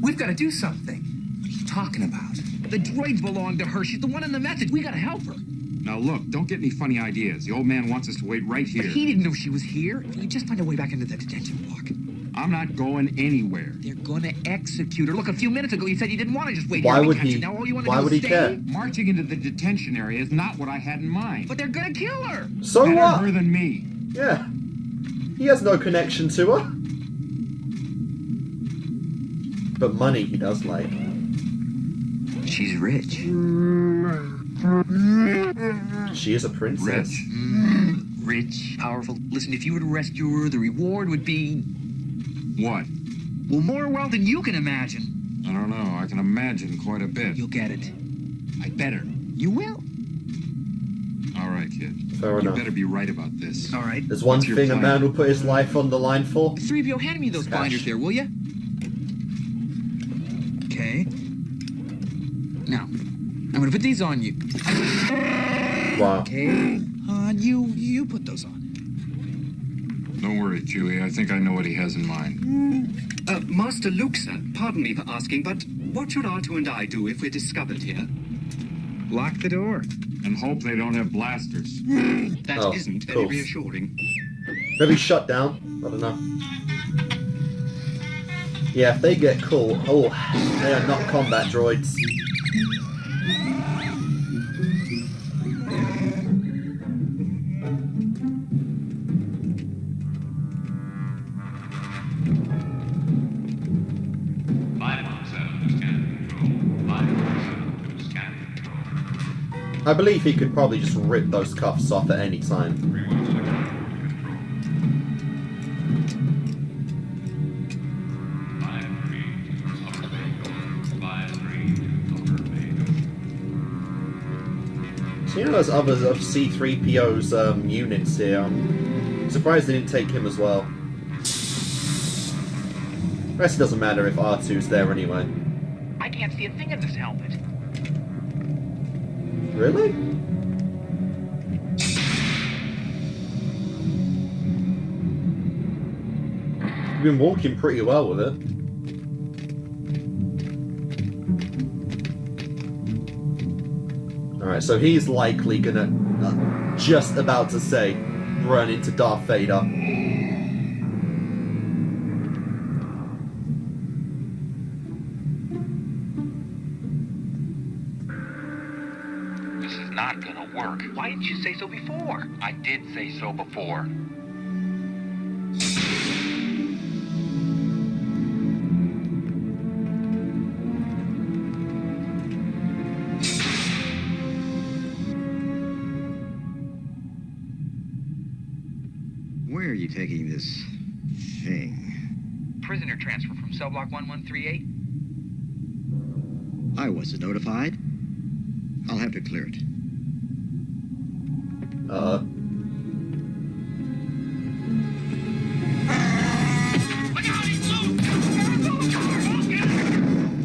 Speaker 11: We've got to do something. What are you talking about? The droids belong to her. She's the one in the message. We got to help her.
Speaker 16: Now look, don't get any funny ideas. The old man wants us to wait right here.
Speaker 11: But he didn't know she was here. We just find a way back into the detention block.
Speaker 16: I'm not going anywhere.
Speaker 11: They're gonna execute her. Look, a few minutes ago you said you didn't want to just wait
Speaker 1: Why
Speaker 11: here.
Speaker 1: would he?
Speaker 11: Now all you want
Speaker 1: Why
Speaker 11: to do
Speaker 1: would
Speaker 11: is
Speaker 1: he
Speaker 11: stay.
Speaker 1: care?
Speaker 16: Marching into the detention area is not what I had in mind.
Speaker 11: But they're gonna kill her.
Speaker 1: So
Speaker 16: Better
Speaker 1: what?
Speaker 16: her than me.
Speaker 1: Yeah. He has no connection to her. But money he does like.
Speaker 11: She's rich.
Speaker 1: She is a princess.
Speaker 11: Rich, powerful. Listen, if you were to rescue her, the reward would be...
Speaker 16: What?
Speaker 11: Well, more wealth than you can imagine.
Speaker 16: I don't know. I can imagine quite a bit.
Speaker 11: You'll get it. I better. You will.
Speaker 17: All right, kid.
Speaker 1: Fair
Speaker 17: You
Speaker 1: enough.
Speaker 17: better be right about this.
Speaker 11: All right.
Speaker 1: There's one
Speaker 17: What's your
Speaker 1: thing a
Speaker 17: plan?
Speaker 1: man will put his life on the line for.
Speaker 11: 3PO, hand me those binders there, will you? Okay. Now, I'm gonna put these on you.
Speaker 1: Wow.
Speaker 11: Okay. You put those on.
Speaker 17: Don't worry, Chewie. I think I know what he has in mind.
Speaker 9: Master Luke, sir, pardon me for asking, but what should R2 and I do if we're discovered here?
Speaker 11: Lock the door.
Speaker 17: And hope they don't have blasters.
Speaker 9: That isn't very reassuring.
Speaker 1: Maybe shut down. I don't know. Yeah, if they get caught, they are not combat droids. I believe he could probably just rip those cuffs off at any time. So you know those others of C-3PO's units here, I'm surprised they didn't take him as well. I guess it doesn't matter if R2's there anyway.
Speaker 11: I can't see a thing in this helmet.
Speaker 1: Really? You've been walking pretty well with it. Alright, so he's likely gonna, just about to say, run into Darth Vader.
Speaker 11: Not gonna work. Why didn't you say so before? I did say so before.
Speaker 20: Where are you taking this thing?
Speaker 11: Prisoner transfer from cell block 1138.
Speaker 20: I wasn't notified. I'll have to clear it.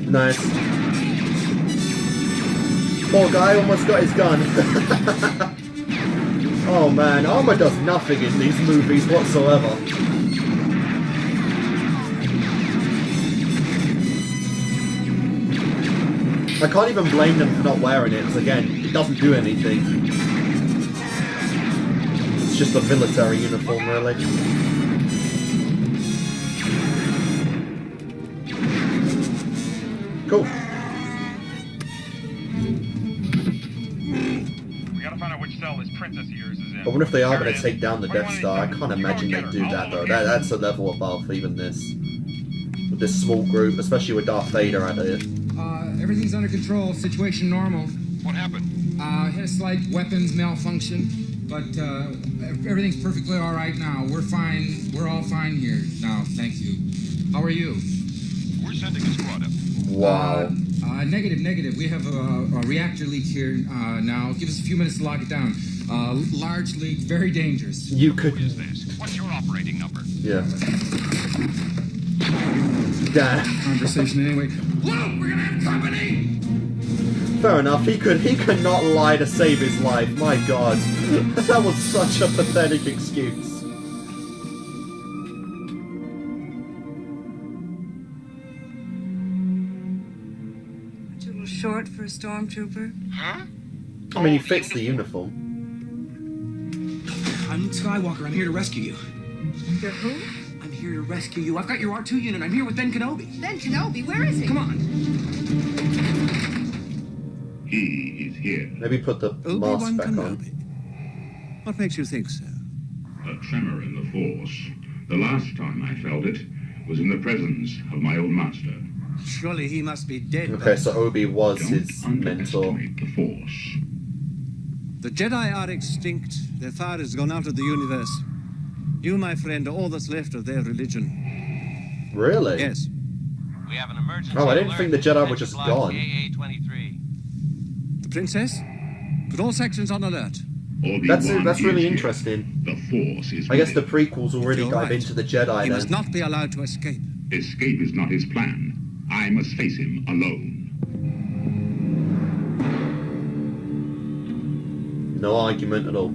Speaker 1: Nice. Poor guy almost got his gun. Oh man, armor does nothing in these movies whatsoever. I can't even blame them for not wearing it, because again, it doesn't do anything. It's just a military uniform, really. Cool.
Speaker 16: We gotta find out which cell this princess of yours is in.
Speaker 1: I wonder if they are going to take down the Death Star. I can't imagine they'd do that, though. That's a level above even this. With this small group, especially with Darth Vader at it.
Speaker 8: Everything's under control. Situation normal.
Speaker 16: What happened?
Speaker 8: Had a slight weapons malfunction, but everything's perfectly all right now. We're fine. We're all fine here now. Thank you. How are you?
Speaker 16: We're sending a squad up.
Speaker 1: Wow.
Speaker 8: Negative. We have a reactor leak here now. Give us a few minutes to lock it down. Large leak, very dangerous.
Speaker 1: You could.
Speaker 16: Who is this? What's your operating number?
Speaker 1: Yeah. Damn.
Speaker 8: Conversation anyway. Luke, we're gonna have company.
Speaker 1: Fair enough. He could not lie to save his life. My God, that was such a pathetic excuse.
Speaker 6: A little short for a stormtrooper.
Speaker 11: Huh?
Speaker 1: I mean, he fits the uniform.
Speaker 11: I'm Luke Skywalker. I'm here to rescue you.
Speaker 6: You're who?
Speaker 11: I'm here to rescue you. I've got your R2 unit. I'm here with Ben Kenobi.
Speaker 6: Ben Kenobi, where is he?
Speaker 11: Come on.
Speaker 3: He is here.
Speaker 1: Maybe put the mask back on.
Speaker 15: What makes you think so?
Speaker 3: A tremor in the Force. The last time I felt it was in the presence of my old master.
Speaker 15: Surely he must be dead.
Speaker 1: Okay, so Obi was his mentor.
Speaker 3: Underestimate the Force.
Speaker 15: The Jedi are extinct. Their fire has gone out of the universe. You, my friend, are all that's left of their religion.
Speaker 1: Really?
Speaker 15: Yes.
Speaker 21: We have an emergency.
Speaker 1: Oh, I didn't think the Jedi were just gone.
Speaker 15: The
Speaker 8: Princess, put all sections on alert.
Speaker 1: That's really interesting.
Speaker 3: The Force is
Speaker 1: I guess the prequels already
Speaker 8: You're
Speaker 1: dive
Speaker 8: right.
Speaker 1: into the Jedi
Speaker 8: He
Speaker 1: then.
Speaker 8: must not be allowed to escape.
Speaker 3: Escape is not his plan. I must face him alone.
Speaker 1: No argument at all.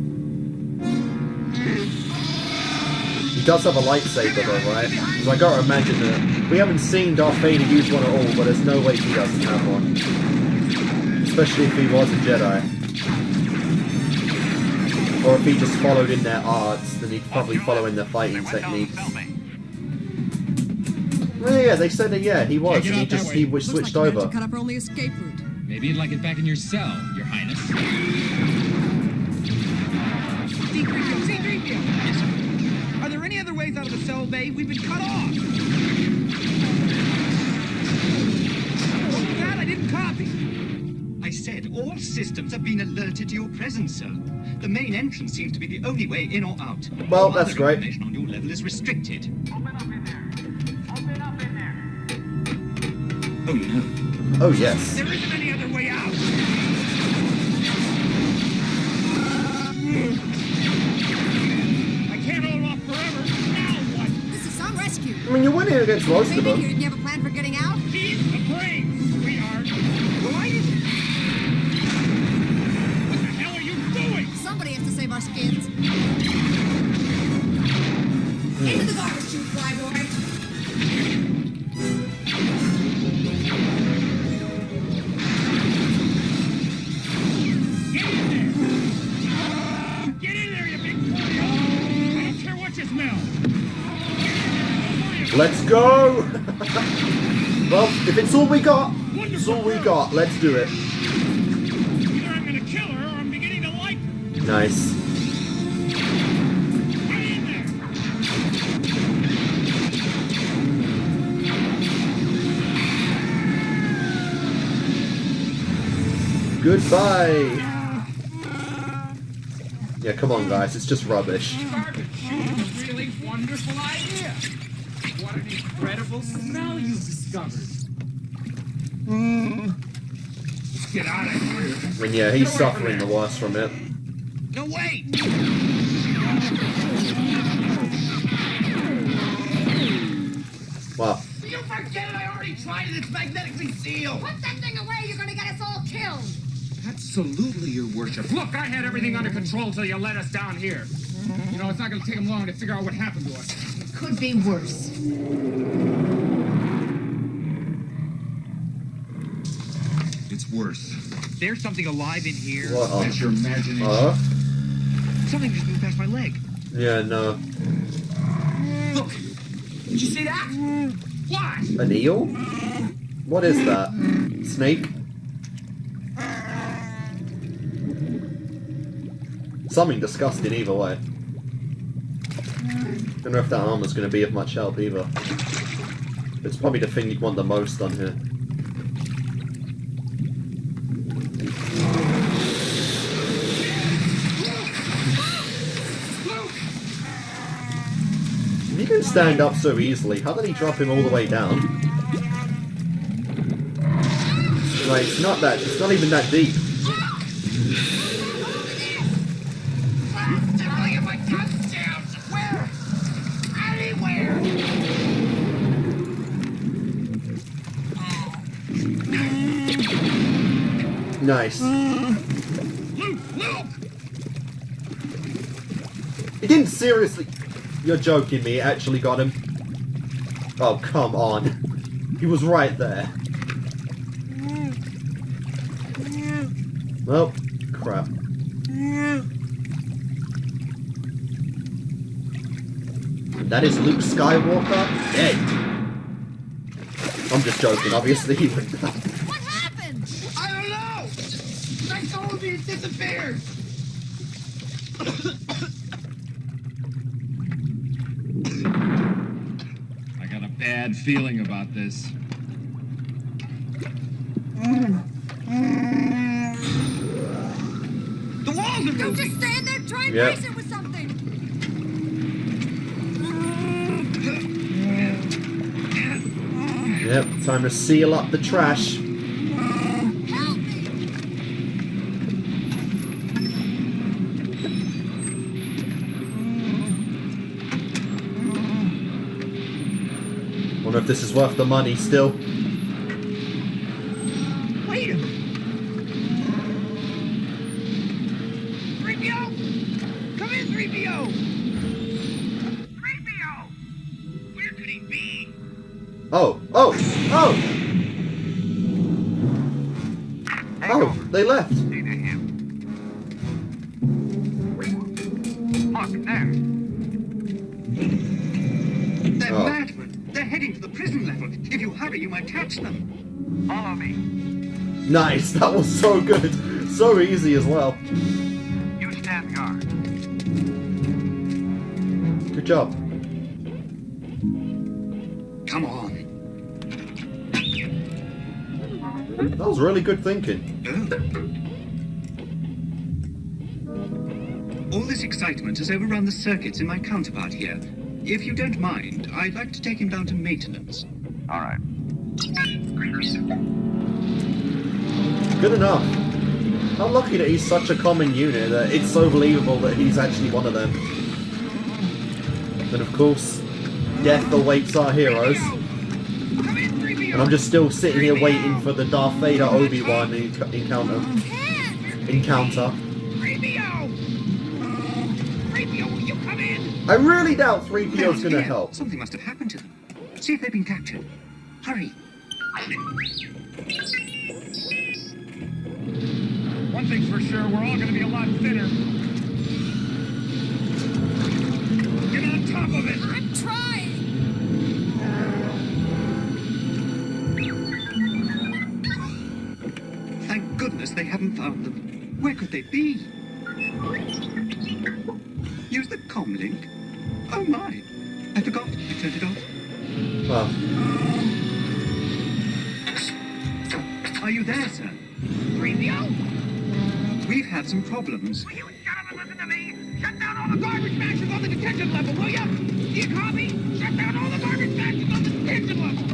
Speaker 1: He does have a lightsaber though, right? Because I gotta imagine that we haven't seen Darth Vader use one at all, but there's no way he doesn't have one. Especially if he was a Jedi. Or if he just followed in their arts, then he'd probably follow in their fighting techniques. Well, yeah, they said that, yeah, he was, and he was switched over.
Speaker 21: Cut up our only escape route.
Speaker 22: Maybe you'd like it back in your cell, Your Highness.
Speaker 11: C-3PO! Yes, sir. Are there any other ways out of the cell bay? We've been cut off! What was that? I didn't copy.
Speaker 9: I said all systems have been alerted to your presence, sir. The main entrance seems to be the only way in or out.
Speaker 1: Well,
Speaker 9: All
Speaker 1: that's
Speaker 9: other
Speaker 1: great.
Speaker 9: Information on your level is restricted.
Speaker 11: Oh, no.
Speaker 1: Oh, yes.
Speaker 11: There isn't any other way out! I can't hold off forever. Now what?
Speaker 21: This is some rescue.
Speaker 1: I mean, you're winning against most of
Speaker 21: Maybe
Speaker 1: them.
Speaker 21: you didn't have a plan for getting out?
Speaker 11: Keep the brains, sweetheart. Delighted. What the hell are you doing?
Speaker 21: Somebody has to save our skins. Into the garbage chute, flyboy.
Speaker 11: Get in there, you big polio! I don't care what you smell.
Speaker 1: Let's go! Well, if it's all we got, it's all we got. Let's do it.
Speaker 11: Either I'm gonna kill her or I'm beginning to like her.
Speaker 1: Nice. Goodbye. Yeah, come on, guys. It's just rubbish.
Speaker 16: Garbage chute is a really wonderful idea. What an incredible smell you've discovered. Let's get out of here.
Speaker 1: I mean, yeah, he's suffering the worst from it.
Speaker 11: No, wait!
Speaker 1: Wow.
Speaker 11: You forget it! I already tried it! It's magnetically sealed!
Speaker 21: Put that thing away! You're gonna get us all killed!
Speaker 16: Absolutely, Your Worship. Look, I had everything under control till you let us down here. You know, it's not going to take them long to figure out what happened to us.
Speaker 21: It could be worse.
Speaker 11: It's worse. There's something alive in here.
Speaker 1: What?
Speaker 11: That's your imagination. Something just moved past my leg.
Speaker 1: Yeah, no.
Speaker 11: Look! Did you see that? What?
Speaker 1: An eel? What is that? Snake? Something disgusting either way. Don't know if that armor's going to be of much help either. It's probably the thing you'd want the most on here. He didn't stand up so easily. How did he drop him all the way down? Like, it's not even that deep. Nice. He didn't seriously... You're joking me, it actually got him. Oh, come on. He was right there. Oh, crap. And that is Luke Skywalker dead. I'm just joking, obviously he wouldn't.
Speaker 21: What happened?
Speaker 11: I don't know! I told you it disappeared!
Speaker 22: I got a bad feeling about this.
Speaker 11: The walls are moving!
Speaker 21: Don't just stand there, try and brace it with something!
Speaker 1: Yep, time to seal up the trash.
Speaker 21: Help me!
Speaker 1: Wonder if this is worth the money still.
Speaker 9: Wait a minute.
Speaker 21: 3PO! Come in, 3PO! 3PO! Where could he be?
Speaker 1: Oh! Oh! Oh! Oh! They left!
Speaker 21: Look, there.
Speaker 9: They're
Speaker 1: Oh.
Speaker 9: madmen. They're heading to the prison level. If you hurry, you might catch them.
Speaker 21: Follow me.
Speaker 1: Nice! That was so good! So easy as well.
Speaker 21: You stand guard.
Speaker 1: Good job.
Speaker 9: Come on.
Speaker 1: That was really good thinking.
Speaker 9: All this excitement has overrun the circuits in my counterpart here. If you don't mind, I'd like to take him down to maintenance.
Speaker 21: All right.
Speaker 1: Good enough. I'm lucky that he's such a common unit that it's so believable that he's actually one of them. And of course, death awaits our heroes. And I'm just still sitting here waiting for the Darth Vader Obi-Wan encounter.
Speaker 21: 3PO! 3PO, will you come in?
Speaker 1: I really doubt 3PO's gonna help.
Speaker 9: Something must have happened to them. See if they've been captured. Hurry.
Speaker 22: One thing's for sure, we're all gonna be a lot thinner. Get on top of it!
Speaker 21: I'm trying!
Speaker 9: Thank goodness they haven't found them. Where could they be? Use the comm link. Oh my. I forgot. I turned it off.
Speaker 1: Well.
Speaker 9: Are you there, sir?
Speaker 21: 3PO!
Speaker 9: We've had some problems.
Speaker 21: Will you shut up and listen to me? Shut down all the garbage matches on the detention level, will ya? Do you copy? Shut down all the garbage matches on the detention level!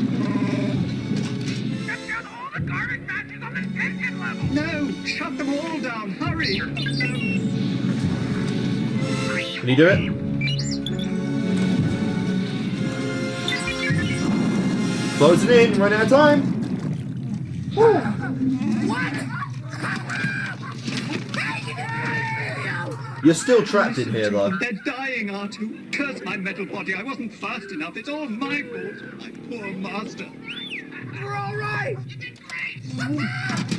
Speaker 21: Shut down all the garbage matches on the detention level!
Speaker 9: No! Shut them all down! Hurry!
Speaker 1: Can you do it? Close it in, run out of time!
Speaker 21: What?
Speaker 1: You're still trapped in here though.
Speaker 9: They're dying, R2. Curse my metal body. I wasn't fast enough. It's all my fault. My poor master.
Speaker 21: We're all right!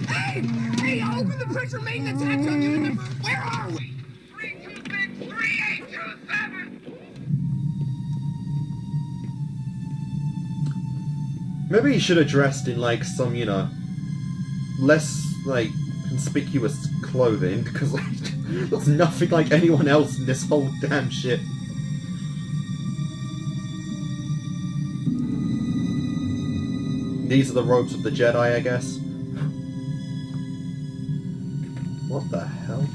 Speaker 21: Hey! Hey, open the pressure maintenance hatch on you! Where are we? 326 3827!
Speaker 1: Maybe he should have dressed in like some, you know, less like conspicuous clothing, because like looks nothing like anyone else in this whole damn shit. These are the robes of the Jedi, I guess. What the hell?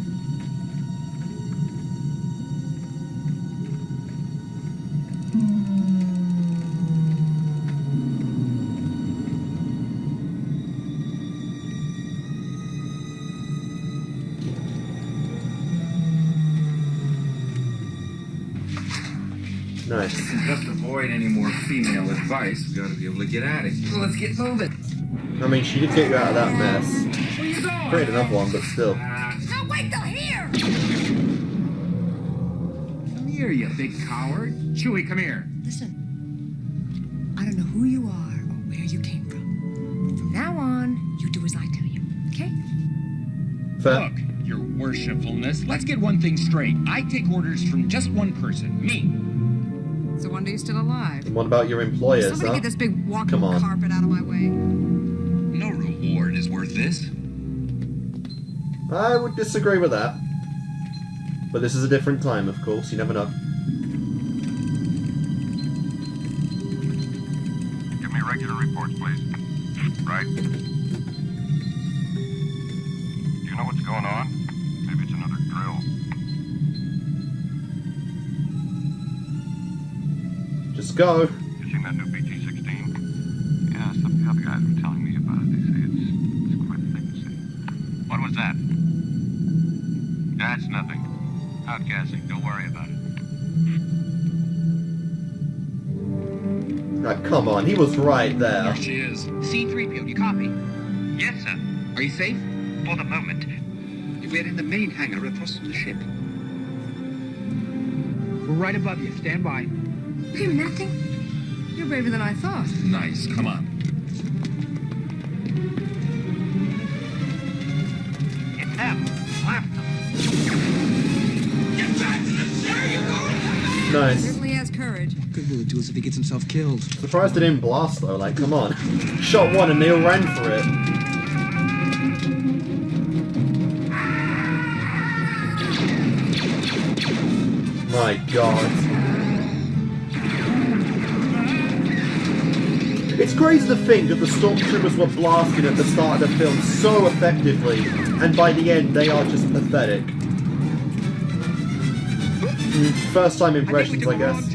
Speaker 1: Nice.
Speaker 17: Just to avoid any more female advice, we ought to be able to get out of here. Let's get moving.
Speaker 1: I mean, she did get you out of that mess.
Speaker 21: Where you going?
Speaker 1: Create another one, but still.
Speaker 21: No, wait till here!
Speaker 17: Come here, you big coward. Chewie, come here.
Speaker 6: Listen, I don't know who you are or where you came from. From now on, you do as I tell you, okay?
Speaker 1: Fair.
Speaker 22: Look, your worshipfulness, let's get one thing straight. I take orders from just one person, me.
Speaker 6: So wonder you're still alive.
Speaker 1: And what about your employers,
Speaker 6: Somebody
Speaker 1: huh?
Speaker 6: get this big walking
Speaker 1: Come on.
Speaker 6: carpet out of my way.
Speaker 22: No reward is worth this.
Speaker 1: I would disagree with that. But this is a different time, of course. You never know.
Speaker 4: Give me regular reports, please. Right? Do you know what's going on? Maybe it's another drill.
Speaker 1: Just go.
Speaker 4: You seen that new BT-16? Yeah, some of the other guys were telling me about it. They say it's quite a thing to see. What was that? That's nothing. Outgassing. Don't worry about it.
Speaker 1: Now, come on, he was right there.
Speaker 22: There she is.
Speaker 2: C-3PO, do you copy?
Speaker 21: Yes, sir.
Speaker 2: Are you safe?
Speaker 21: For the moment.
Speaker 2: We're in the main hangar across from the ship. We're right above you. Stand by.
Speaker 6: Hear nothing? You're braver than I thought.
Speaker 22: Nice. Come on.
Speaker 21: It's them. Blast them. Get back to the there you go!
Speaker 1: Nice.
Speaker 6: Certainly has courage.
Speaker 8: Good will it do us if he gets himself killed.
Speaker 1: Surprised they didn't blast though, like, come on. Shot one and they all ran for it. My god. It's crazy to think that the stormtroopers were blasted at the start of the film so effectively, and by the end they are just pathetic. First time impressions, I guess.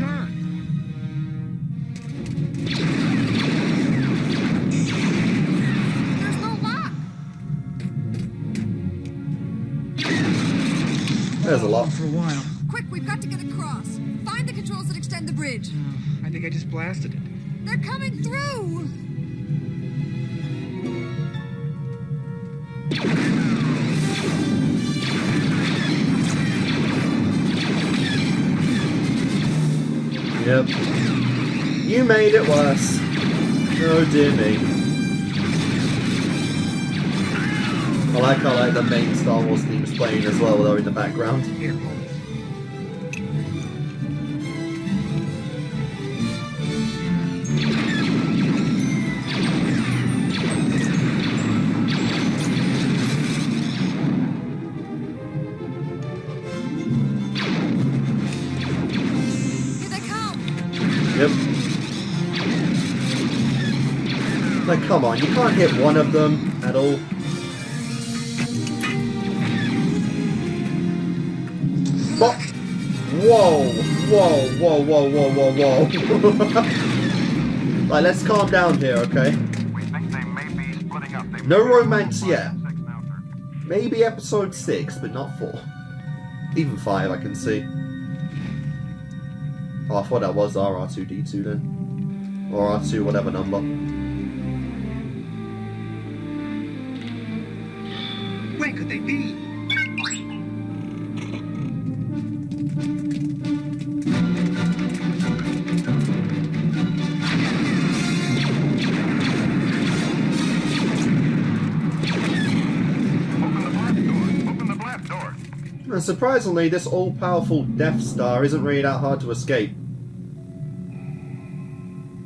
Speaker 6: There's no lock.
Speaker 1: There's a lot.
Speaker 8: For a while.
Speaker 6: Quick, we've got to get across. Find the controls that extend the bridge.
Speaker 8: I think I just blasted it.
Speaker 6: They're coming through!
Speaker 1: Yep. You made it worse. Oh dear me. I like how the main Star Wars theme is playing as well, though, in the background.
Speaker 2: Here.
Speaker 1: Yep. Like, come on, you can't hit one of them at all. But, whoa, whoa, whoa, whoa, whoa, whoa, whoa. Like, let's calm down here, okay?
Speaker 4: We think they may be splitting up.
Speaker 1: No romance yet. Maybe episode 6, but not 4. Even 5, I can see. Oh, I thought that was R2-D2 then. Or R2, whatever number.
Speaker 2: Where could they be?
Speaker 1: And surprisingly, this all-powerful Death Star isn't really that hard to escape.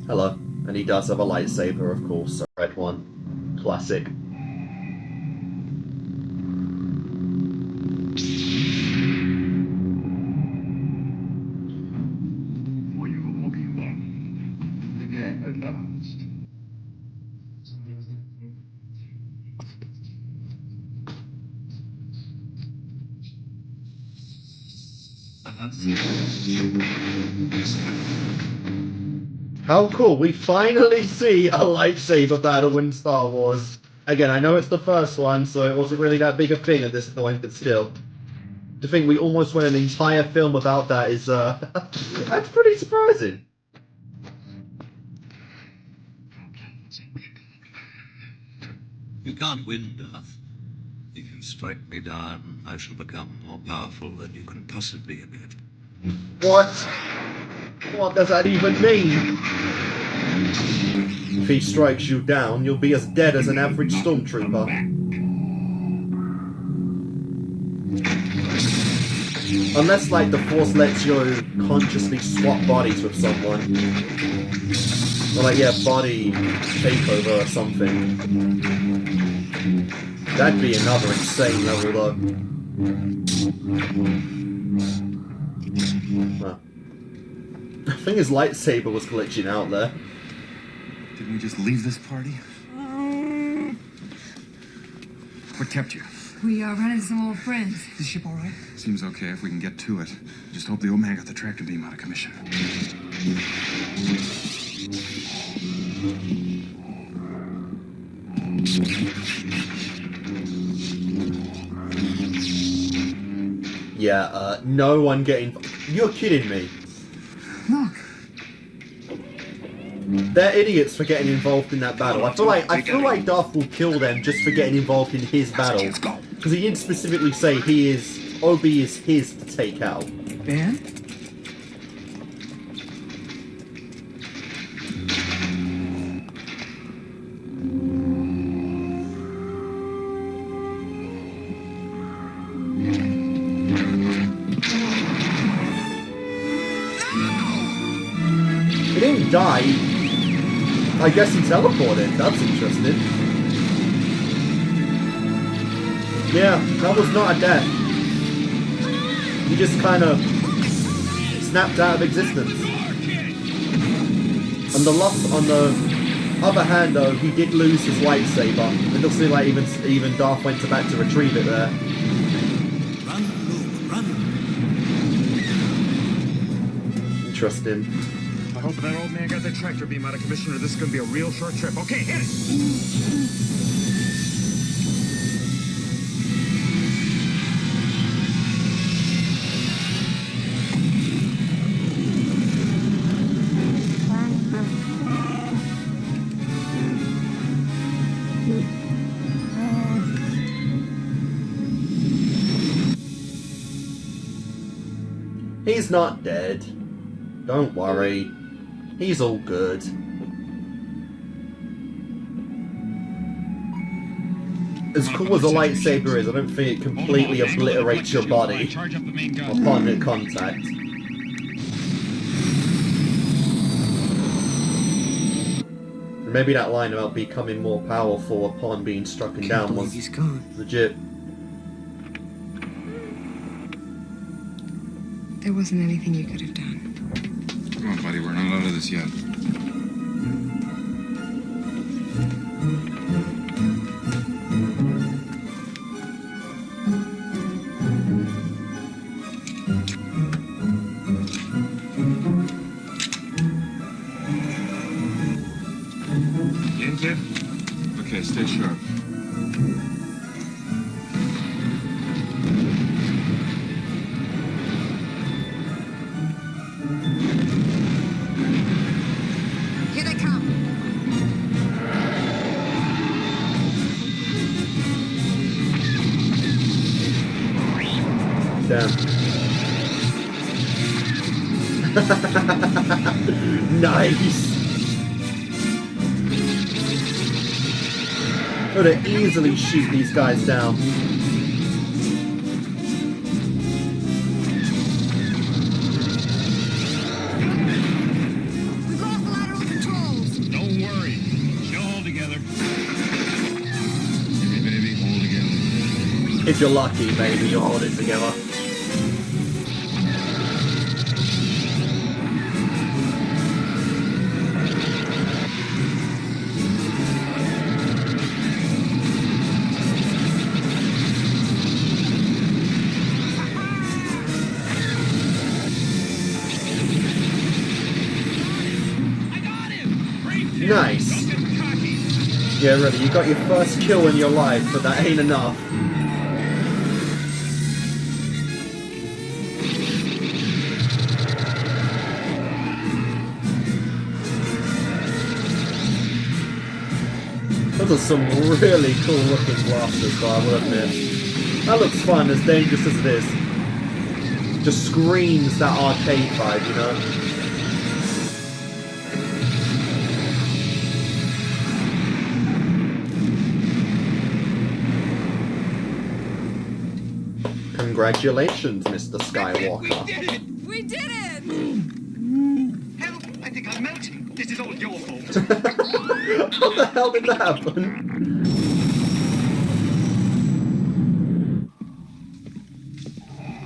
Speaker 1: Hello. And he does have a lightsaber, of course, a red one. Classic. How cool, we finally see a lightsaber battle in Star Wars. Again, I know it's the first one, so it wasn't really that big a thing at this point, but still. To think we almost went an entire film without that is, that's pretty surprising.
Speaker 12: You can't win, Darth. If you strike me down, I shall become more powerful than you can possibly imagine.
Speaker 1: What? What does that even mean? If he strikes you down, you'll be as dead as an average stormtrooper. Unless, like, the Force lets you consciously swap bodies with someone. Or, like, yeah, body takeover or something. That'd be another insane level, though. Well, I think his lightsaber was glitching out there.
Speaker 18: Didn't we just leave this party? What kept you?
Speaker 6: We are running some old friends.
Speaker 18: Is the ship all right? Seems okay if we can get to it. Just hope the old man got the tractor beam out of commission.
Speaker 1: Yeah, no one getting... You're kidding me.
Speaker 6: Look.
Speaker 1: They're idiots for getting involved in that battle. I feel like Darth will kill them just for getting involved in his battle. Because he didn't specifically say Obi is his to take out.
Speaker 8: Ben?
Speaker 1: He didn't die. I guess he teleported. That's interesting. Yeah, that was not a death. He just kind of snapped out of existence. On the other hand, though, he did lose his lightsaber. It doesn't seem like even Darth went back to retrieve it there.
Speaker 15: Run, Luke, run.
Speaker 1: Interesting.
Speaker 16: I hope that old man got the tractor beam out of commission, or this is going to be a real short trip. Okay, hit it!
Speaker 1: He's not dead. Don't worry. He's all good. As cool as a lightsaber is, I don't think it completely obliterates your body upon contact. Maybe that line about becoming more powerful upon being struck down was legit.
Speaker 6: There wasn't anything you could have done.
Speaker 17: Come on, buddy, we're not out of this yet. You in, kid? Okay, stay sharp.
Speaker 6: Here they come.
Speaker 1: Damn. Nice. Could have easily shoot these guys down.
Speaker 21: We've lost the lateral controls.
Speaker 16: Don't worry. She'll hold together.
Speaker 17: Baby, hold together.
Speaker 1: If you're lucky, maybe you'll hold it together. Nice. Yeah, really, you got your first kill in your life, but that ain't enough. Those are some really cool looking blasters, though, I will admit. That looks fun, as dangerous as it is. Just screams that arcade vibe, you know? Congratulations, Mr. Skywalker.
Speaker 21: We did it!
Speaker 9: Help! I think I'm melting. This is all your fault.
Speaker 1: How the hell did that happen?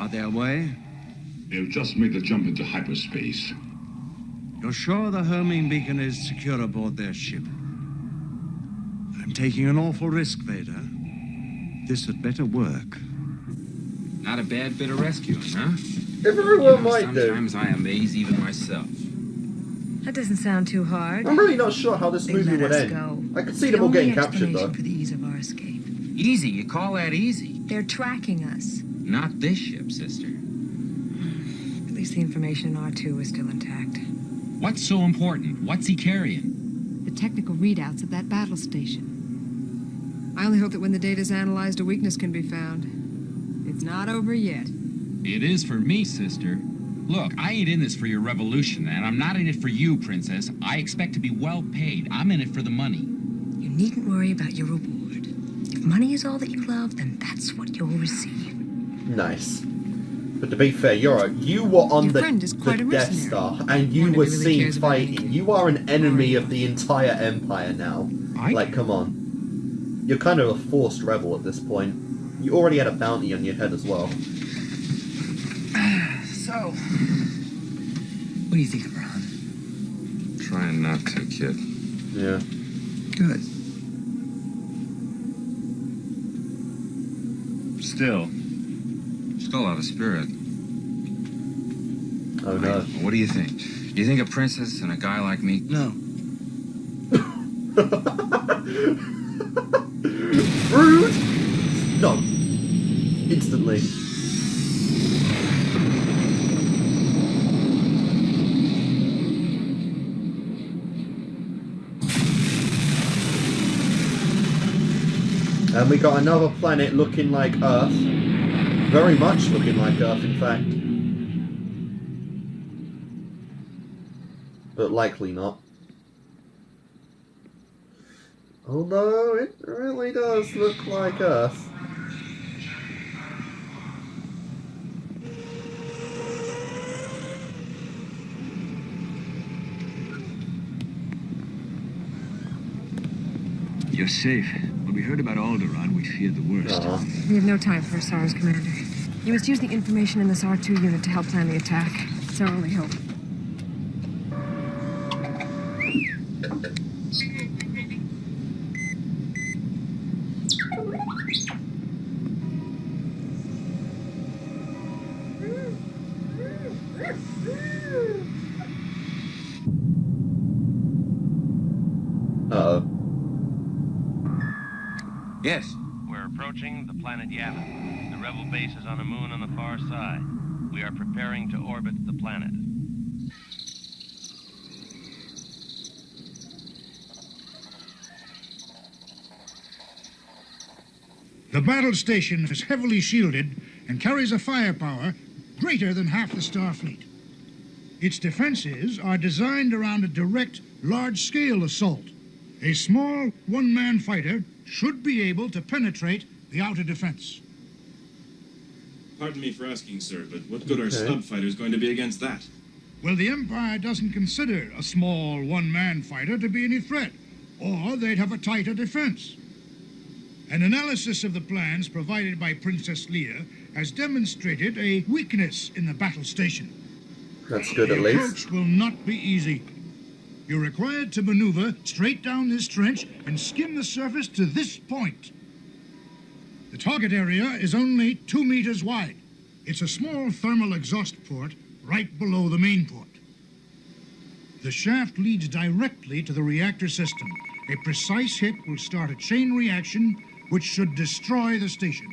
Speaker 15: Are they away?
Speaker 3: They've just made the jump into hyperspace.
Speaker 15: You're sure the homing beacon is secure aboard their ship? I'm taking an awful risk, Vader. This had better work.
Speaker 17: Not a bad bit of rescuing, huh?
Speaker 1: Everyone might do.
Speaker 17: Sometimes I amaze even myself.
Speaker 6: That doesn't sound too hard.
Speaker 1: I'm really not sure how this
Speaker 6: They
Speaker 1: movie
Speaker 6: let
Speaker 1: would
Speaker 6: us
Speaker 1: end.
Speaker 6: go.
Speaker 1: I could see them all getting captured, though.
Speaker 6: For the ease of our escape.
Speaker 17: Easy? You call that easy?
Speaker 6: They're tracking us.
Speaker 17: Not this ship, sister.
Speaker 6: At least the information in R2 is still intact.
Speaker 22: What's so important? What's he carrying?
Speaker 6: The technical readouts at that battle station. I only hope that when the data's analyzed, a weakness can be found. It's not over yet.
Speaker 22: It is for me, sister. Look, I ain't in this for your revolution, and I'm not in it for you, Princess. I expect to be well paid. I'm in it for the money.
Speaker 6: You needn't worry about your reward. If money is all that you love, then that's what you'll receive.
Speaker 1: Nice. But to be fair, you were on the Death Star, and you were seen fighting. You are an enemy of the entire Empire now. Like, come on. You're kind of a forced rebel at this point. You already had a bounty on your head as well.
Speaker 17: So, what do you think, Ron?
Speaker 5: Trying not to, kid.
Speaker 1: Yeah.
Speaker 17: Good.
Speaker 5: Still out of spirit.
Speaker 1: Oh no.
Speaker 5: What do you think? Do you think a princess and a guy like me?
Speaker 17: No.
Speaker 1: Rude! No. Instantly. And we got another planet looking like Earth. Very much looking like Earth, in fact. But likely not. Although it really does look like Earth.
Speaker 7: You're safe. When we heard about Alderaan, we feared the worst.
Speaker 6: We have no time for SARS, Commander. You must use the information in this R2 unit to help plan the attack. It's our only hope.
Speaker 1: Uh-oh.
Speaker 5: Yes.
Speaker 23: We're approaching the planet Yavin. The rebel base is on a moon on the far side. We are preparing to orbit the planet.
Speaker 24: The battle station is heavily shielded and carries a firepower greater than half the Starfleet. Its defenses are designed around a direct, large-scale assault. A small, one-man fighter should be able to penetrate the outer defense.
Speaker 25: Pardon me for asking, sir, but what good are snub fighters going to be against that?
Speaker 24: Well, the Empire doesn't consider a small, one-man fighter to be any threat, or they'd have a tighter defense. An analysis of the plans provided by Princess Leia has demonstrated a weakness in the battle station.
Speaker 1: That's good, at
Speaker 24: least. The approach will not be easy. You're required to maneuver straight down this trench and skim the surface to this point. The target area is only 2 meters wide. It's a small thermal exhaust port right below the main port. The shaft leads directly to the reactor system. A precise hit will start a chain reaction which should destroy the station.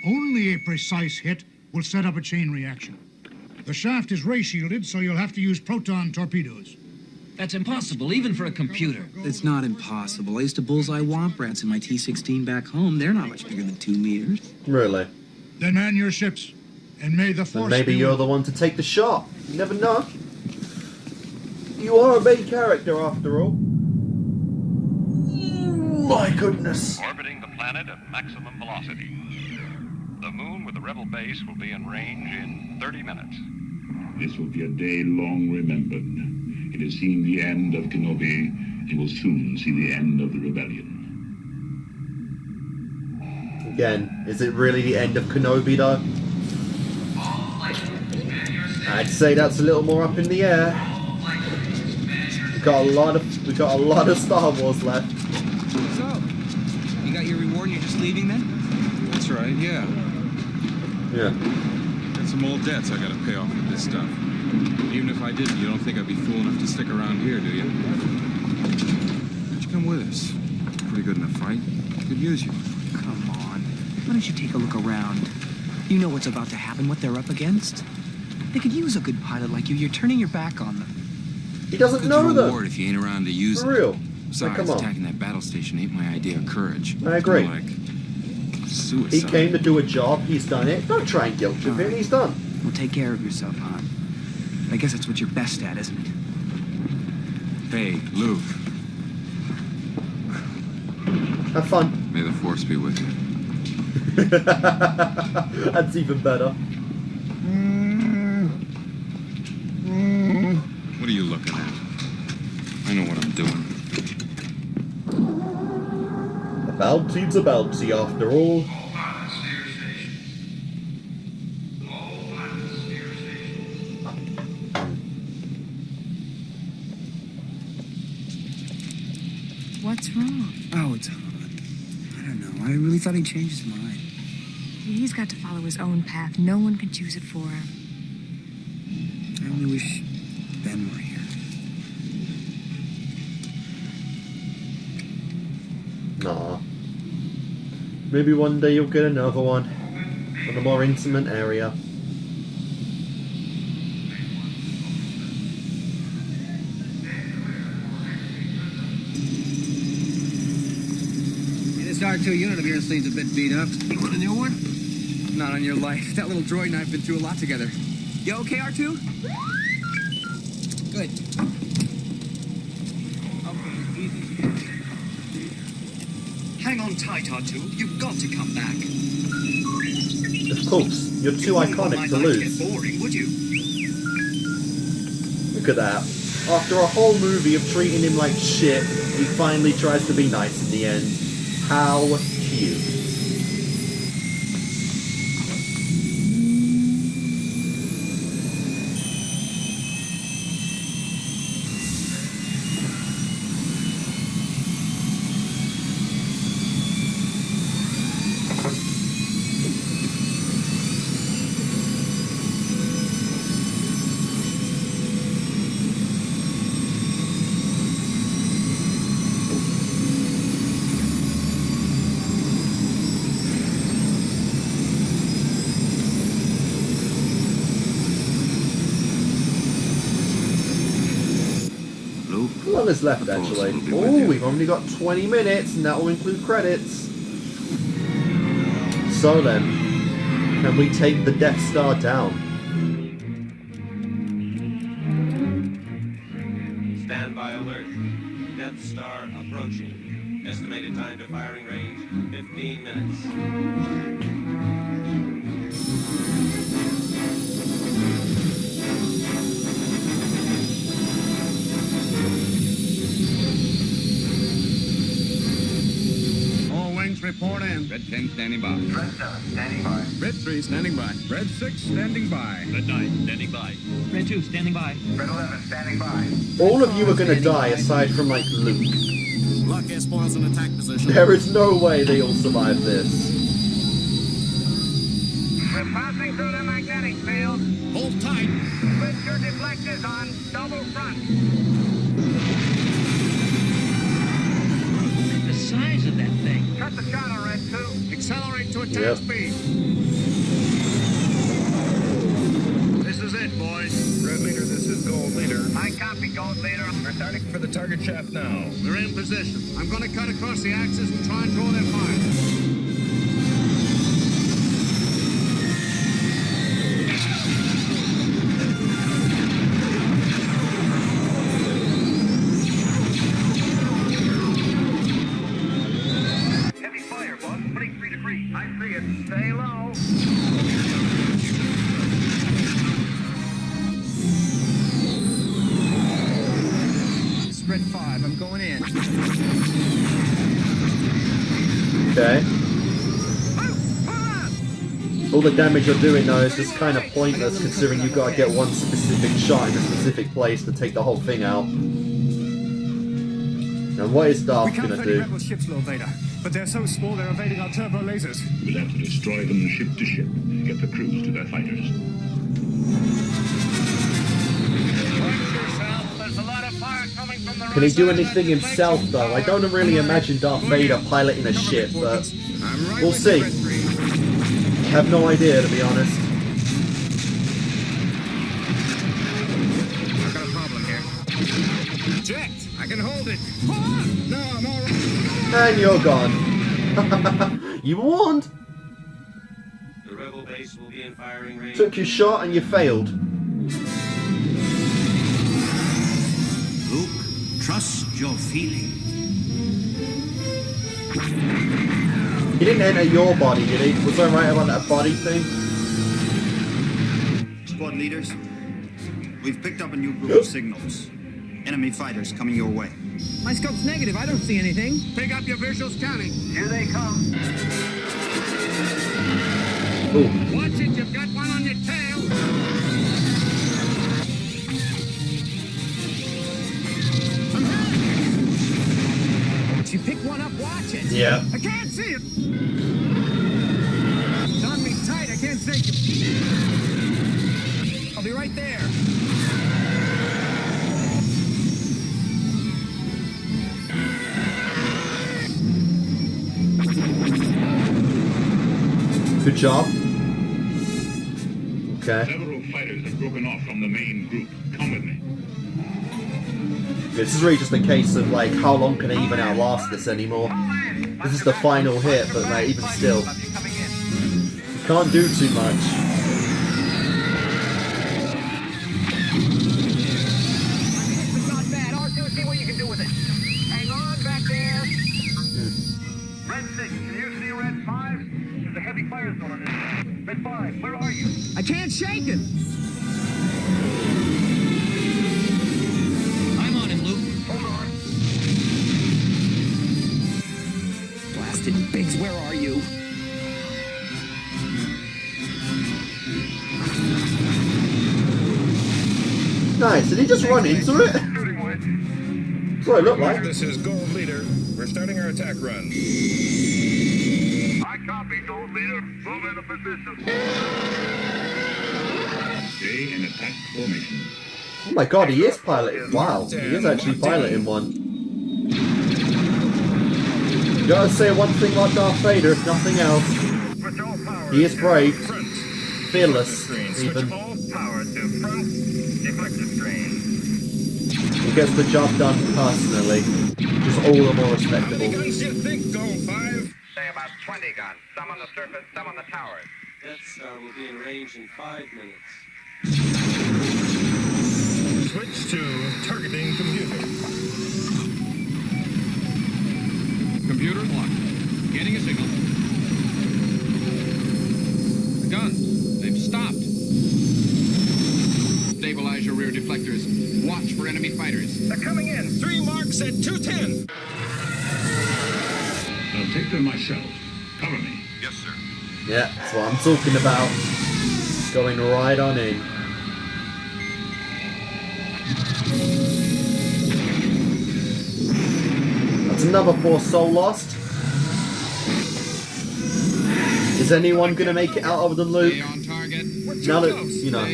Speaker 24: Only a precise hit will set up a chain reaction. The shaft is ray shielded, so you'll have to use proton torpedoes.
Speaker 8: That's impossible, even for a computer.
Speaker 11: It's not impossible. I used to bullseye womp rats in my T-16 back home. They're not much bigger than 2 meters.
Speaker 1: Really?
Speaker 24: Then man your ships, and may the Force
Speaker 1: and maybe
Speaker 24: be
Speaker 1: you're
Speaker 24: with
Speaker 1: the one to take the shot. You never know. You are a main character, after all. My goodness.
Speaker 4: Orbiting the planet at maximum velocity. The moon with the rebel base will be in range in 30 minutes.
Speaker 3: This will be a day long remembered. It has seen the end of Kenobi, and will soon see the end of the rebellion.
Speaker 1: Again, is it really the end of Kenobi, though? I'd say that's a little more up in the air. We got a lot of Star Wars left.
Speaker 11: So, you got your reward and you're just leaving then?
Speaker 5: That's right, yeah.
Speaker 1: Yeah.
Speaker 5: Got some old debts I gotta pay off with this stuff. Even if I didn't, you don't think I'd be fool enough to stick around here, do you? Why'd you come with us? Pretty good in a fight. Could use you.
Speaker 11: Come on. Why don't you take a look around? You know what's about to happen, what they're up against. They could use a good pilot like you. You're turning your back on them.
Speaker 1: He doesn't
Speaker 5: Good
Speaker 1: know them.
Speaker 5: reward if you ain't around to use
Speaker 1: For
Speaker 5: it.
Speaker 1: real.
Speaker 5: Besides,
Speaker 1: come on.
Speaker 5: attacking that battle station ain't my idea of courage.
Speaker 1: I agree.
Speaker 5: It's more like suicide.
Speaker 1: He came to do a job. He's done it. Don't try and guilt trip him. He's done.
Speaker 8: Well, take care of yourself, Han. I guess that's what you're best at, isn't it?
Speaker 5: Hey, Luke.
Speaker 1: Have fun.
Speaker 5: May the Force be with you.
Speaker 1: That's even better.
Speaker 5: What are you looking at? I know what I'm doing.
Speaker 1: A bounty's a bounty after all.
Speaker 6: What's wrong?
Speaker 8: Oh, it's Han. I don't know. I really thought he'd change his mind.
Speaker 6: He's got to follow his own path. No one can choose it for him.
Speaker 8: I only wish Ben were here.
Speaker 1: Nah. Maybe one day you'll get another one. On a more intimate area.
Speaker 8: This R2 unit of yours seems a bit beat up. You want a new one? Not on your life. That little droid and I have been through a lot together. You okay, R2? Good.
Speaker 2: Hang on tight, R2. You've got to come back.
Speaker 1: Of course. You're too iconic to lose.
Speaker 2: Get boring, would you?
Speaker 1: Look at that. After a whole movie of treating him like shit, he finally tries to be nice in the end. How cute. One is left actually. Oh, we've only got 20 minutes and that will include credits. So then, can we take the Death Star down?
Speaker 10: Standby alert. Death Star approaching. Estimated time to firing range, 15 minutes.
Speaker 18: Report in.
Speaker 10: Red 10 standing by.
Speaker 18: Red 7 standing by.
Speaker 5: Red 3 standing by.
Speaker 18: Red 6 standing by.
Speaker 10: Red 9 standing by.
Speaker 8: Red 2 standing by.
Speaker 18: Red 11 standing by.
Speaker 1: All of you are gonna die aside from like Luke.
Speaker 18: Lock air spoils in attack position.
Speaker 1: There is no way they all survive this.
Speaker 21: We're passing through the magnetic field.
Speaker 18: Hold tight.
Speaker 21: Switch your deflectors on. Double front.
Speaker 8: The size of that thing.
Speaker 21: Cut the throttle, Red 2.
Speaker 18: Accelerate to attack speed. This is it, boys.
Speaker 10: Red leader, this is Gold leader.
Speaker 21: I copy, Gold leader.
Speaker 10: We're starting for the target shaft now.
Speaker 18: We're in position. I'm going to cut across the axis and try and draw their fire.
Speaker 21: Stay low.
Speaker 8: It's Red 5. I'm going in.
Speaker 1: Okay. All the damage you're doing though is just kind of pointless considering you've got to get one specific shot in a specific place to take the whole thing out. Now what is Darth gonna do?
Speaker 18: Rebel ships, Lord Vader, but they're so small they're evading our turbo lasers.
Speaker 3: We'll have to destroy them ship to ship. Get the crews to their fighters.
Speaker 1: Can he do anything himself though? I don't really imagine Darth Vader piloting a ship, but we'll see. I have no idea, to be honest.
Speaker 18: I've got a problem here.
Speaker 16: I can hold it. No, I'm all right.
Speaker 1: And you're gone. You were warned.
Speaker 10: The rebel base will be in firing range.
Speaker 1: Took your shot and you failed.
Speaker 12: Luke, trust your feeling.
Speaker 1: He didn't enter your body, did he? Was I right about that body thing?
Speaker 18: Squad leaders, we've picked up a new group of signals. Enemy fighters coming your way.
Speaker 8: My scope's negative. I don't see anything.
Speaker 21: Pick up your visual scanning. Here they come.
Speaker 1: Ooh.
Speaker 21: Watch it, you've got one on your tail.
Speaker 8: If you pick one up, watch it.
Speaker 1: Yeah.
Speaker 21: I can't see it. It's on me tight. I can't see it.
Speaker 8: I'll be right there.
Speaker 1: Good job. Okay.
Speaker 3: Several fighters have broken off from the main group. Come with me.
Speaker 1: This is really just a case of like, how long can they even outlast this anymore? This is the final hit, but like, even still, you can't do too much.
Speaker 21: It's not bad. R2, see what you can do with it. Hang on back there. Red 6, can you see Red 5? There's a heavy firestorm on this. Red 5, where are you?
Speaker 8: I can't shake it. I'm on him, Luke.
Speaker 21: Hold on.
Speaker 8: Blasted Biggs, where are you?
Speaker 1: Nice. Did he just run into it? That's what it looked like.
Speaker 16: This is Gold Leader. We're starting our attack run.
Speaker 21: I copy, Gold Leader. Move into position.
Speaker 3: Stay in attack formation.
Speaker 1: Oh my god, he is piloting. Wow, he is actually piloting one. You gotta say one thing about Darth Vader, if nothing else. He is brave. Fearless, even.
Speaker 21: Power to front. Deflector screen.
Speaker 1: He gets the job done personally. Which is all the more respectable.
Speaker 16: How many guns do you think, Gold 5?
Speaker 21: Say about 20 guns. Some on the surface, some on the towers.
Speaker 10: Death Star will be in range in 5 minutes.
Speaker 16: Switch to targeting computer.
Speaker 22: Computer locked. Getting a signal. The guns, they've stopped. Stabilize your rear deflectors. Watch for enemy fighters.
Speaker 21: They're coming in.
Speaker 16: 3 marks at 210.
Speaker 3: I'll take them myself. Cover me.
Speaker 4: Yes, sir.
Speaker 1: Yeah, that's what I'm talking about. Going right on in. That's another poor soul lost. Is anyone gonna make it out other than Luke? Now that, you know,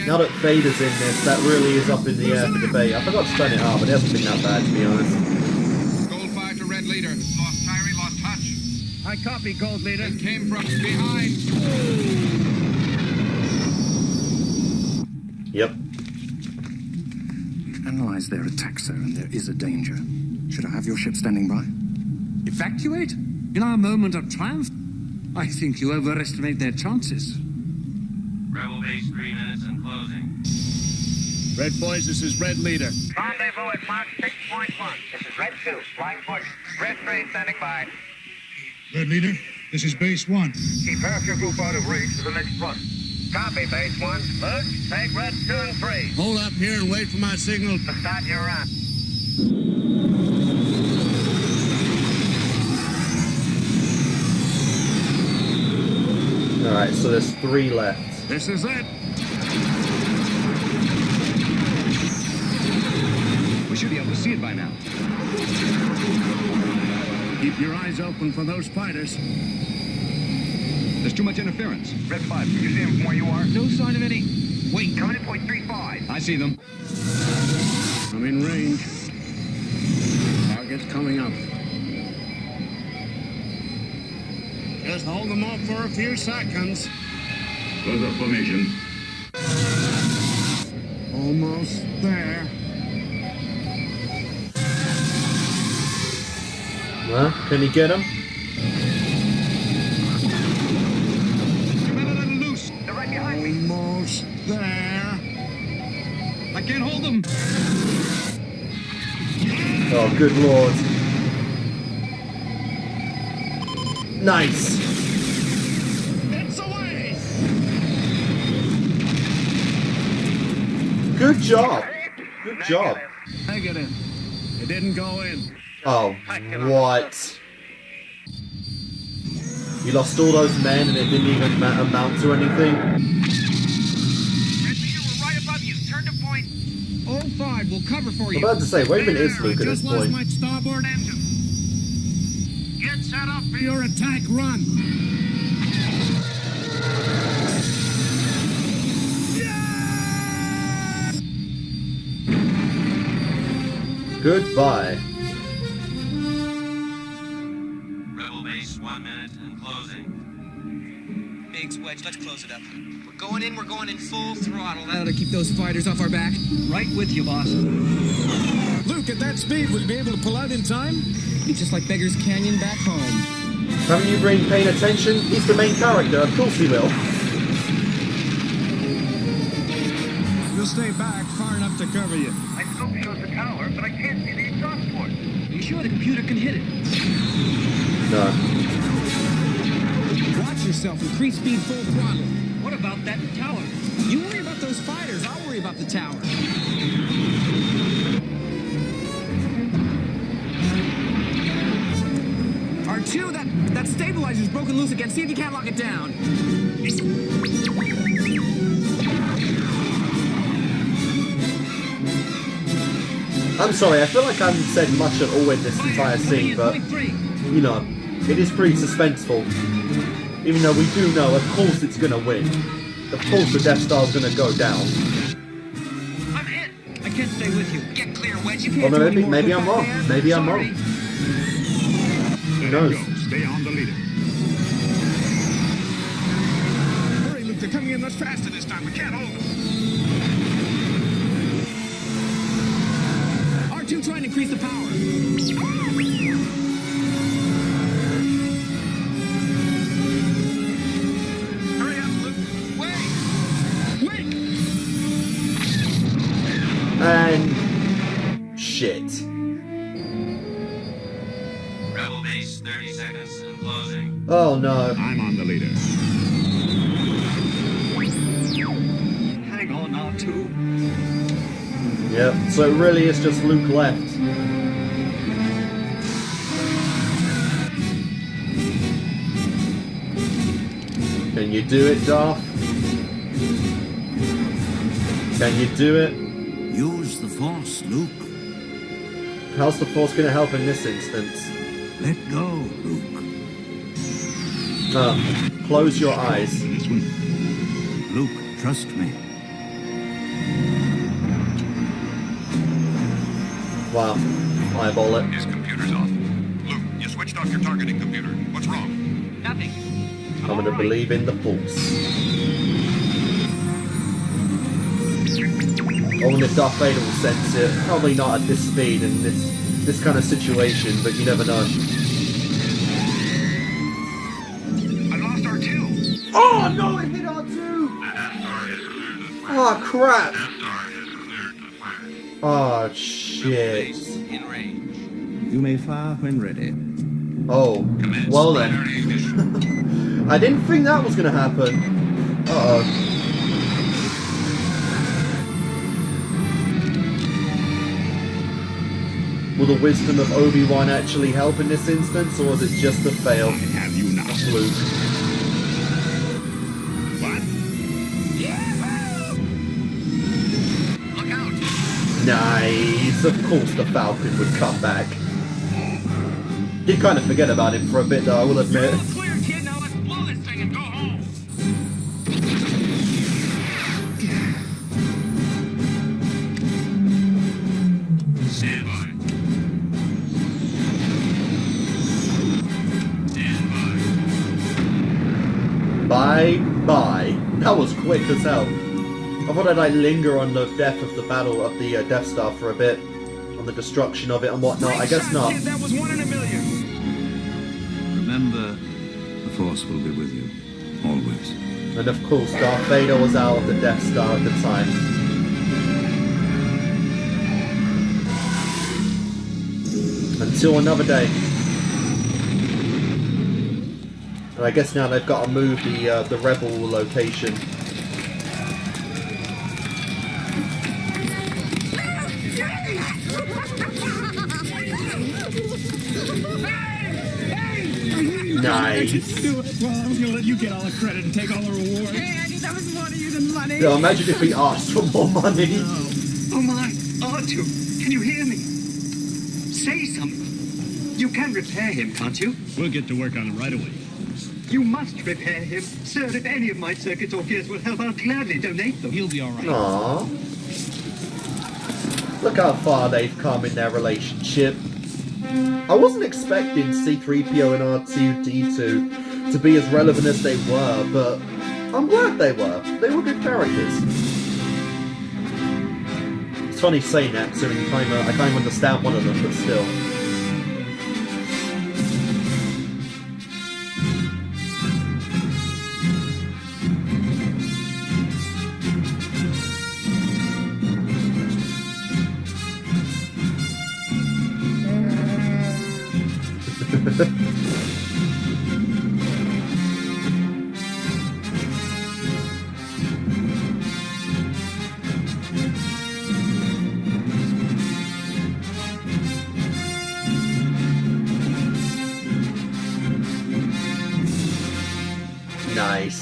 Speaker 1: now that Vader's in this, that really is up in the air for debate. I forgot to turn it up, but it hasn't been that bad, to be honest.
Speaker 22: Gold 5 to Red Leader. Lost Tyree, lost touch.
Speaker 21: I copy, Gold Leader.
Speaker 22: It came from behind.
Speaker 1: Yep.
Speaker 18: Analyze their attack, sir, and there is a danger. Should I have your ship standing by?
Speaker 15: Evacuate? In our moment of triumph? I think you overestimate their chances.
Speaker 10: Rebel base 3 minutes and closing.
Speaker 21: Red boys, this is Red Leader. Rendezvous at Mark 6.1. This is Red 2, flying push. Red 3 standing by.
Speaker 24: Red Leader, this is Base 1.
Speaker 21: Keep half your group out of range for the next run. Copy, Base 1. Luke, take Red 2 and 3.
Speaker 24: Hold up here and wait for my signal.
Speaker 21: To start your run.
Speaker 1: Alright, so there's 3 left.
Speaker 21: This is it.
Speaker 18: We should be able to see it by now.
Speaker 21: Keep your eyes open for those fighters.
Speaker 18: There's too much interference.
Speaker 21: Red 5, can you see them from where you are?
Speaker 8: No sign of any.
Speaker 21: Wait, coming in point 35.
Speaker 18: I see them.
Speaker 21: I'm in range. Target's coming up. Just hold them off for a few seconds.
Speaker 3: Close up formation.
Speaker 21: Almost there.
Speaker 1: Well, can you get him?
Speaker 21: They're right behind me.
Speaker 15: Almost there.
Speaker 21: I can't hold them.
Speaker 1: Oh, good lord. Nice.
Speaker 21: It's away.
Speaker 1: Good job. Good job.
Speaker 15: Negative. It didn't go in.
Speaker 1: Oh, what? You lost all those men and it didn't even amount to anything?
Speaker 21: We're right above you. Turn to point.
Speaker 8: All 5, we'll cover for
Speaker 1: I'm
Speaker 8: you.
Speaker 1: about to say, where even is Luke at this
Speaker 15: Just lost
Speaker 1: point?
Speaker 15: my starboard engine.
Speaker 21: Get set up for
Speaker 15: Your attack run.
Speaker 1: Goodbye.
Speaker 23: Rebel base, 1 minute and closing.
Speaker 8: Biggs, Wedge, let's close it up. We're going in full throttle. That'll to keep those fighters off our back.
Speaker 21: Right with you, boss.
Speaker 15: Luke, at that speed, will you be able to pull out in time?
Speaker 8: Be just like Beggar's Canyon back home.
Speaker 1: Haven't you been paying attention? He's the main character, of course he will.
Speaker 15: We'll stay back far enough to cover you.
Speaker 21: My scope shows the tower, but I can't see the exhaust port.
Speaker 8: Are you sure the computer can hit it?
Speaker 1: No.
Speaker 8: Watch yourself. Increase speed full throttle.
Speaker 21: What about that tower?
Speaker 8: You worry about those fighters. I'll worry about the tower. R2, that stabilizer's broken loose again. See if you can't lock it down.
Speaker 1: I'm sorry, I feel like I haven't said much at all in this entire scene, but, you know, it is pretty suspenseful. Even though we do know, of course it's gonna win. Of course the Death Star's gonna go down.
Speaker 21: I'm hit. I can't stay with you. Get clear, Wedge. You
Speaker 1: Or
Speaker 21: can't
Speaker 1: maybe I'm wrong. Maybe I'm wrong. Who knows?
Speaker 3: Stay on the leader.
Speaker 15: Hurry, Luke, they're coming in much faster this time. We can't hold them.
Speaker 8: R2 trying to increase the power.
Speaker 21: Hurry up, Luke. Wait.
Speaker 1: And... shit.
Speaker 23: Rebel base, 30 seconds and closing.
Speaker 1: Oh no.
Speaker 3: I'm on the leader.
Speaker 21: Hang on, R2.
Speaker 1: Yep, so it really is just Luke left. Can you do it, Darth? Can you do it?
Speaker 12: Use the Force, Luke.
Speaker 1: How's the Force going to help in this instance?
Speaker 12: Let go, Luke.
Speaker 1: Close your eyes.
Speaker 12: Luke, trust me.
Speaker 1: Wow. Eyeball it.
Speaker 4: His computer's off. Luke, you switched off your targeting computer. What's wrong?
Speaker 21: Nothing.
Speaker 1: I'm going to believe in the Force. I wonder if Darth Vader will sense it. Probably not at this speed and this kind of situation, but you never know.
Speaker 21: I lost R2.
Speaker 1: Oh no, it hit R2! Oh crap! Oh shit.
Speaker 8: In range.
Speaker 15: You may fire when ready.
Speaker 1: Oh, well then. I didn't think that was gonna happen. Uh-oh. Will the wisdom of Obi-Wan actually help in this instance, or is it just a fail?
Speaker 3: I have you now.
Speaker 1: A fluke.
Speaker 3: What?
Speaker 21: Look out.
Speaker 1: Nice. Of course the Falcon would come back. Did kind of forget about him for a bit though, I will admit.
Speaker 21: Clear, kid. Now let's blow this thing and go home.
Speaker 4: Stand by.
Speaker 1: Bye-bye. That was quick as hell. I thought I'd like linger on the death of the battle of the Death Star for a bit. On the destruction of it and whatnot. I guess not.
Speaker 21: Kid, that was 1 in a million.
Speaker 12: remember, the Force will be with you, always.
Speaker 1: And of course, Darth Vader was out of the Death Star at the time. Until another day. And I guess now they've got to move the rebel location. Nice.
Speaker 21: Well, I was gonna let you get all the credit and take all the reward. Hey, Andy, that was more to you than money.
Speaker 1: Yeah, imagine if we asked for more money.
Speaker 2: Oh my, R2, can you hear me? Say something. You can repair him, can't you?
Speaker 25: We'll get to work on it right away.
Speaker 2: You must repair him. Sir, if any of my circuits or gears will help, I'll gladly donate them.
Speaker 22: He'll be all right.
Speaker 1: Aww. Look how far they've come in their relationship. I wasn't expecting C-3PO and R2-D2 to be as relevant as they were, but I'm glad they were. They were good characters. It's funny saying that, so I kind of understand one of them, but still. Nice.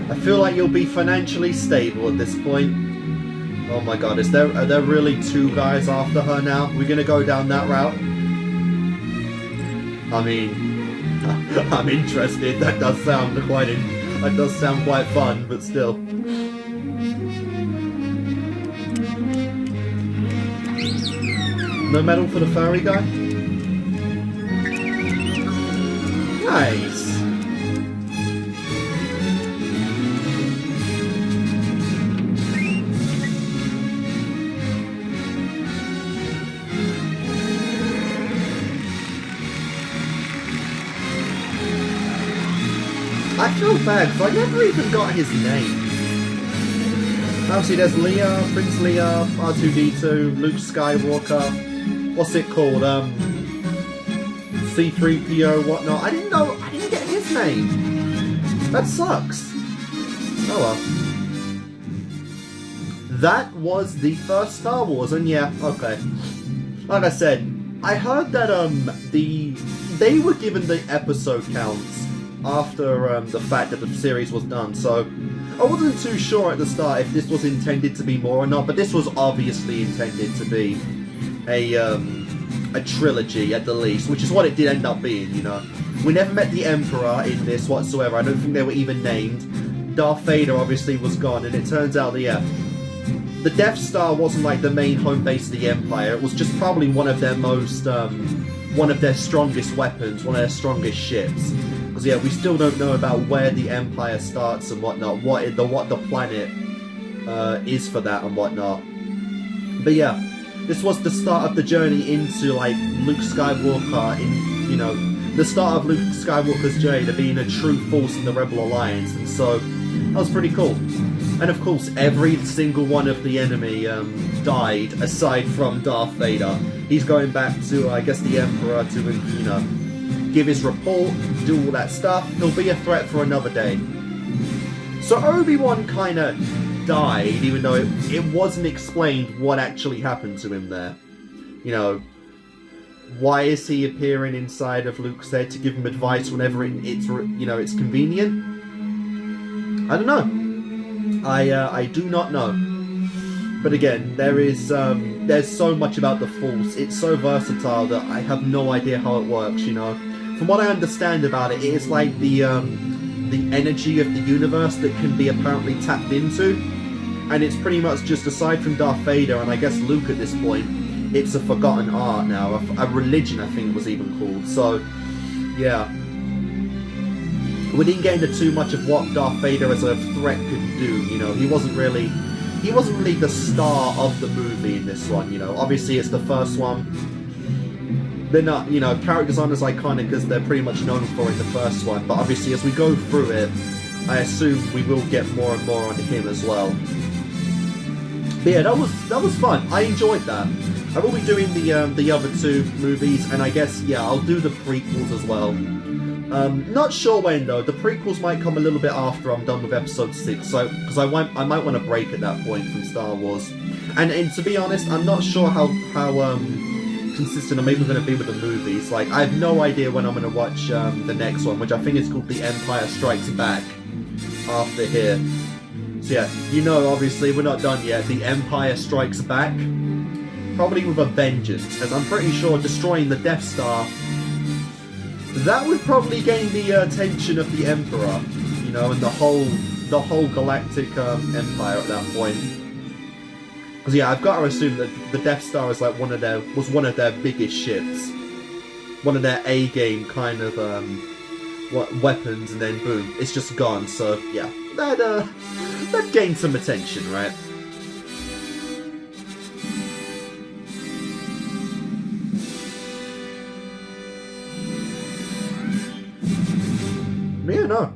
Speaker 1: I feel like you'll be financially stable at this point. Oh my god, are there really two guys after her now? We're gonna go down that route? I mean, I'm interested. That does sound quite fun, but still. No medal for the furry guy? Nice. I feel bad because I never even got his name. Obviously there's Leia, Prince Leia, R2-D2, Luke Skywalker. What's it called? C-3PO, whatnot. I didn't get his name. That sucks. Oh well. That was the first Star Wars, and yeah, okay. Like I said, I heard that they were given the episode counts after the fact that the series was done, so I wasn't too sure at the start if this was intended to be more or not, but this was obviously intended to be a trilogy at the least, which is what it did end up being, you know. We never met the Emperor in this whatsoever. I don't think they were even named. Darth Vader obviously was gone, and it turns out that, yeah, the Death Star wasn't like the main home base of the Empire. It was just probably one of their strongest weapons, one of their strongest ships. Because yeah, we still don't know about where the Empire starts and whatnot, what the planet is for that and whatnot. But yeah, this was the start of the journey into like Luke Skywalker, the start of Luke Skywalker's journey to being a true force in the Rebel Alliance, and so that was pretty cool. And of course, every single one of the enemy died, aside from Darth Vader. He's going back to, I guess, the Emperor to, give his report, do all that stuff. He'll be a threat for another day. So Obi-Wan kind of died, even though it wasn't explained what actually happened to him there. You know, why is he appearing inside of Luke's head to give him advice whenever it's convenient? I don't know. I do not know. But again, there's so much about the Force. It's so versatile that I have no idea how it works, you know. From what I understand about it, it is like the energy of the universe that can be apparently tapped into. And it's pretty much just, aside from Darth Vader and I guess Luke at this point, it's a forgotten art now. A religion, I think it was even called. So, yeah. We didn't get into too much of what Darth Vader as a threat could do, you know. He wasn't really he wasn't really the star of the movie in this one, you know. Obviously, it's the first one. They're not, you know, characters aren't as iconic as they're pretty much known for in the first one, but obviously as we go through it, I assume we will get more and more on him as well. But yeah, that was fun. I enjoyed that. I will be doing the other two movies, and I guess, yeah, I'll do the prequels as well. Not sure when though. The prequels might come a little bit after I'm done with episode 6, so because I might want to break at that point from Star Wars. And to be honest, I'm not sure how consistent I'm even going to be with the movies. Like, I have no idea when I'm going to watch the next one, which I think is called The Empire Strikes Back after here. So yeah, you know, obviously we're not done yet. The Empire Strikes Back, probably with a vengeance, as I'm pretty sure destroying the Death Star, that would probably gain the attention of the Emperor, you know, and the whole galactic empire at that point. Because yeah, I've got to assume that the Death Star is like one of their biggest ships, one of their A-game kind of weapons, and then boom, it's just gone. So yeah, that gained some attention, right? Yeah, no,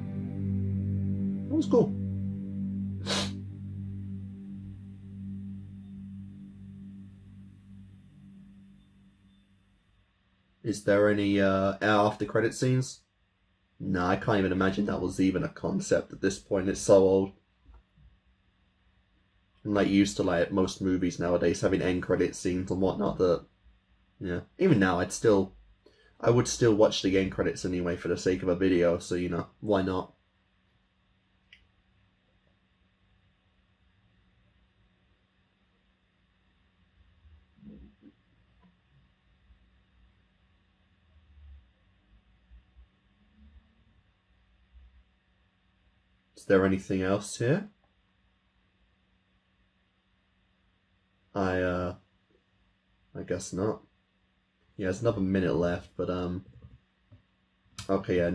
Speaker 1: that was cool. Is there any after credit scenes? No, I can't even imagine that was even a concept at this point. It's so old. I'm like used to like most movies nowadays having end credit scenes and whatnot. That, yeah, even now I would still watch the end credits anyway for the sake of a video. So you know, why not? Is there anything else here? I guess not. Yeah, there's another minute left, but okay, yeah,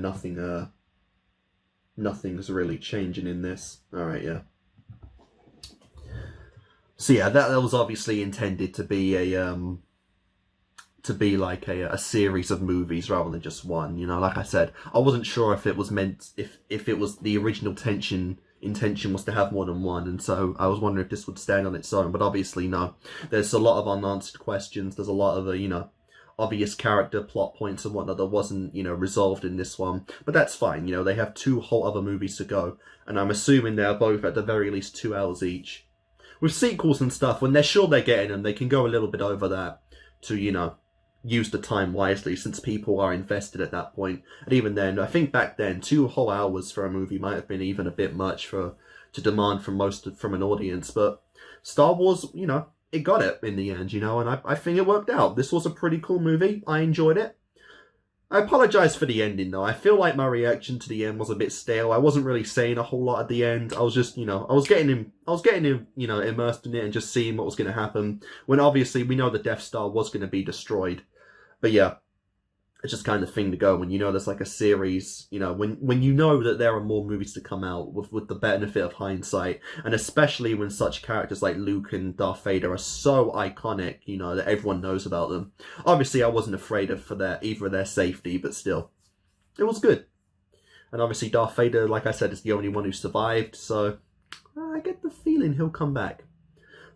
Speaker 1: nothing's really changing in this. Alright, yeah. So yeah, that was obviously intended to be a series of movies rather than just one, you know. Like I said, I wasn't sure if it was meant, if it was the original intention was to have more than one, and so I was wondering if this would stand on its own, but obviously no. There's a lot of unanswered questions, there's a lot of you know, obvious character plot points and whatnot that wasn't, you know, resolved in this one, but that's fine, you know. They have 2 whole other movies to go, and I'm assuming they're both at the very least 2 hours each. With sequels and stuff, when they're sure they're getting them, they can go a little bit over that to, you know, use the time wisely, since people are invested at that point. And even then, I think back then 2 whole hours for a movie might have been even a bit much to demand from an audience. But Star Wars, you know, it got it in the end, you know, and I think it worked out. This was a pretty cool movie. I enjoyed it. I apologise for the ending though. I feel like my reaction to the end was a bit stale. I wasn't really saying a whole lot at the end. I was just, you know, I was getting him, you know, immersed in it and just seeing what was going to happen. When obviously we know the Death Star was going to be destroyed. But yeah, it's just kind of thing to go when you know there's like a series, you know, when you know that there are more movies to come out with the benefit of hindsight, and especially when such characters like Luke and Darth Vader are so iconic, you know, that everyone knows about them. Obviously, I wasn't afraid of either of their safety, but still, it was good. And obviously, Darth Vader, like I said, is the only one who survived, so I get the feeling he'll come back.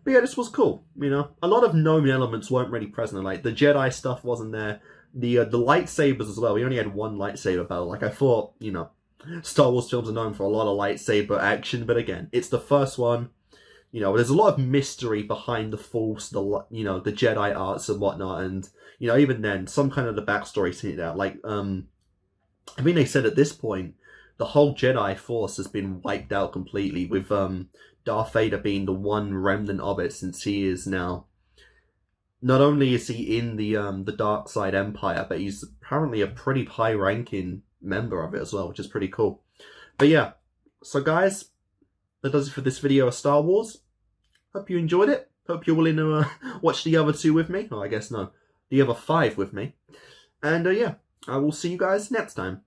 Speaker 1: But yeah, this was cool, you know. A lot of known elements weren't really present. Like, the Jedi stuff wasn't there. The lightsabers as well. We only had 1 lightsaber battle. Like, I thought, you know, Star Wars films are known for a lot of lightsaber action. But again, it's the first one. You know, there's a lot of mystery behind the Force, you know, the Jedi arts and whatnot. And, you know, even then, some kind of the backstory's hinted out. Like, I mean, they said at this point, the whole Jedi Force has been wiped out completely, with Darth Vader being the one remnant of it, since he is now, not only is he in the Dark Side Empire, but he's apparently a pretty high-ranking member of it as well, which is pretty cool. But yeah, so guys, that does it for this video of Star Wars. Hope you enjoyed it. Hope you're willing to watch the other 2 with me. Oh, I guess no, the other 5 with me. And yeah, I will see you guys next time.